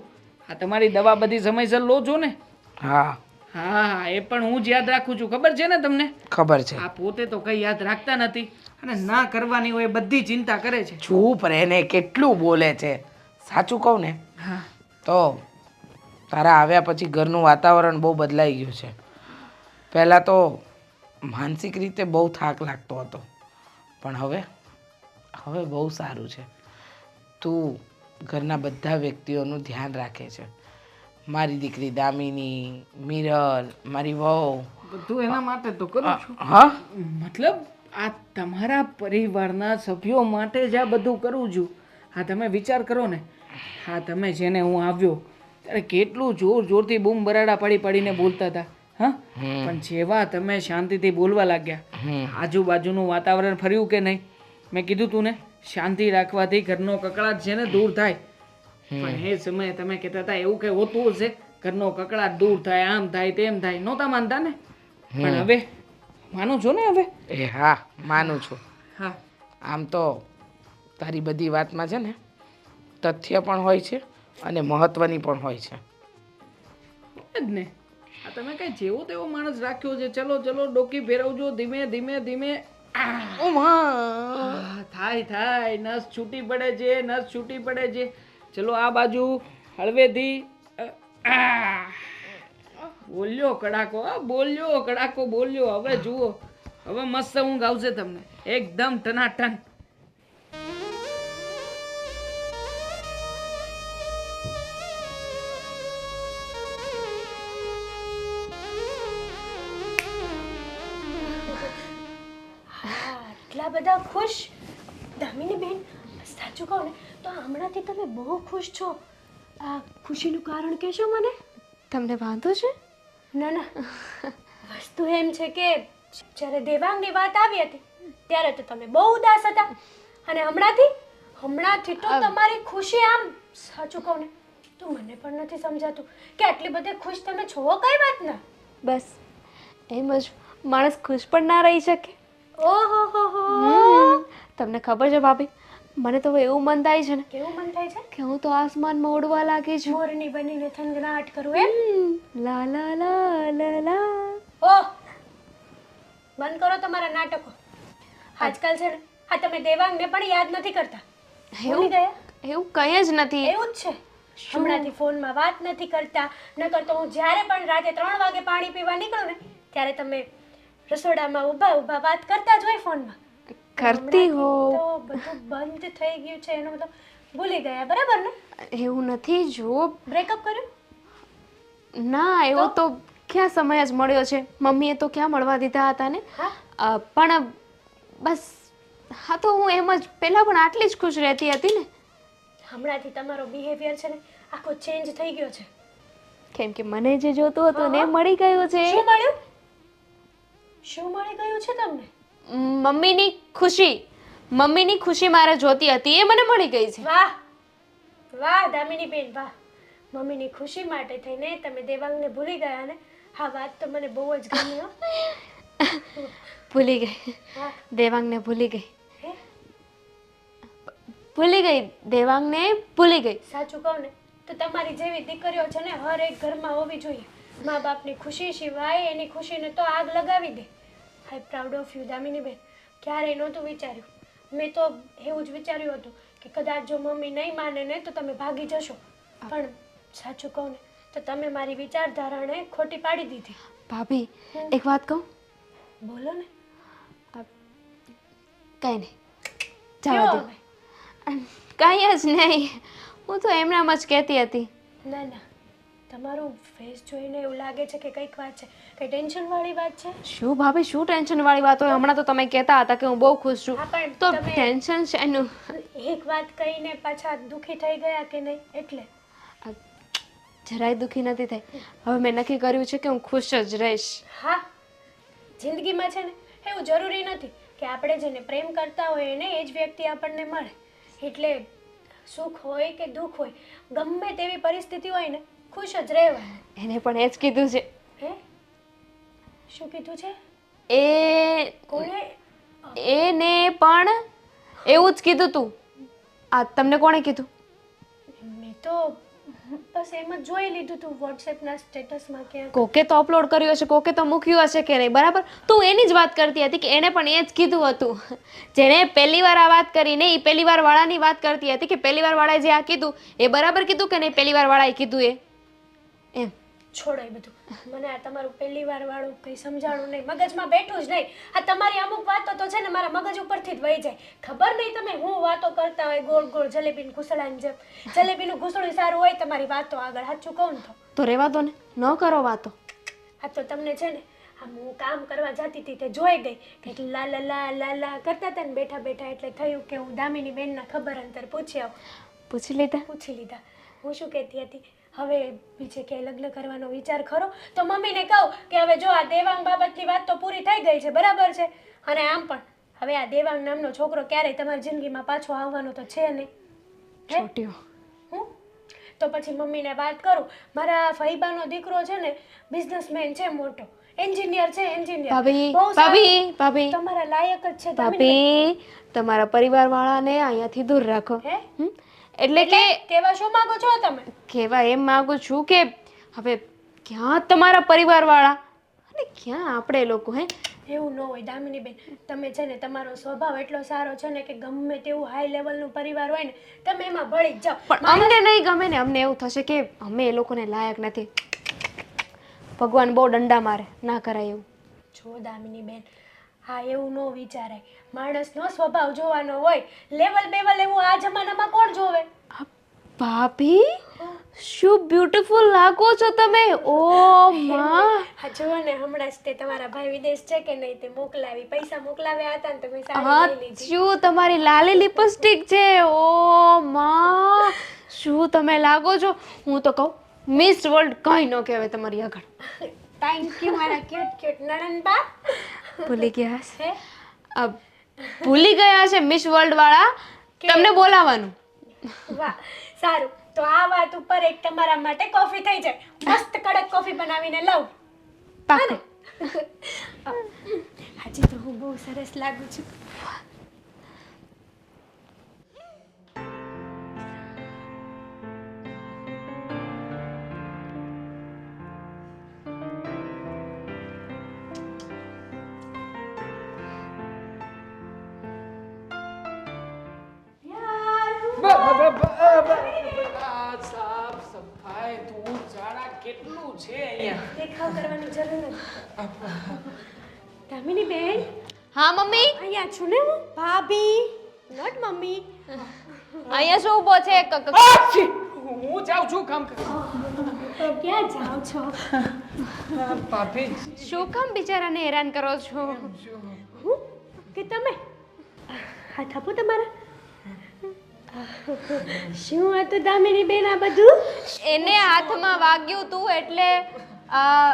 હા તમારી દવા બધી સમયસર લો છો ને? હા હા એ પણ હું જ યાદ રાખું છું, ખબર છે ને તમને? ખબર છે. આ પોતે તો કઈ યાદ રાખતા નથી, અને ના કરવાની હોય બધી ચિંતા કરે છે. ચૂપ રહે ને, કેટલું બોલે છે. સાચું કહું ને હા તો તારા આવ્યા પછી ઘરનું વાતાવરણ બહુ બદલાઈ ગયું છે. પહેલાં તો માનસિક રીતે બહુ થાક લાગતો હતો, પણ હવે બહુ સારું છે. તું ઘરના બધા વ્યક્તિઓનું ધ્યાન રાખે છે. મારી દીકરી દામિની, મિરલ, મારી વહુ. બધું એના માટે તો કરું છું. હા મતલબ આ તમારા પરિવારના સભ્યો માટે જ આ બધું કરું છું. હા તમે વિચાર કરો ને, હા તમે છે ને હું આવ્યો ત્યારે કેટલું જોર જોરથી બૂમ બરાડા પાડી પાડીને બોલતા હતા. હા પણ જેવા તમે શાંતિથી બોલવા લાગ્યા, આજુબાજુનું વાતાવરણ ફર્યું કે નહીં? મેં કીધું તું ને, શાંતિ રાખવાથી ઘરનો કકળાટ છે ને દૂર થાય. પણ એ સમયે તમે કહેતા હતા એવું કંઈ હોતું હશે, ઘરનો કકળાટ દૂર થાય, આમ થાય તેમ થાય, નહોતા માનતા ને? પણ હવે માનું છો ને હવે? એ હા માનું છું. હા આમ તો તારી બધી વાતમાં છે ને તથ્ય પણ હોય છે અને મહત્વની પણ હોય છે. જ ને, આ તમે કઈ જેવો તેવો માણસ રાખ્યો છે. ચલો ચલો ડોકી ફેરવજો ધીમે ધીમે ધીમે. થાય થાય, નસ છૂટી પડે છે, નસ છૂટી પડે છે. ચલો આ બાજુ હળવેથી. બોલ્યો કડાકો, બોલ્યો કડાકો, બોલ્યો. હવે જુઓ, હવે મસ્ત ઊંઘ આવશે તમને, એકદમ ટનાટન. આટલા બધા ખુશ દામિની બેન, સાચું કહું ને તો હમણાંથી તમે બહુ ખુશ છો. આ ખુશીનું કારણ કહેશો મને? તમને વાંધો છે? ના ના, વસ્તુ એમ છે કે જ્યારે દેવાંગની વાત આવી હતી ત્યારે તો તમે બહુ ઉદાસ હતા અને હમણાંથી તો તમારી ખુશી આમ, સાચું કહું ને તો મને પણ નથી સમજાતું કે આટલી બધી ખુશ તમે છો કઈ વાતના? બસ એમ જ, માણસ ખુશ પણ ના રહી શકે. ઓહો હો હો, તમને ખબર છે ભાભી, મને તો હવે એવું મન થાય છે ને કેવું મન થાય છે કે હું તો આસમાનમાં ઉડવા લાગી છું. મોરની બનીને થનગનાટ કરું એમ? લા લા લા લા લા. ઓહ, બંધ કરો તમારા નાટકો. આજકાલ છે ને હા તમે દેવાંગને પણ યાદ નથી કરતા. ભૂલી ગયા? એવું કંઈ જ નથી. એવું જ છે. હમણાંથી ફોનમાં વાત નથી કરતા, નકર તો હું જ્યારે પણ રાતે 3 વાગે પાણી પીવા નીકળું ને ત્યારે તમે રસોડામાં ઊભા ઊભા વાત કરતા જ હોય ફોનમાં. કરતી હો. તો બધું બંધ થઈ ગયું છે એનો મતલબ ભૂલી ગયા, બરાબર ને? એવું નથી. જો બ્રેકઅપ કર્યું? ના, એવો તો ક્યાં સમય જ મળ્યો છે. મમ્મીએ તો ક્યાં મળવા દીધા હતા ને. પણ બસ હા, તો હું એમ જ પહેલાં પણ આટલી જ ખુશ રહેતી હતી ને. હમણાંથી તમારો બિહેવિયર છે ને આખો ચેન્જ થઈ ગયો છે. કેમ કે મને જે જોતું હતું ને મળી ગયું છે. શું મળ્યું? શું મળી ગયું છે તમને? મમ્મીની ખુશી મારે જોતી હતી એ મને મળી ગઈ છે. વાહ વાહ દામિની બેન વાહ. મમ્મીની ખુશી માટે થઈને તમે દેવાંગને ભૂલી ગયા ને? હા, વાત તો મને બહુ જ ગમી હો. ભૂલી ગઈ. હા. દેવાંગને ભૂલી ગઈ. હે? ભૂલી ગઈ. દેવાંગને ભૂલી ગઈ. સાચું કહું ને તો તમારી જેવી દીકરીઓ છે ને હર એક ઘરમાં હોવી જોઈએ. મા બાપની ખુશી સિવાય એની ખુશીને તો આગ લગાવી દે. I proud of you Damini ben. ક્યારેય નહોતું વિચાર્યું. મેં તો એવું જ વિચાર્યું હતું કે કદાચ જો મમ્મી નહીં માને ને તો તમે ભાગી જશો. પણ સાચું કહું ને તો તમે મારી વિચારધારાને ખોટી પાડી દીધી. ભાભી, એક વાત કહું? બોલો ને. કંઈ નહીં, જવા દો. કંઈ જ નહીં, હું તો એમનામ જ કહેતી હતી. ના ના, તમારું ફેસ જોઈને એવું લાગે છે કે કંઈક વાત છે, કંઈ ટેન્શનવાળી વાત છે. શું ભાભી, શું ટેન્શનવાળી વાત હોય? હમણાં તો તમે કહેતા હતા કે હું બહુ ખુશ છું. હા, પણ તો તમે- ટેન્શન છે એનું. એક વાત કહીને પાછા દુઃખી થઈ ગયા કે નહીં એટલે. જરાય દુઃખી નથી થઈ. હવે મેં નક્કી કર્યું છે કે હું ખુશ જ રહીશ. હા, જિંદગીમાં છે ને એવું જરૂરી નથી કે આપણે જેને પ્રેમ કરતા હોય એને એ જ વ્યક્તિ આપણને મળે. એટલે સુખ હોય કે દુઃખ હોય, ગમે તેવી પરિસ્થિતિ હોય ને ખુશ જ રહેવાનું. એને પણ એ જ કીધું છે. હે? શું કીધું છે? એ કોણે? એને પણ એવું જ કીધું તું. આ તમને કોણે કીધું? મેં તો બસ એમ જ જોઈ લીધું તું વોટ્સએપના સ્ટેટસમાં ક્યાંક. કોકે તો અપલોડ કર્યું હશે, કોકે તો મૂક્યું હશે કે નહીં, બરાબર? તું એની જ વાત કરતી હતી કે એને પણ એ જ કીધું હતું. જેણે પહેલી વાર આ વાત કરીને એ પહેલી વાર વાળાની વાત કરતી હતી કે પહેલી વાર વાળાએ જે આ કીધું એ બરાબર કીધું કે નહીં, પહેલી વાર વાળાએ કીધું એ એમ. છોડો એ બધું. મને આ તમારું પહેલી વાર વાળું કંઈ સમજાણું નહીં, મગજમાં બેઠું જ નહીં. આ તમારી અમુક વાતો તો છે ને મારા મગજ ઉપરથી જ વહી જાય. ખબર નહીં તમે હું વાતો કરતા હોય ગોળ ગોળ જલેબીનું ઘૂસડાની જેમ. જલેબીનું ઘૂસડું સારું હોય તમારી વાતો આગળ, સાચું કહું ને તો રહેવા દો ને, ન કરો વાતો. આ તો તમને છે ને આમ હું કામ કરવા જતી હતી તે જોઈ ગઈ કંઈક લા લા લા લા લા કરતા હતા ને બેઠા બેઠા, એટલે થયું કે હું દામિની બેનના ખબર અંતર પૂછી આવું. પૂછી લીધા? પૂછી લીધા. હું શું કહેતી હતી, હવે બીજે ક્યાંય લગ્ન કરવાનો વિચાર ખરો? તો મમ્મીને કહું કે હવે જો આ દેવાંગ બાબતની વાત તો પૂરી થઈ ગઈ છે, બરાબર છે, અને આમ પણ હવે આ દેવાંગ નામનો છોકરો ક્યારેય તમારી જિંદગીમાં પાછો આવવાનો તો છે નહીં. છોટ્યો. હું તો પછી મમ્મીને વાત કરું. મારા ફઈબાનો દીકરો છે ને બિઝનેસમેન છે, મોટો એન્જિનિયર છે, એન્જિનિયર. ભાભી બહુ સારું. ભાભી ભાભી તમારા લાયક જ છે દામિની. ભાભી, તમારા પરિવારવાળાને અહીંયાથી દૂર રાખો. હે? એટલે કે કેવા શું માંગો છો તમે? કહેવા એમ માંગુ છું કે હવે ક્યાં તમારા પરિવારવાળા અને ક્યાં આપણે લોકો? હે, એવું ન હોય દામિની બેન, તમે છે ને તમારો સ્વભાવ એટલો સારો છે ને કે ગમે તેવું હાઈ લેવલનું પરિવાર હોય ને તમે એમાં ભળી જ જાઓ. પણ અમને નહીં ગમે ને, અમને એવું થશે કે અમે એ લોકોને લાયક નથી. ભગવાન બહુ દંડા મારે, ના કરાય એવું. જો દામિની બેન, હા એવું ન વિચારાય. માણસનો સ્વભાવ જોવાનો હોય, લેવલ બેવલ એવું આ જમાનામાં કોણ જોવે? ભાભી, શું બ્યુટીફુલ લાગો છો તમે. ઓ માં, હા જુઓ ને, હમણાં જ તે તમારા ભાઈ વિદેશ છે કે નહીં તે મોકલાવી, પૈસા મોકલાવ્યા હતા ને તમે હા સાડી લઈ લીધી. શું તમારી લાલી લિપસ્ટિક છે. ઓ માં, શું તમે લાગો છો. હું તો કહું મિસ વર્લ્ડ કંઈ ન કહેવાય તમારી આગળ. થેન્ક યુ મારા ક્યુટ ક્યુટ નણંદબા. ભૂલી ગયા હશે. હે? ભૂલી ગયા છે મિસ વર્લ્ડ વાળા તમને બોલાવાનું. વાહ, સારું. તો આ વાત ઉપર એક તમારા માટે કોફી થઈ જાય. મસ્ત કડક કોફી બનાવીને લાવ. પાક્કું. આજે તો હું બહુ સરસ લાગુ છું. સાફ સફાઈ ધૂળ ઝાડા કેટલું છે અહીંયા. દેખાવ કરવાની જરૂર નથી. દામિની બેન, હા મમ્મી, અહીંયા છું ને હું. ભાભી, નોટ મમ્મી. અહીંયા શું ઊભો છે? હું જાઉં છું કામ કરવા. ક્યાં જાઓ છો? ભાભી શું કામ બિચારાને હેરાન કરો છો? હું કે તમે? હાથ આપો તમારા. શું હતું દામિની બેન આ બધું? એને હાથમાં વાગ્યું તું એટલે હા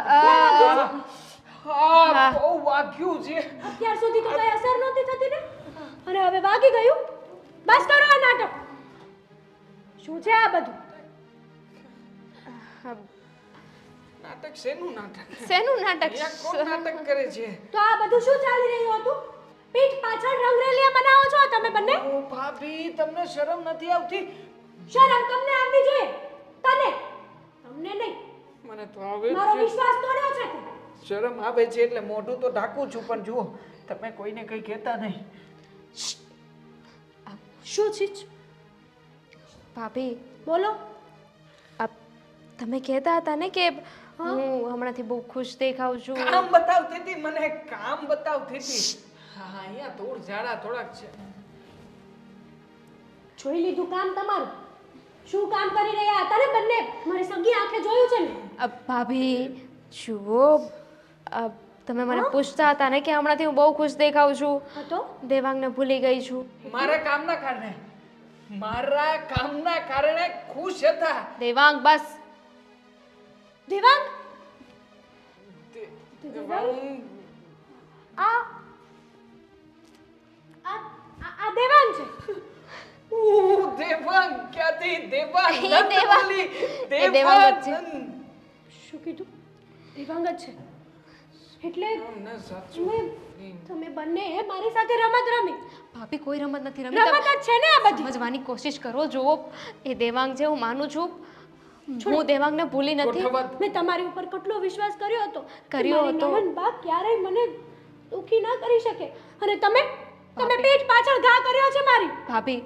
બહુ વાગ્યું છે. અત્યાર સુધી તો કઈ અસર નહોતી થતી ને, અને હવે વાગી ગયું. બસ કરો આ નાટક. શું છે આ બધું? નાટક શેનું નાટક? શેનું નાટક? અહીંયા કોણ નાટક કરે છે? તો આ બધું શું ચાલી રહ્યું હતું? પીઠ પાછળ રંગરેલિયા બનાવો છો તમે બંને? ઓ ભાભી, તમને શરમ નથી આવતી? શરમ તમને આવવી જોઈએ. તને, તમને નહીં. મને તો આવે મારો છે વિશ્વાસ તોડ્યો છે તે. શરમ આવે છે એટલે મોઢું તો ઢાંકું છું, પણ જુઓ તમે કોઈને કંઈ કહેતા નહીં. શું છે? ભાભી, બોલો. તમે કહેતા હતા ને કે હું હમણાંથી બહુ ખુશ દેખાઉં છું. કામ બતાવતી હતી, મને કામ બતાવતી હતી. હા અહીંયા ધૂળ ઝાડા થોડાક છે. જોઈ લીધું કામ તમારું. શું કામ કરી રહ્યા હતા ને બંને? મારી સગી આંખે જોયું છે ને. ભાભી જુઓ, તમે મને પૂછતા હતા ને કે હમણાંથી હું બહુ ખુશ દેખાઉં છું. હતો? દેવાંગને ભૂલી ગઈ છું. મારા કામના કારણે ખુશ હતા. દેવાંગ બસ. દેવાંગ, દેવાંગ આ આ દેવાંગ છે. દેવાંગ ક્યાંથી? દેવાંગ એ નંદ દેવાંગ. બોલી. એ દેવાંગ જ છે. નંદ. શું કીધું? દેવાંગ જ છે. એટલે ના, સાચું. તમે બંને મારી સાથે રમત રમી. ભાભી કોઈ રમત નથી રમી. રમત જ છે ને આ બધી. સમજવાની કોશિશ કરો. જુઓ, એ દેવાંગ છે, હું માનું છું. હું દેવાંગને ભૂલી નથી. ગોઠવત. મેં તમારી ઉપર કેટલો વિશ્વાસ કર્યો હતો. કર્યો મારી હતો. નણંદબા ક્યારેય મને દુખી ના કરી શકે. અને તમે પીઠ પાછળ ઘા કર્યો છે મારી. ભાભી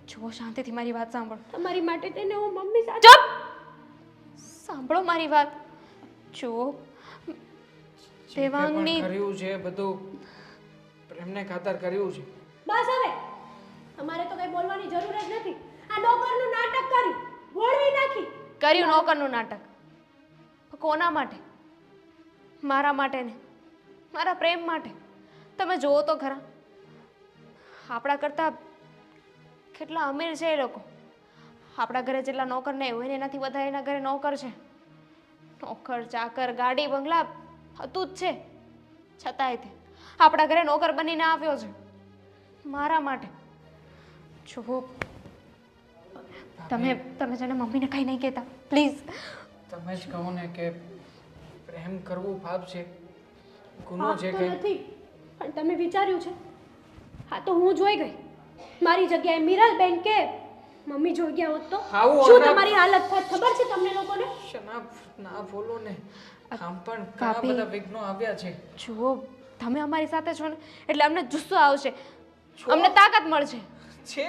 જુઓ, શાંતિથી મારી વાત સાંભળો. તમારી માટે તેને હું મમ્મી સાથે. ચૂપ! સાંભળો મારી વાત. જો જે કંઈ દેવાંગની પણ કર્યું છે બધું પ્રેમને ખાતર કર્યું છે. બસ હવે અમારે તો કઈ બોલવાની જરૂર જ નથી. આ નોકરનું નાટક કર્યું, વળવી નાખી. કર્યું નોકરનું નાટક. કોના માટે? મારા માટે ને મારા પ્રેમ માટે. તમે જુઓ તો ખરા, આપણા કરતાં કેટલા અમીર છે એ લોકો. આપણા ઘરે જેટલા નોકર નહીં હોય ને એનાથી વધારે એના ઘરે નોકર છે. નોકર ચાકર ગાડી બંગલા હતું જ છે, છતાંય તે આપણા ઘરે નોકર બનીને આવ્યો છે મારા માટે. જુઓ તમે તમે છે ને મમ્મીને કંઈ નહીં કહેતા પ્લીઝ. તમે જ કહો ને કે પ્રેમ કરવું પાપ છે, ગુનો પાપ છે તો કે નથી, પણ તમે વિચાર્યું છે? હા તો હું જોઈ ગઈ. મારી જગ્યાએ મીરાલબેન કે મમ્મી જોઈ ગયા હોત તો આવું શું અનાપ- તમારી હાલત થાત ખબર છે તમને લોકોને? શનાફ ના બોલો ને. આમ પણ ઘણા ભાભી. બધા વિઘ્નો આવ્યા છે. જુઓ તમે અમારી સાથે છો ને એટલે અમને જુસ્સો આવશે, અમને તાકાત મળશે. છે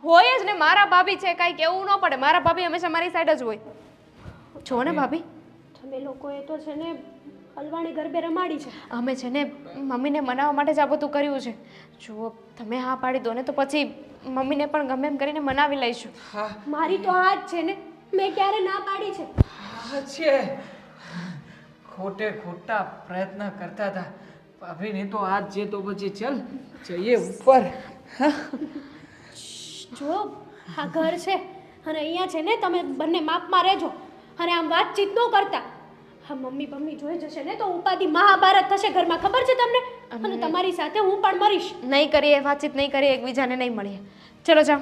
હોય જ ને, મારા ભાભી છે, કાંઈ કેવું ન પડે. મારા ભાભી હંમેશા મારી સાઈડ જ હોય. જો ને ભાભી, તમે લોકોએ તો છે ને હલવાણી ગરબે રમાડી છે. અમે છે ને મમ્મીને મનાવવા માટે જ આ બધું કર્યું છે. જુઓ તમે હા પાડી દો ને તો પછી મમ્મીને પણ ગમે એમ કરીને મનાવી લઈશું. હા મારી તો આ જ છે ને, મેં ક્યારે ના પાડી છે? હા છે. ખોટે ખોટા પ્રયત્ન કરતા હતા ભાભીની તો આજ છે તો પછી ચલ જઈએ ઉપર. જો આ ઘર છે અને અહીંયા છે ને તમે બંને માપમાં રહેજો અને આમ વાતચીત ન કરતા. હા મમ્મી બમ્મી જોઈ જશે ને તો ઉપાધિ મહાભારત થશે ઘરમાં, ખબર છે તમને? અને તમારી સાથે હું પણ મરીશ. નહીં કરીએ વાતચીત, નહીં કરીએ, એકબીજાને નહીં મળીએ. ચલો જાઓ.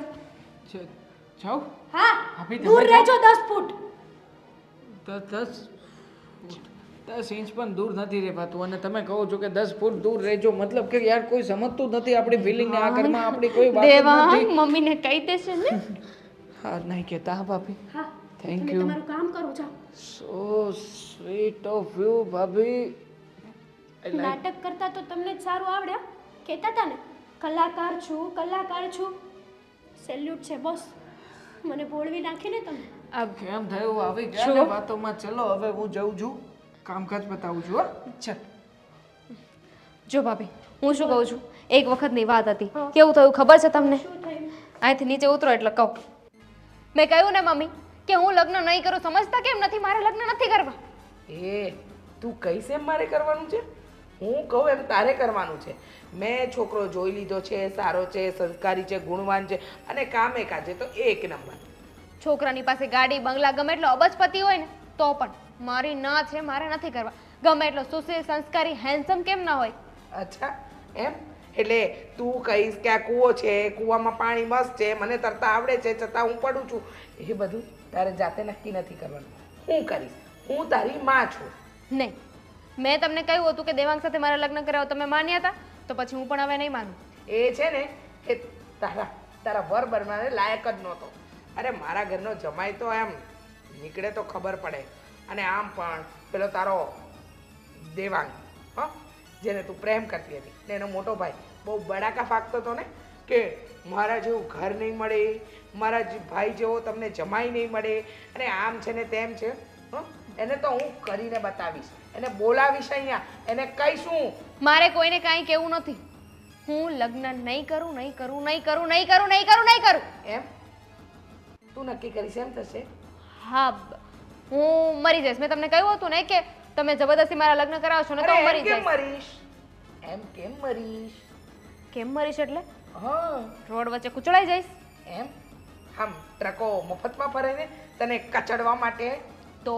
જાઓ હા ભાભી, તમે દૂર જાઓ. રહેજો 10 ફૂટ. 10 ઇંચ પણ દૂર નથી રહેવાતું અને તમે કહો છો કે 10 ફૂટ દૂર રહેજો, મતલબ કે યાર કોઈ સમજતું નથી આપણી ફિલિંગ ને. આ ઘરમાં આપણી કોઈ વાત જ દેવાંગ નથી. મમ્મીને કહી દેશે ને. હા નહીં કહેતા હા ભાભી. હા થેન્ક તમે યુ. તમારું કામ કરો જાઓ. સો સ્વીટ ઓફ યુ ભાભી. નાટક કરતા તો તમને જ સારું આવડે હો. કહેતા હતા ને કલાકાર છું, કલાકાર છું. સેલ્યુટ છે બોસ, મને બોળવી નાખીને તમે. કેમ થયું આવી ગયા ને વાતોમાં? ચલો હવે હું જઉં છું, કામકાજ બતાવું છું. હા ચાલ. જો ભાભી, હું શું કહું છું, એક વખતની વાત હતી. કેવું થયું ખબર છે તમને? શું થયું? અહીંથી નીચે ઉતરો એટલે કહું. મેં કહ્યું ને મમ્મી કે હું લગ્ન નહીં કરું. સમજતા કેમ નથી? મારે લગ્ન નથી કરવા. એ તું કહીશ એમ મારે કરવાનું છે? હું કહું એમ તારે કરવાનું છે. મેં છોકરો જોઈ લીધો છે, સારો છે, સંસ્કારી છે, ગુણવાન છે અને કામે કાજે તો એક નંબર. છોકરાની પાસે ગાડી બંગલા ગમે એટલો અબજપતિ હોય ને તો પણ મારી ના છે, મારે નથી કરવા. ગમે એટલો સુશીલ સંસ્કારી હેન્ડસમ કેમ ના હોય. અચ્છા એમ? એટલે તું કહીશ કે આ કૂવો છે, કૂવામાં પાણી મસ્ત છે, મને તરતા આવડે છે, છતાં હું પડું છું. એ બધું તારે જાતે નક્કી નથી કરવાનું. હું કરીશ, હું તારી માં છું. નહીં, મેં તમને કહ્યું હતું કે દેવાંગ સાથે મારા લગ્ન કરાવો, તમે માન્યા હતા, તો પછી હું પણ હવે નહીં માનું. એ છે ને એ તારા વર બનવાને લાયક જ નહોતો. અરે મારા ઘરનો જમાઈ તો એમ નીકળે તો ખબર પડે. અને આમ પણ પેલો તારો દેવાંગ, હા, જેને તું પ્રેમ કરતી હતી ને એનો મોટો ભાઈ બહુ બડાકા ફાંકતો હતો ને કે મારા જેવું ઘર નહીં મળે, મારા ભાઈ જેવો તમને જમાઈ નહીં મળે અને આમ છે ને તેમ છે. હં, એને તો હું કરીને બતાવીશ, એને બોલાવીશ અહીંયા, એને કહીશું. મારે કોઈને કાંઈ કહેવું નથી. હું લગ્ન નહીં કરું, નહીં કરું, નહીં કરું, નહીં કરું, નહીં કરું, નહીં કરું. એમ તું નક્કી કરીશ એમ થશે? હા, હું મરી જઈશ. મેં તમને કહ્યું હતું ને કે તમે જબરદસ્તી મારા લગ્ન કરાવશો ને તો હું અરે મરી એમ કેમ જઈશ. મરીશ? એમ કેમ મરીશ? કેમ મરીશ એટલે હા રોડ વચ્ચે કૂચડાઈ જઈશ. એમ આમ ટ્રકો મફતમાં ફરે ને તને કચડવા માટે? તો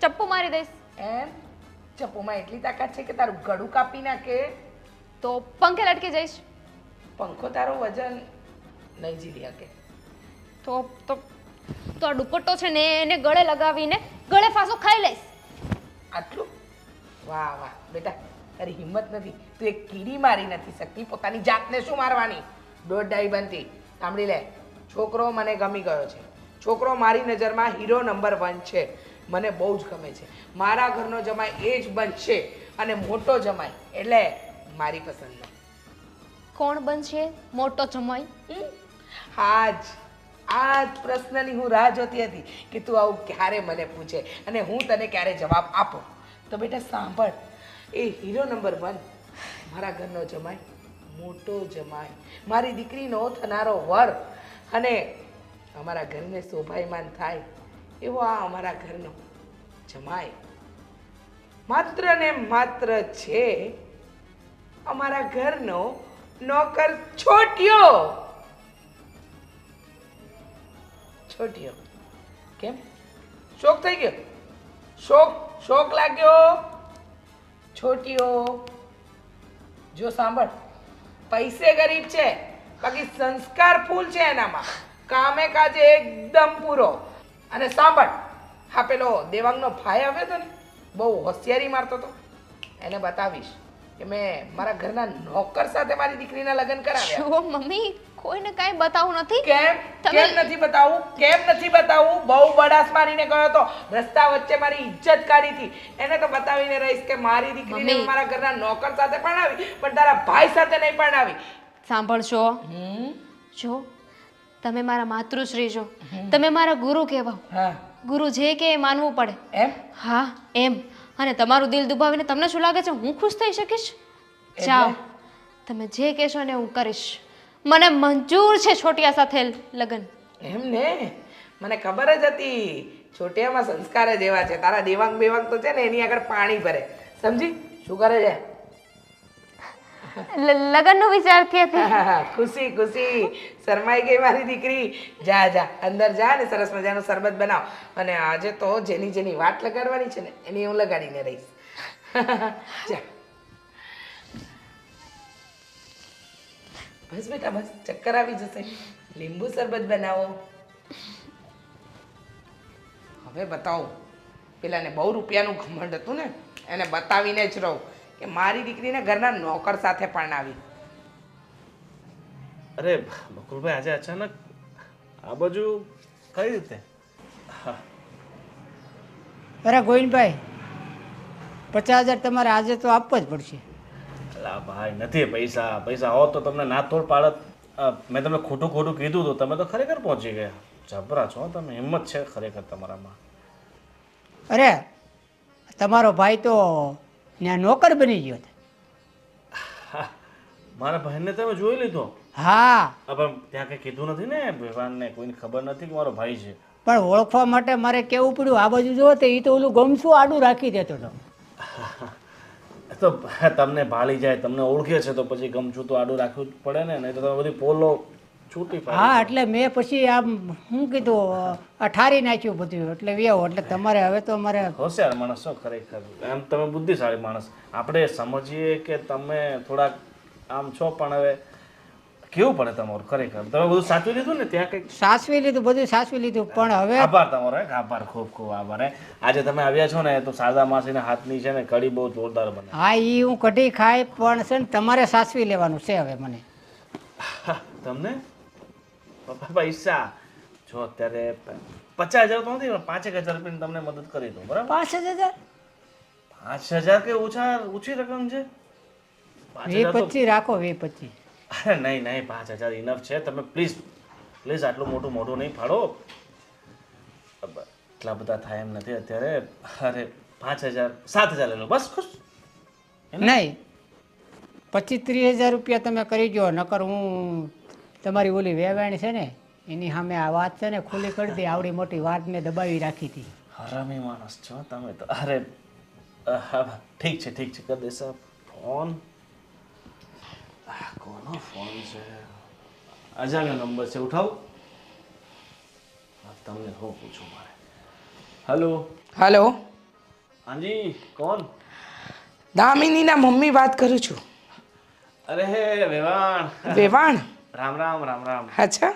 ચપ્પુ મારી દઈશ. એમ ચપ્પુમાં એટલી તાકાત છે કે તારું ગળું કાપી નાખે? તો પંખે લટકી જઈશ. પંખો તારો વજન નહીં ઝીલી શકે. તો તો તો આ દુપટ્ટો છે ને એને ગળે લગાવીને ગળે ફાંસો ખાઈ લઈશ. આટલું? વાહ વાહ બેટા, તારી હિંમત નથી. તું એક કીડી મારી નથી શકતી, પોતાની જાતને શું મારવાની? દોઢ બનતી. સાંભળી લે, છોકરો મને ગમી ગયો છે. છોકરો મારી નજરમાં હીરો નંબર 1 છે. મને બહુ જ ગમે છે. મારા ઘરનો જમાઈ એ જ બનશે અને મોટો જમાઈ એટલે મારી પસંદનો. કોણ બનશે મોટો જમાઈ? આજ પ્રશ્નની હું રાહ જોતી હતી કે તું આવું ક્યારે મને પૂછે અને હું તને ક્યારે જવાબ આપું. તો બેટા સાંભળ, એ હીરો નંબર 1 મારા ઘરનો જમાઈ, મોટો જમાઈ, મારી દીકરીનો થનારો વર, અને અમારા ઘરને શોભાયમાન થાય એવો આ અમારા ઘરનો જમાઈ માત્ર ને માત્ર છે અમારા ઘરનો નોકર છોટ્યો. છોટ્યો કેમ? શોક થઈ ગયો? શોક લાગ્યો? છોટ્યો જો સાંભળ, પૈસે ગરીબ છે, બાકી સંસ્કાર ફૂલ છે એનામાં, કામે કાજે એકદમ પૂરો. અને સાંભળ, હા પેલો દેવાંગનો ભાઈ આવ્યો હતો ને, બહુ હોશિયારી મારતો હતો, એને બતાવીશ કે મેં મારા ઘરના નોકર સાથે મારી દીકરીના લગ્ન કરાવ્યા. જો મમ્મી, કોઈને કાંઈ બતાવું નથી. કેમ નથી બતાવું? બહુ બડાસ મારીને ગયો હતો, રસ્તા વચ્ચે મારી ઇજ્જત કાઢી હતી. એને તો બતાવીને રહીશ કે મારી દીકરીને હું મારા ઘરના નોકર સાથે પરણાવી, પણ તારા ભાઈ સાથે નહીં પરણાવી. સાંભળશો, જો તમે મારા માતૃશ્રી છો, તમે મારા ગુરુ કહેવાઓ. હા ગુરુ જે કે એ માનવું પડે. એમ? હા એમ. અને તમારું દિલ દુભાવીને તમને શું લાગે છે હું ખુશ થઈ શકીશ? જાઓ, તમે જે કહેશો ને હું કરીશ. મને મંજૂર છે છોટિયા સાથે લગ્ન. એમ ને, મને ખબર જ હતી છોટિયામાં સંસ્કાર જ એવા છે. તારા દેવાંગ બેવાંગ તો છે ને એની આગળ પાણી ભરે. સમજી? શું કરે છે? લગ્નનો વિચારતી હતી. ખુશી શરમાઈ ગઈ મારી દીકરી. જા અંદર જા ને સરસ મજાનું શરબત બનાવ. અને આજે તો જેની વાટ લગાડવાની છે ને એની હું લગાડીને રહીશ. જા બસ બેટા બસ, ચક્કર આવી જશે. લીંબુ શરબત બનાવો. હવે બતાવો, પેલાને બહુ રૂપિયાનું ઘમંડ હતું ને, એને બતાવીને જ રહું કે મારી દીકરીને ઘરના નોકર સાથે પરણાવી. અરે બકુલભાઈ, આજે અચાનક આ બાજુ કઈ રીતે? અરે ગોવિંદભાઈ, 50,000 તમારે આજે તો આપવા જ પડશે. અલા ભાઈ, નથી પૈસા હોત તો તમને ના તોડ પાડત. મેં તમને ખોટું કીધું તો તમે તો ખરેખર પહોંચી ગયા. જબરા છો તમે, હિંમત છે ખરેખર તમારામાં. અરે તમારો ભાઈ તો ત્યાં નોકર બની ગયો છે. મારા ભાઈને તમે જોઈ લીધો? હા, પણ ત્યાં કંઈ કીધું નથી ને વ્યવહારને? કોઈને ખબર નથી કે મારો ભાઈ છે? પણ ઓળખવા માટે મારે કેવું પડ્યું. આ બાજુ જુઓ તો એ તો ઓલું ગમશું આડું રાખી દેતો હતો. તો તમને ભાળી જાય, તમને ઓળખે છે તો પછી ગમશું તો આડું રાખવું જ પડે ને, નહીં તો તમે બધી પોલો છૂટી પાડી. હા, એટલે મેં પછી આમ શું કીધું, ઠારી નાખ્યું બધું, એટલે વ્યવ. એટલે તમારે હવે તો મારે હોશિયાર માણસ છો ખરેખર, એમ તમે બુદ્ધિશાળી માણસ. આપણે સમજીએ કે તમે થોડાક આમ છો, પણ હવે કેવું પડે તમારું ખરેખર. તમે બધું સાચવી લીધું ને ત્યાં કંઈક? સાચવી લીધું, બધું સાચવી લીધું. પણ હવે આભાર તમારો, આભાર, ખૂબ આભાર. આજે તમે આવ્યા છો ને તો શારદા માસીના હાથની છે ને કઢી બહુ જોરદાર બને. હા, એ હું કઢી ખાય, પણ છે ને તમારે સાચવી લેવાનું છે હવે મને. તમને પૈસા જો અત્યારે 50,000 તો નથી, 5,000 રૂપિયાની તમને મદદ કરી દઉં, બરાબર? 5,000? 5,000 કે ઓછી રકમ છે? 20-25 રાખો, 20-25. અરે નહીં 5,000 ઇનફ છે. તમે પ્લીઝ આટલું મોટું નહીં ફાડો. એટલા બધા થાય એમ નથી અત્યારે. અરે 5,000 7,000 લઈ લો બસ, ખુશ? નહીં, 25-30,000 રૂપિયા તમે કરી દો, નકર હું તમારી ઓલી વેવાણી છે ને એની સામે આ વાત છે ને ખુલ્લી કરી દે. આવડી મોટી વાત મેં દબાવી રાખી હતી. હરામી માણસ છો તમે તો. અરે ઠીક છે કરી દેશે. ફોન કોનો ફોન છે? અજાણ્યો નંબર છે, ઉઠાવું? તમને હું પૂછું મારે. હેલો હલો, હાજી, કોણ? દામિનીના મમ્મી વાત કરું છું. અરે વેવાણ. વેવાણ? રામ રામ. અચ્છા,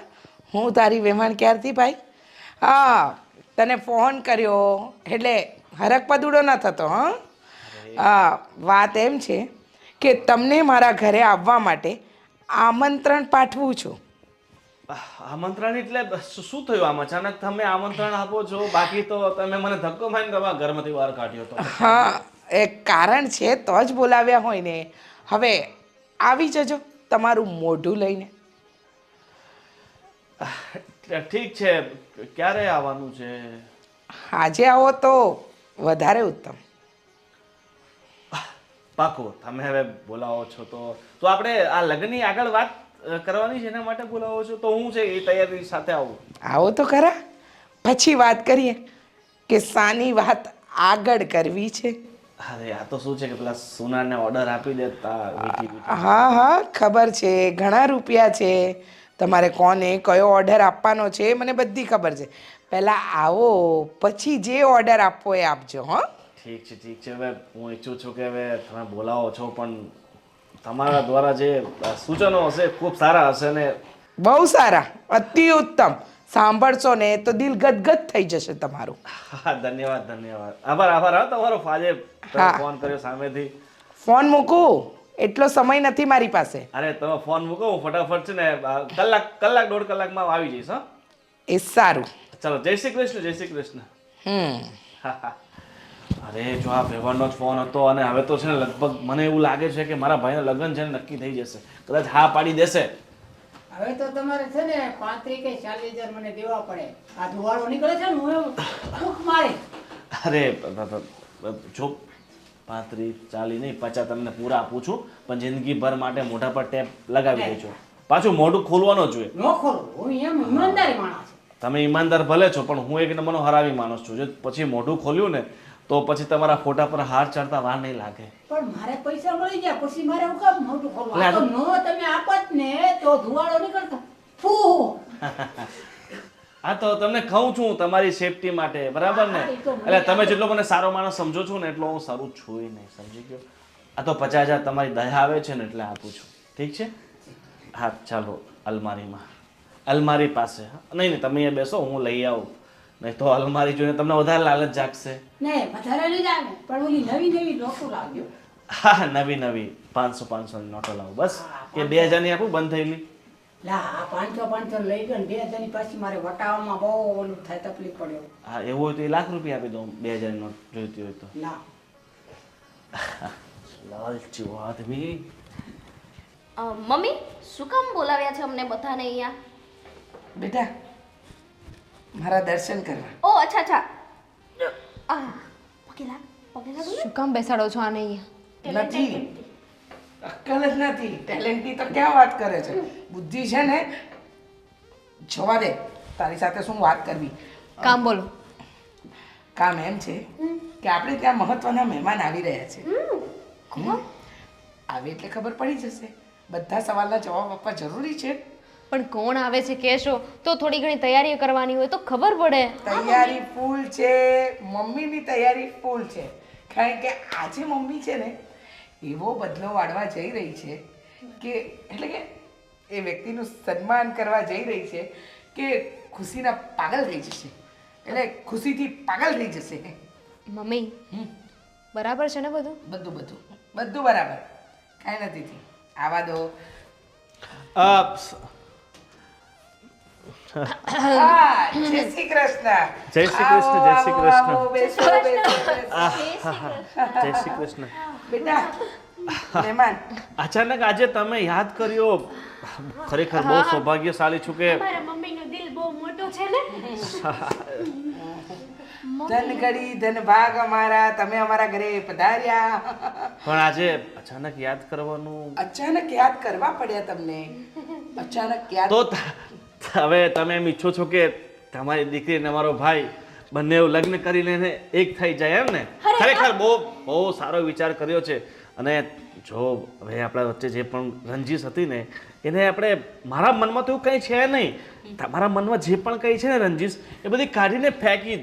હું તારી વેવાણ ક્યારથી ભાઈ? હા, તને ફોન કર્યો એટલે હરક પદુડો ન થતો. હા, વાત એમ છે કે તમને મારા ઘરે આવવા માટે આમંત્રણ પાઠવું છું. આમંત્રણ એટલે શું થયું આમ અચાનક તમે આમંત્રણ આપો છો? બાકી તો તમે મને ધક્કો મારીને તમારા ઘરમાંથી બહાર કાઢ્યો હતો. હા, એક કારણ છે તો જ બોલાવ્યા હોય ને. હવે આવી જજો તમારું મોઢું લઈને. ઠીક છે, ક્યારે આવવાનું છે? આજે આવો તો વધારે ઉત્તમ. પાકો તમે હવે બોલાવો છો તો આપણે આ લગ્નની આગળ વાત કરવાની છે એના માટે બોલાવો છો તો હું છે એ તૈયારી સાથે આવું. આવો તો ખરા, પછી વાત કરીએ કે સાની વાત આગળ કરવી છે. અરે આ તો શું છે કે પેલા સોનાને ઓર્ડર આપી દેતા વીટી. હા હા ખબર છે, ઘણા રૂપિયા છે, તમારે કોને કયો ઓર્ડર આપવાનો છે એ મને બધી ખબર છે. પહેલાં આવો પછી જે ઓર્ડર આપવો એ આપજો. હં ઠીક છે. હવે હું ઈચ્છું છું કે હવે તમે બોલાવો છો પણ તમારા દ્વારા જે સૂચનો હશે ખૂબ સારા હશે ને. બહુ સારા, અતિ ઉત્તમ. સાંભળશો ને તો દિલ ગદગદ થઈ જશે તમારું. હા ધન્યવાદ. આભાર હા તમારો આજે હા. ફોન કર્યો સામેથી. ફોન મૂકું એટલો સમય નથી મારી પાસે. અરે તમે ફોન મૂકો હું ફટાફટ છે ને કલાક દોઢ કલાકમાં આવી જઈશ. હા એ સારું. ચલો જય શ્રી કૃષ્ણ. અરે જો આ વ્યવહારનો જ ફોન હતો અને હવે તો છે ને લગભગ મને એવું લાગે છે કે મારા ભાઈના લગ્ન છે ને નક્કી થઈ જશે. કદાચ હા પાડી દેશે. હવે તો તમારે છે ને 35 કે 40,000 મને દેવા પડે. આ ધુવાળો નીકળે છે ને હું એવું ભૂખ મારે. અરે જો 35 40 નહીં 50 તમને પૂરા આપું છું પણ જિંદગીભર માટે મોઢા પર ટેપ લગાવી દેજો. પાછું મોઢું ખોલવાનો જોઈએ. ન ખોલું, હું એમ ઈમાનદારી માણસ છું. તમે ઈમાનદાર ભલે છો પણ હું એક નંબરનો હરાવી માણસ છું. જો પછી મોઢું ખોલ્યું ને તો પછી તમારા ફોટા પર હાર ચડતા વાર નહીં લાગે. પણ મારે પૈસા મળી ગયા પછી મારે હું કામ મોટું ખોલવું? એટલે આ તો નો તમે આપત ને તો ધુવાળો નીકળતો. ફૂ હા તો તમને કહું છું તમારી સેફટી માટે, બરાબર ને? એટલે તમે જેટલો મને સારો માણસ સમજો છો ને એટલો હું સારું છું નહીં, સમજી ગયો? આ તો 50,000 તમારી દયા આવે છે ને એટલે આપું છું. ઠીક છે? હા ચાલો અલમારી પાસે. નહીં તમે અહીંયા બેસો હું લઈ આવું. નહીં તો અલમારી જોઈને તમને વધારે લાલચ જાગશે. નહીં વધારે નહીં જાણે પણ ઓલી નવી નોટો લાવ્યો. હા નવી 500 ની નોટો લાવો બસ. કે 2,000 ની આપું બંધ થયેલી. લા આ 500 લઈ ગયો ને 2,000 ની પાછી મારે વટાવવામાં બહુ ઓલું થાય, તકલીફ પડ્યો. હા એવું હોય તો 1 લાખ રૂપિયા આપી દઉં 2,000 ની નોટ જોઈતી હોય તો. ના લાલચી આદમી. મમ્મી શું કામ બોલાવ્યા છે અમને બધાને અહીંયા? બેટા મારા દર્શન કરવા. ઓ અચ્છા પગે લાગો. શું કામ બેસાડો છો આને અહીંયા? નથી, અક્કલ જ નથી. ટેલેન્ટની તો ક્યાં વાત કરે છે? બુદ્ધિ છે ને. જવા દે, તારી સાથે શું વાત કરવી. કામ બોલો. કામ એમ છે કે આપણે ત્યાં મહત્વના મહેમાન આવી રહ્યા છે. આવે એટલે ખબર પડી જશે. બધા સવાલના જવાબ આપવા જરૂરી છે. પણ કોણ આવે છે કહેશો તો થોડી ઘણી તૈયારી કરવાની હોય તો ખબર પડે. તૈયારી ફૂલ છે, મમ્મીની તૈયારી ફૂલ છે. કારણ કે આજે મમ્મી છે ને એવો બદલો વાળવા જઈ રહી છે કે એટલે કે એ વ્યક્તિનું સન્માન કરવા જઈ રહી છે કે ખુશીના પાગલ થઈ જશે. એટલે ખુશીથી પાગલ થઈ જશે. મમ્મી બરાબર છે ને બધું? બધું બરાબર, કાંઈ નથી થયું. આવા દો. જય શ્રી કૃષ્ણ. જય શ્રી કૃષ્ણ. જય શ્રી કૃષ્ણ. આવો, બેસો, બેસો. જય શ્રી કૃષ્ણ. બેટા મહેમાન. અચાનક આજે તમે યાદ કર્યો, ખરેખર બહુ સૌભાગ્યશાળી છું કે મારા મમ્મીનું દિલ બહુ મોટું છે ને. ધન ઘડી ધન ભાગ અમારા, તમે અમારા ઘરે પધાર્યા. પણ આજે અચાનક યાદ કરવાનું અચાનક યાદ કરવા પડ્યા તમને. અચાનક યાદ તો હવે તમે એમ ઈચ્છો છો કે તમારી દીકરી અને અમારો ભાઈ બંને લગ્ન કરી લઈને એક થઈ જાય એમ ને? ખરેખર બહુ સારો વિચાર કર્યો છે. અને જો હવે આપણા વચ્ચે જે પણ રંજીશ હતી ને એને આપણે, મારા મનમાં તો એવું કંઈ છે નહીં, તમારા મનમાં જે પણ કંઈ છે ને રંજીશ એ બધી કાઢીને ફેંકી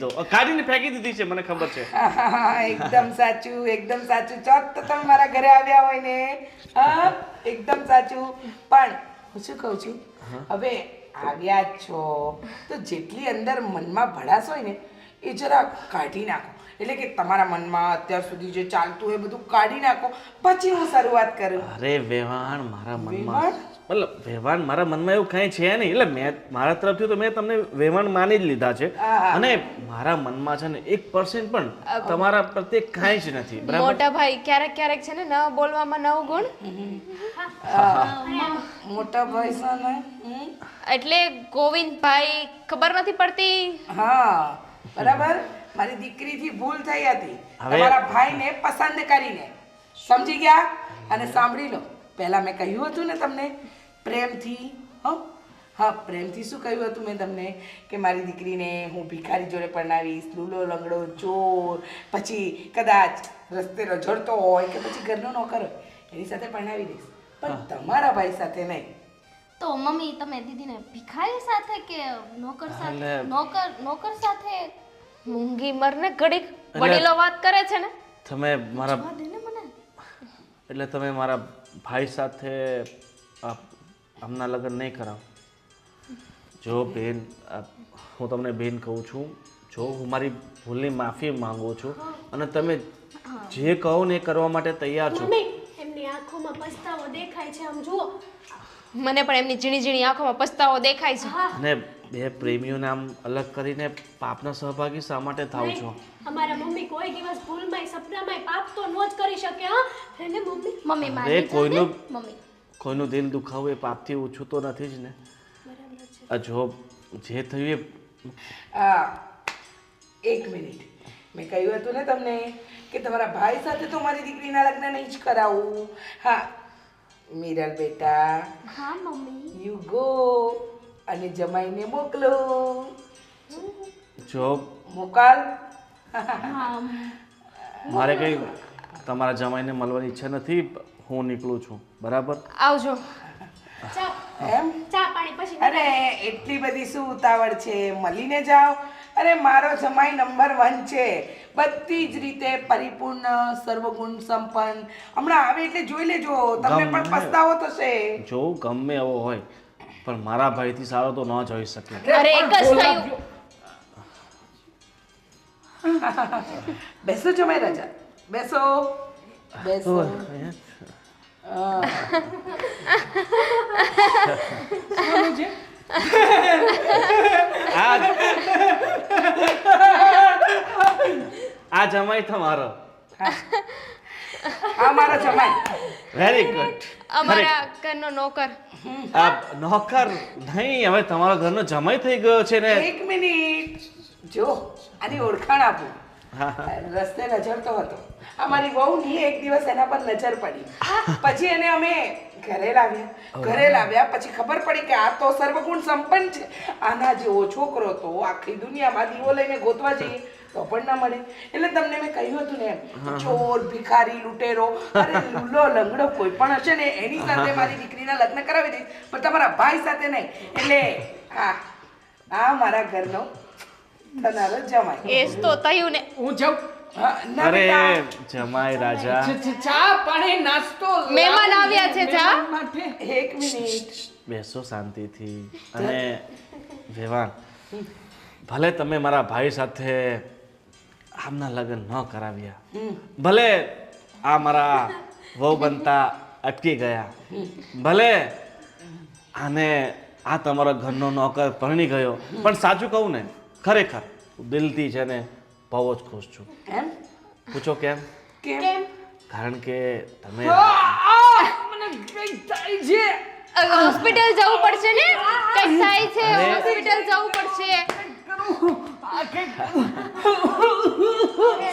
દીધી છે, મને ખબર છે. એકદમ સાચું. ચોક તો તમે મારા ઘરે આવ્યા હોય ને. હા એકદમ સાચું. પણ હું શું કહું છું, હવે આવ્યા જ છો તો જેટલી અંદર મનમાં ભડાસ હોય ને એ જરા કાઢી નાખો. એટલે કે તમારા મનમાં અત્યાર સુધી જે ચાલતું હોય બધું કાઢી નાખો, પછી હું શરૂઆત કરું. અરે વેવાણ મારા મનમાં, મતલબ વેવાણ મારા મનમાં એવું કંઈ છે નહીં. એટલે મેં મારા તરફથી તો મેં તમને વેવાણ માની જ લીધા છે. અને મારા મનમાં છે ને 1% પણ તમારા પ્રત્યે કાંઈ જ નથી. બરાબર? મોટા ભાઈ ક્યારેક છે ને ન બોલવામાં 9 ગુણ. મોટા ભાઈ છે ને. એટલે ગોવિંદભાઈ ખબર નથી પડતી. હા બરાબર. મારી દીકરીથી ભૂલ થઈ હતી તમારા ભાઈને પસંદ કરીને. સમજી ગયા? અને સાંભળી લો, પહેલાં મેં કહ્યું હતું ને તમને પ્રેમથી, હા પ્રેમથી શું કહ્યું હતું મેં તમને કે મારી દીકરીને હું ભિખારી જોડે પરણાવીશ, લૂલો લંગડો ચોર, પછી કદાચ રસ્તે રઝળતો હોય કે પછી ઘરનો નોકર હોય એની સાથે પરણાવી દઈશ, પણ તમારા ભાઈ સાથે નહીં. તો મમ્મી તમે દીદીને ભિખારી સાથે કે નોકર સાથે નોકર સાથે મૂંગી મરને ઘડીક વડીલો વાત કરે છે ને. તમે મારા દે ને મને. એટલે તમે મારા ભાઈ સાથે હમણાં લગ્ન નહીં કરાવો. જો બેન, હું તમને બેન કહું છું, જો હું મારી ભૂલની માફી માંગુ છું અને તમે જે કહો ને એ કરવા માટે તૈયાર છો. એમની આંખોમાં પસ્તાવો દેખાય છે, આમ જુઓ. મને પણ એમની ઝીણી ઝીણી આંખોમાં પસ્તાવો દેખાય છે. અને બે પ્રેમીઓને આમ અલગ કરીને પાપના સહભાગી શા માટે થાવ છો? અમારા મમ્મી કોઈ દિવસ ભૂલમાંય સપનામાંય પાપ તો ન જ કરી શકે. હા એને મમ્મી મમ્મી અરે માની મમ્મી કોઈનું દિલ દુખાવું એ પાપથી ઓછું તો નથી જ ને. જો જે થયું એ એક મિનિટ, મેં કહ્યું હતું ને તમને કે તમારા ભાઈ સાથે તો મારી દીકરીના લગ્ન નહીં જ કરાવું. હા મીરલ બેટા, હા મમ્મી યુ ગો અને જમાઈને મોકલો. જો મોકલ. મારે કંઈ તમારા જમાઈને મળવાની ઈચ્છા નથી, હું નીકળું છું. બરાબર? આવજો. એમ? ચા પાણી પછી અરે એટલી બધી શું ઉતાવળ છે, મળીને જાઓ. અરે મારો જમાઈ નંબર 1 છે, બધી જ રીતે પરિપૂર્ણ, સર્વગુણ સંપન્ન. હમણાં આવે એટલે જોઈ લેજો, તમને પણ પસ્તાવો થશે. જો ગમે એવો હોય પણ મારા ભાઈથી સારો તો ન જોઈ શકે. અરે એક જ થયું. બેસો જમાઈ રાજા, બેસો બેસો. આ જમાઈ તમારો. આ મારો જમાઈ. Very good. અમારા ઘરનો નોકર. આ નોકર નહીં, હવે તમારા ઘરનો જમાઈ થઈ ગયો છે ને. એક મિનિટ, જો આની ઓળખાણ આપું. રસ્તે નજરતો હતો, અમારી વહુની એક દિવસ એના પર નજર પડી, પછી એને અમે ઘરે લાવ્યા પછી ખબર પડી કે આ તો સર્વગુણ સંપન્ન છે. આના જેવો છોકરો તો આખી દુનિયામાં દીવો લઈને ગોતવા જઈએ તો પણ ના મળે. એટલે તમને મેં કહ્યું હતું ને, ચોર, ભિખારી, લૂંટેરો, અરે લૂલો લંગડો કોઈ પણ હશે ને એની સાથે મારી દીકરીના લગ્ન કરાવી દઈશ, પણ તમારા ભાઈ સાથે નહીં. એટલે આ મારા ઘરનો થનારો જમાઈ. એ જ તો થયું ને. હું જાઉં. ના અરે બેટા, જમાઈ રાજા, ચા પાણી નાસ્તો મહેમાન આવ્યા છે. ચા માટે એક મિનિટ. બેસો શાંતિથી. અને વેવાન, ભલે તમે મારા ભાઈ સાથે આમના લગ્ન ન કરાવ્યા, ભલે આ મારા વહુ બનતા અટકી ગયા, ભલે આને આ તમારા ઘરનો નોકર પરણી ગયો, પણ સાચું કહું ને, ખરેખર દિલથી છે ને બહુ જ ખુશ છું. એમ? પૂછો કેમ? કેમ? કારણ કે તમે મને કઈ થાય છે. હોસ્પિટલ જવું પડશે ને. કઈ થાય છે, હોસ્પિટલ જવું પડશે.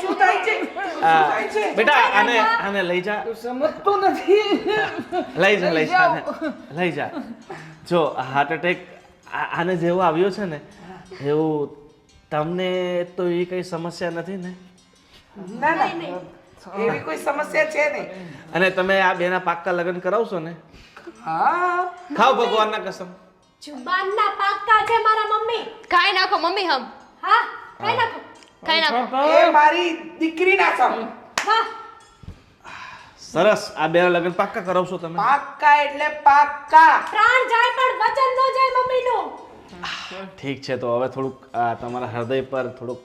શું થાય છે? બેટા આને લઈ જા. સમજતો નથી. લઈ જા લઈ જા. જો હાર્ટ એટેક આને જેવો આવ્યો છે ને એવું તમને તો એ કઈ સમસ્યા નથી ને? ના ના, એવી કોઈ સમસ્યા છે નહીં. અને તમે આ બેના પાક્કા લગ્ન કરાવશો ને? હા, ખાઓ ભગવાનના કસમ. જુબાનના પાક્કા છે મારા મમ્મી. ખાઈ નાખો મમ્મી. હમ હા કઈ નાખો. ખાઈ નાખો. એ મારી દીકરીના સમ. વાહ સરસ. આ બેના લગ્ન પાક્કા કરાવશો તમે? પાક્કા એટલે પાક્કા. પ્રાણ જાય પણ વચન ન જાય મમ્મીનું. ઠીક છે, તો હવે થોડુંક તમારા હૃદય પર થોડુંક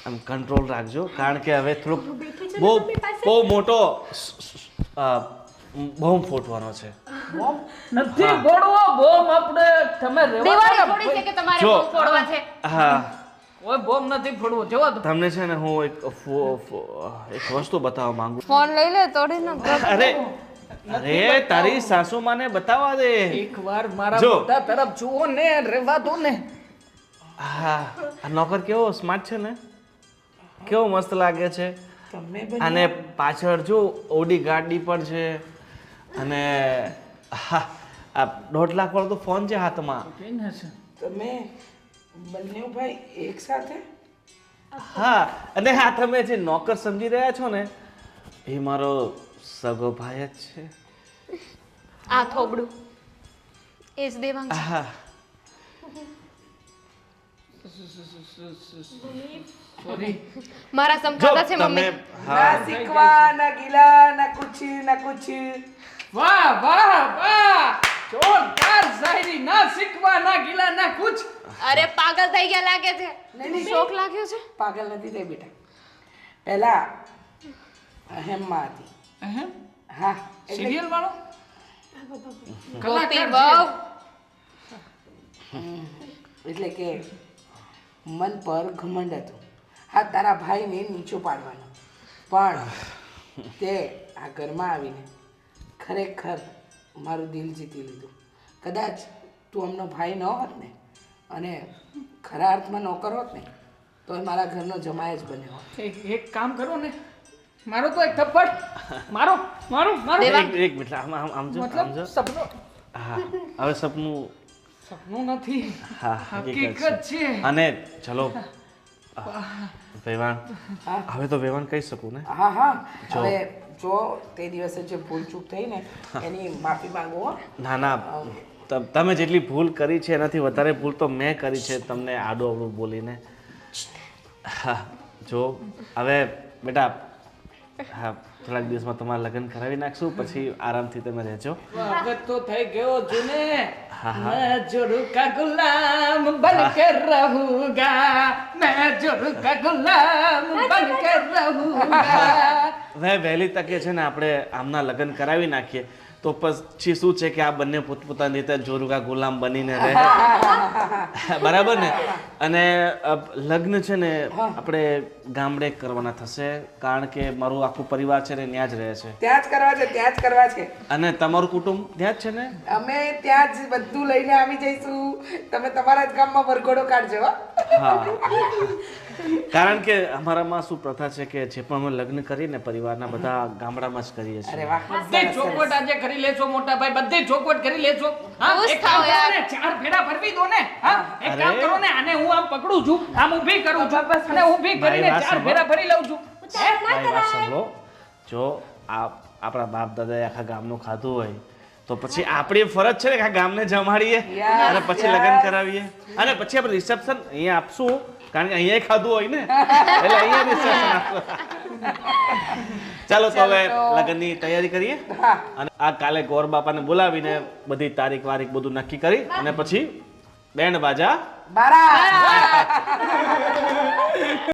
આમ કંટ્રોલ રાખજો, કારણ કે હવે થોડુંક બહુ મોટો બોમ્બ ફૂટવાનો છે. નથી ગોળવો બોમ્બ. આપણે તમે દિવાળી થોડી છે કે તમારે જો. બોમ્બ ફોડવા છે. હા, કોઈ બોમ્બ નથી ફોડવો. જવા દો. તમને છે ને હું એક વસ્તુ બતાવવા માંગુ છું. ફોન લઈ લે તોડી ના. અરે તારી સાસુ માને બતાવવા દે. એકવાર મારા જો. મોઢા તરફ જુઓ ને, રહેવા દો ને. હા, આ નોકર કેવો સ્માર્ટ છે ને, કેવો મસ્ત લાગે છે. તમે અને પાછળ જો ઓડી ગાડી પણ છે અને હા આ 1.5 લાખ વાળો તો ફોન છે હાથમાં. તમે બંને ભાઈ એક સાથે? હા અને હા તમે જે નોકર સમજી રહ્યા છો ને એ મારો સગો ભાઈ જ છે. આ થોબડું એ જ દેવાંગ છે. હા મારા જો સમજાતા છે તમે મમ્મી. હા ના શીખવા ના ગીલા ના કુછ ના કુછ. વાહ વાહ વાહ જોરદાર શાયરી, ના શીખવા ના ગીલા ના કુછ. અરે પાગલ થઈ ગયા લાગે છે. શોખ લાગ્યો છે. પાગલ નથી થઈ બેટા. પહેલા અહેમમાં હતી. અહેમ હા સિરિયલ વાળો ગોપી કલાકાર વહુ. એટલે કે મન પર ઘમંડ હતું. હા તારા ભાઈને નીચો પાડવાનો, પણ તે આ ઘરમાં આવીને ખરેખર મારું દિલ જીતી લીધું. કદાચ તું અમનો ભાઈ ન હોત ને અને ખરા અર્થમાં નોકર હોત ને તો એ મારા ઘરનો જમાય જ બન્યો હોત. એક કામ કરો ને, મારો તો એક થપ્પડ મારો મારો મારો એક મિનિટ આમ જો મતલબ સપનો હા હવે સપનું સપનું નથી, હા હકીકત છે. અને ચલો વેવાણ હવે તો વેવાણ કહી શકું ને? હા હા હવે જો તે દિવસે જે ભૂલ ચૂક થઈ ને એની માફી માંગો હો. ના ના તમે જેટલી ભૂલ કરી છે એનાથી વધારે ભૂલ તો મેં કરી છે તમને આડું અવળું બોલીને. હા જો હવે બેટા હા થોડાક દિવસમાં તમારા લગ્ન કરાવી નાખશું, પછી આરામથી તમે રહેજો. વખત તો થઈ ગયો જૂને, હા, હા. मैं जोरू का गुलाम बन के रहूंगा, मैं जोरू का गुलाम बन के रहूंगा. હવે વહેલી તકે છે ને આપણે આમના લગ્ન કરાવી નાખીએ તો પછી શું છે કે આ બંને પોતપોતાની રીતે જોરુકા ગુલામ બનીને રહે. બરાબર ને? અને લગ્ન છે ને આપણે ગામડે કરવાના થશે, કારણ કે મારું આખું પરિવાર છે ને ત્યાં જ રહે છે ત્યાં જ કરવા છે, ત્યાં જ કરવા છે. અને તમારું કુટુંબ ત્યાં જ છે ને? અમે ત્યાં જ બધું લઈને આવી જઈશું. તમે તમારા જ ગામમાં વરઘોડો કાઢજો હો. હા કારણ કે અમારામાં શું પ્રથા છે કે જે પણ અમે લગ્ન કરીએ ને પરિવારના બધા ગામડામાં જ કરીએ અરે છીએ. વાહ બધી ચોખવટ આજે કરી લેજો મોટા ભાઈ, બધી ચોખવટ કરી લેજો. હા, ખુશ એક કામ થાઓ કરો યાર. ને, 4 ફેરા ફરવી દો ને. હા, એક કામ અરે. કરો ને, આને હું આમ પકડું છું, આમ ઊભી કરું છું અને ઊભી કરીને મારી વાત 4 ફેરા ફરી લઉં છું. મારી વાત સાંભળો, જો આપણા બાપ દાદાએ આખા ગામનું ખાધું હોય તો પછી આપણી ફરજ છે ને કે આ ગામને જમાડીએ અને પછી લગ્ન કરાવીએ અને પછી આપણે રિસેપ્શન અહીંયા આપશું, કારણ કે અહીંયા ખાધું હોય ને એટલે અહીંયા રિસેપ્શન આપશું. ચાલો તો હવે લગ્નની તૈયારી કરીએ અને આ કાલે ગોર બાપાને બોલાવીને બધી તારીખ વારીખ બધું નક્કી કરી અને પછી બેન્ડ બાજા બારા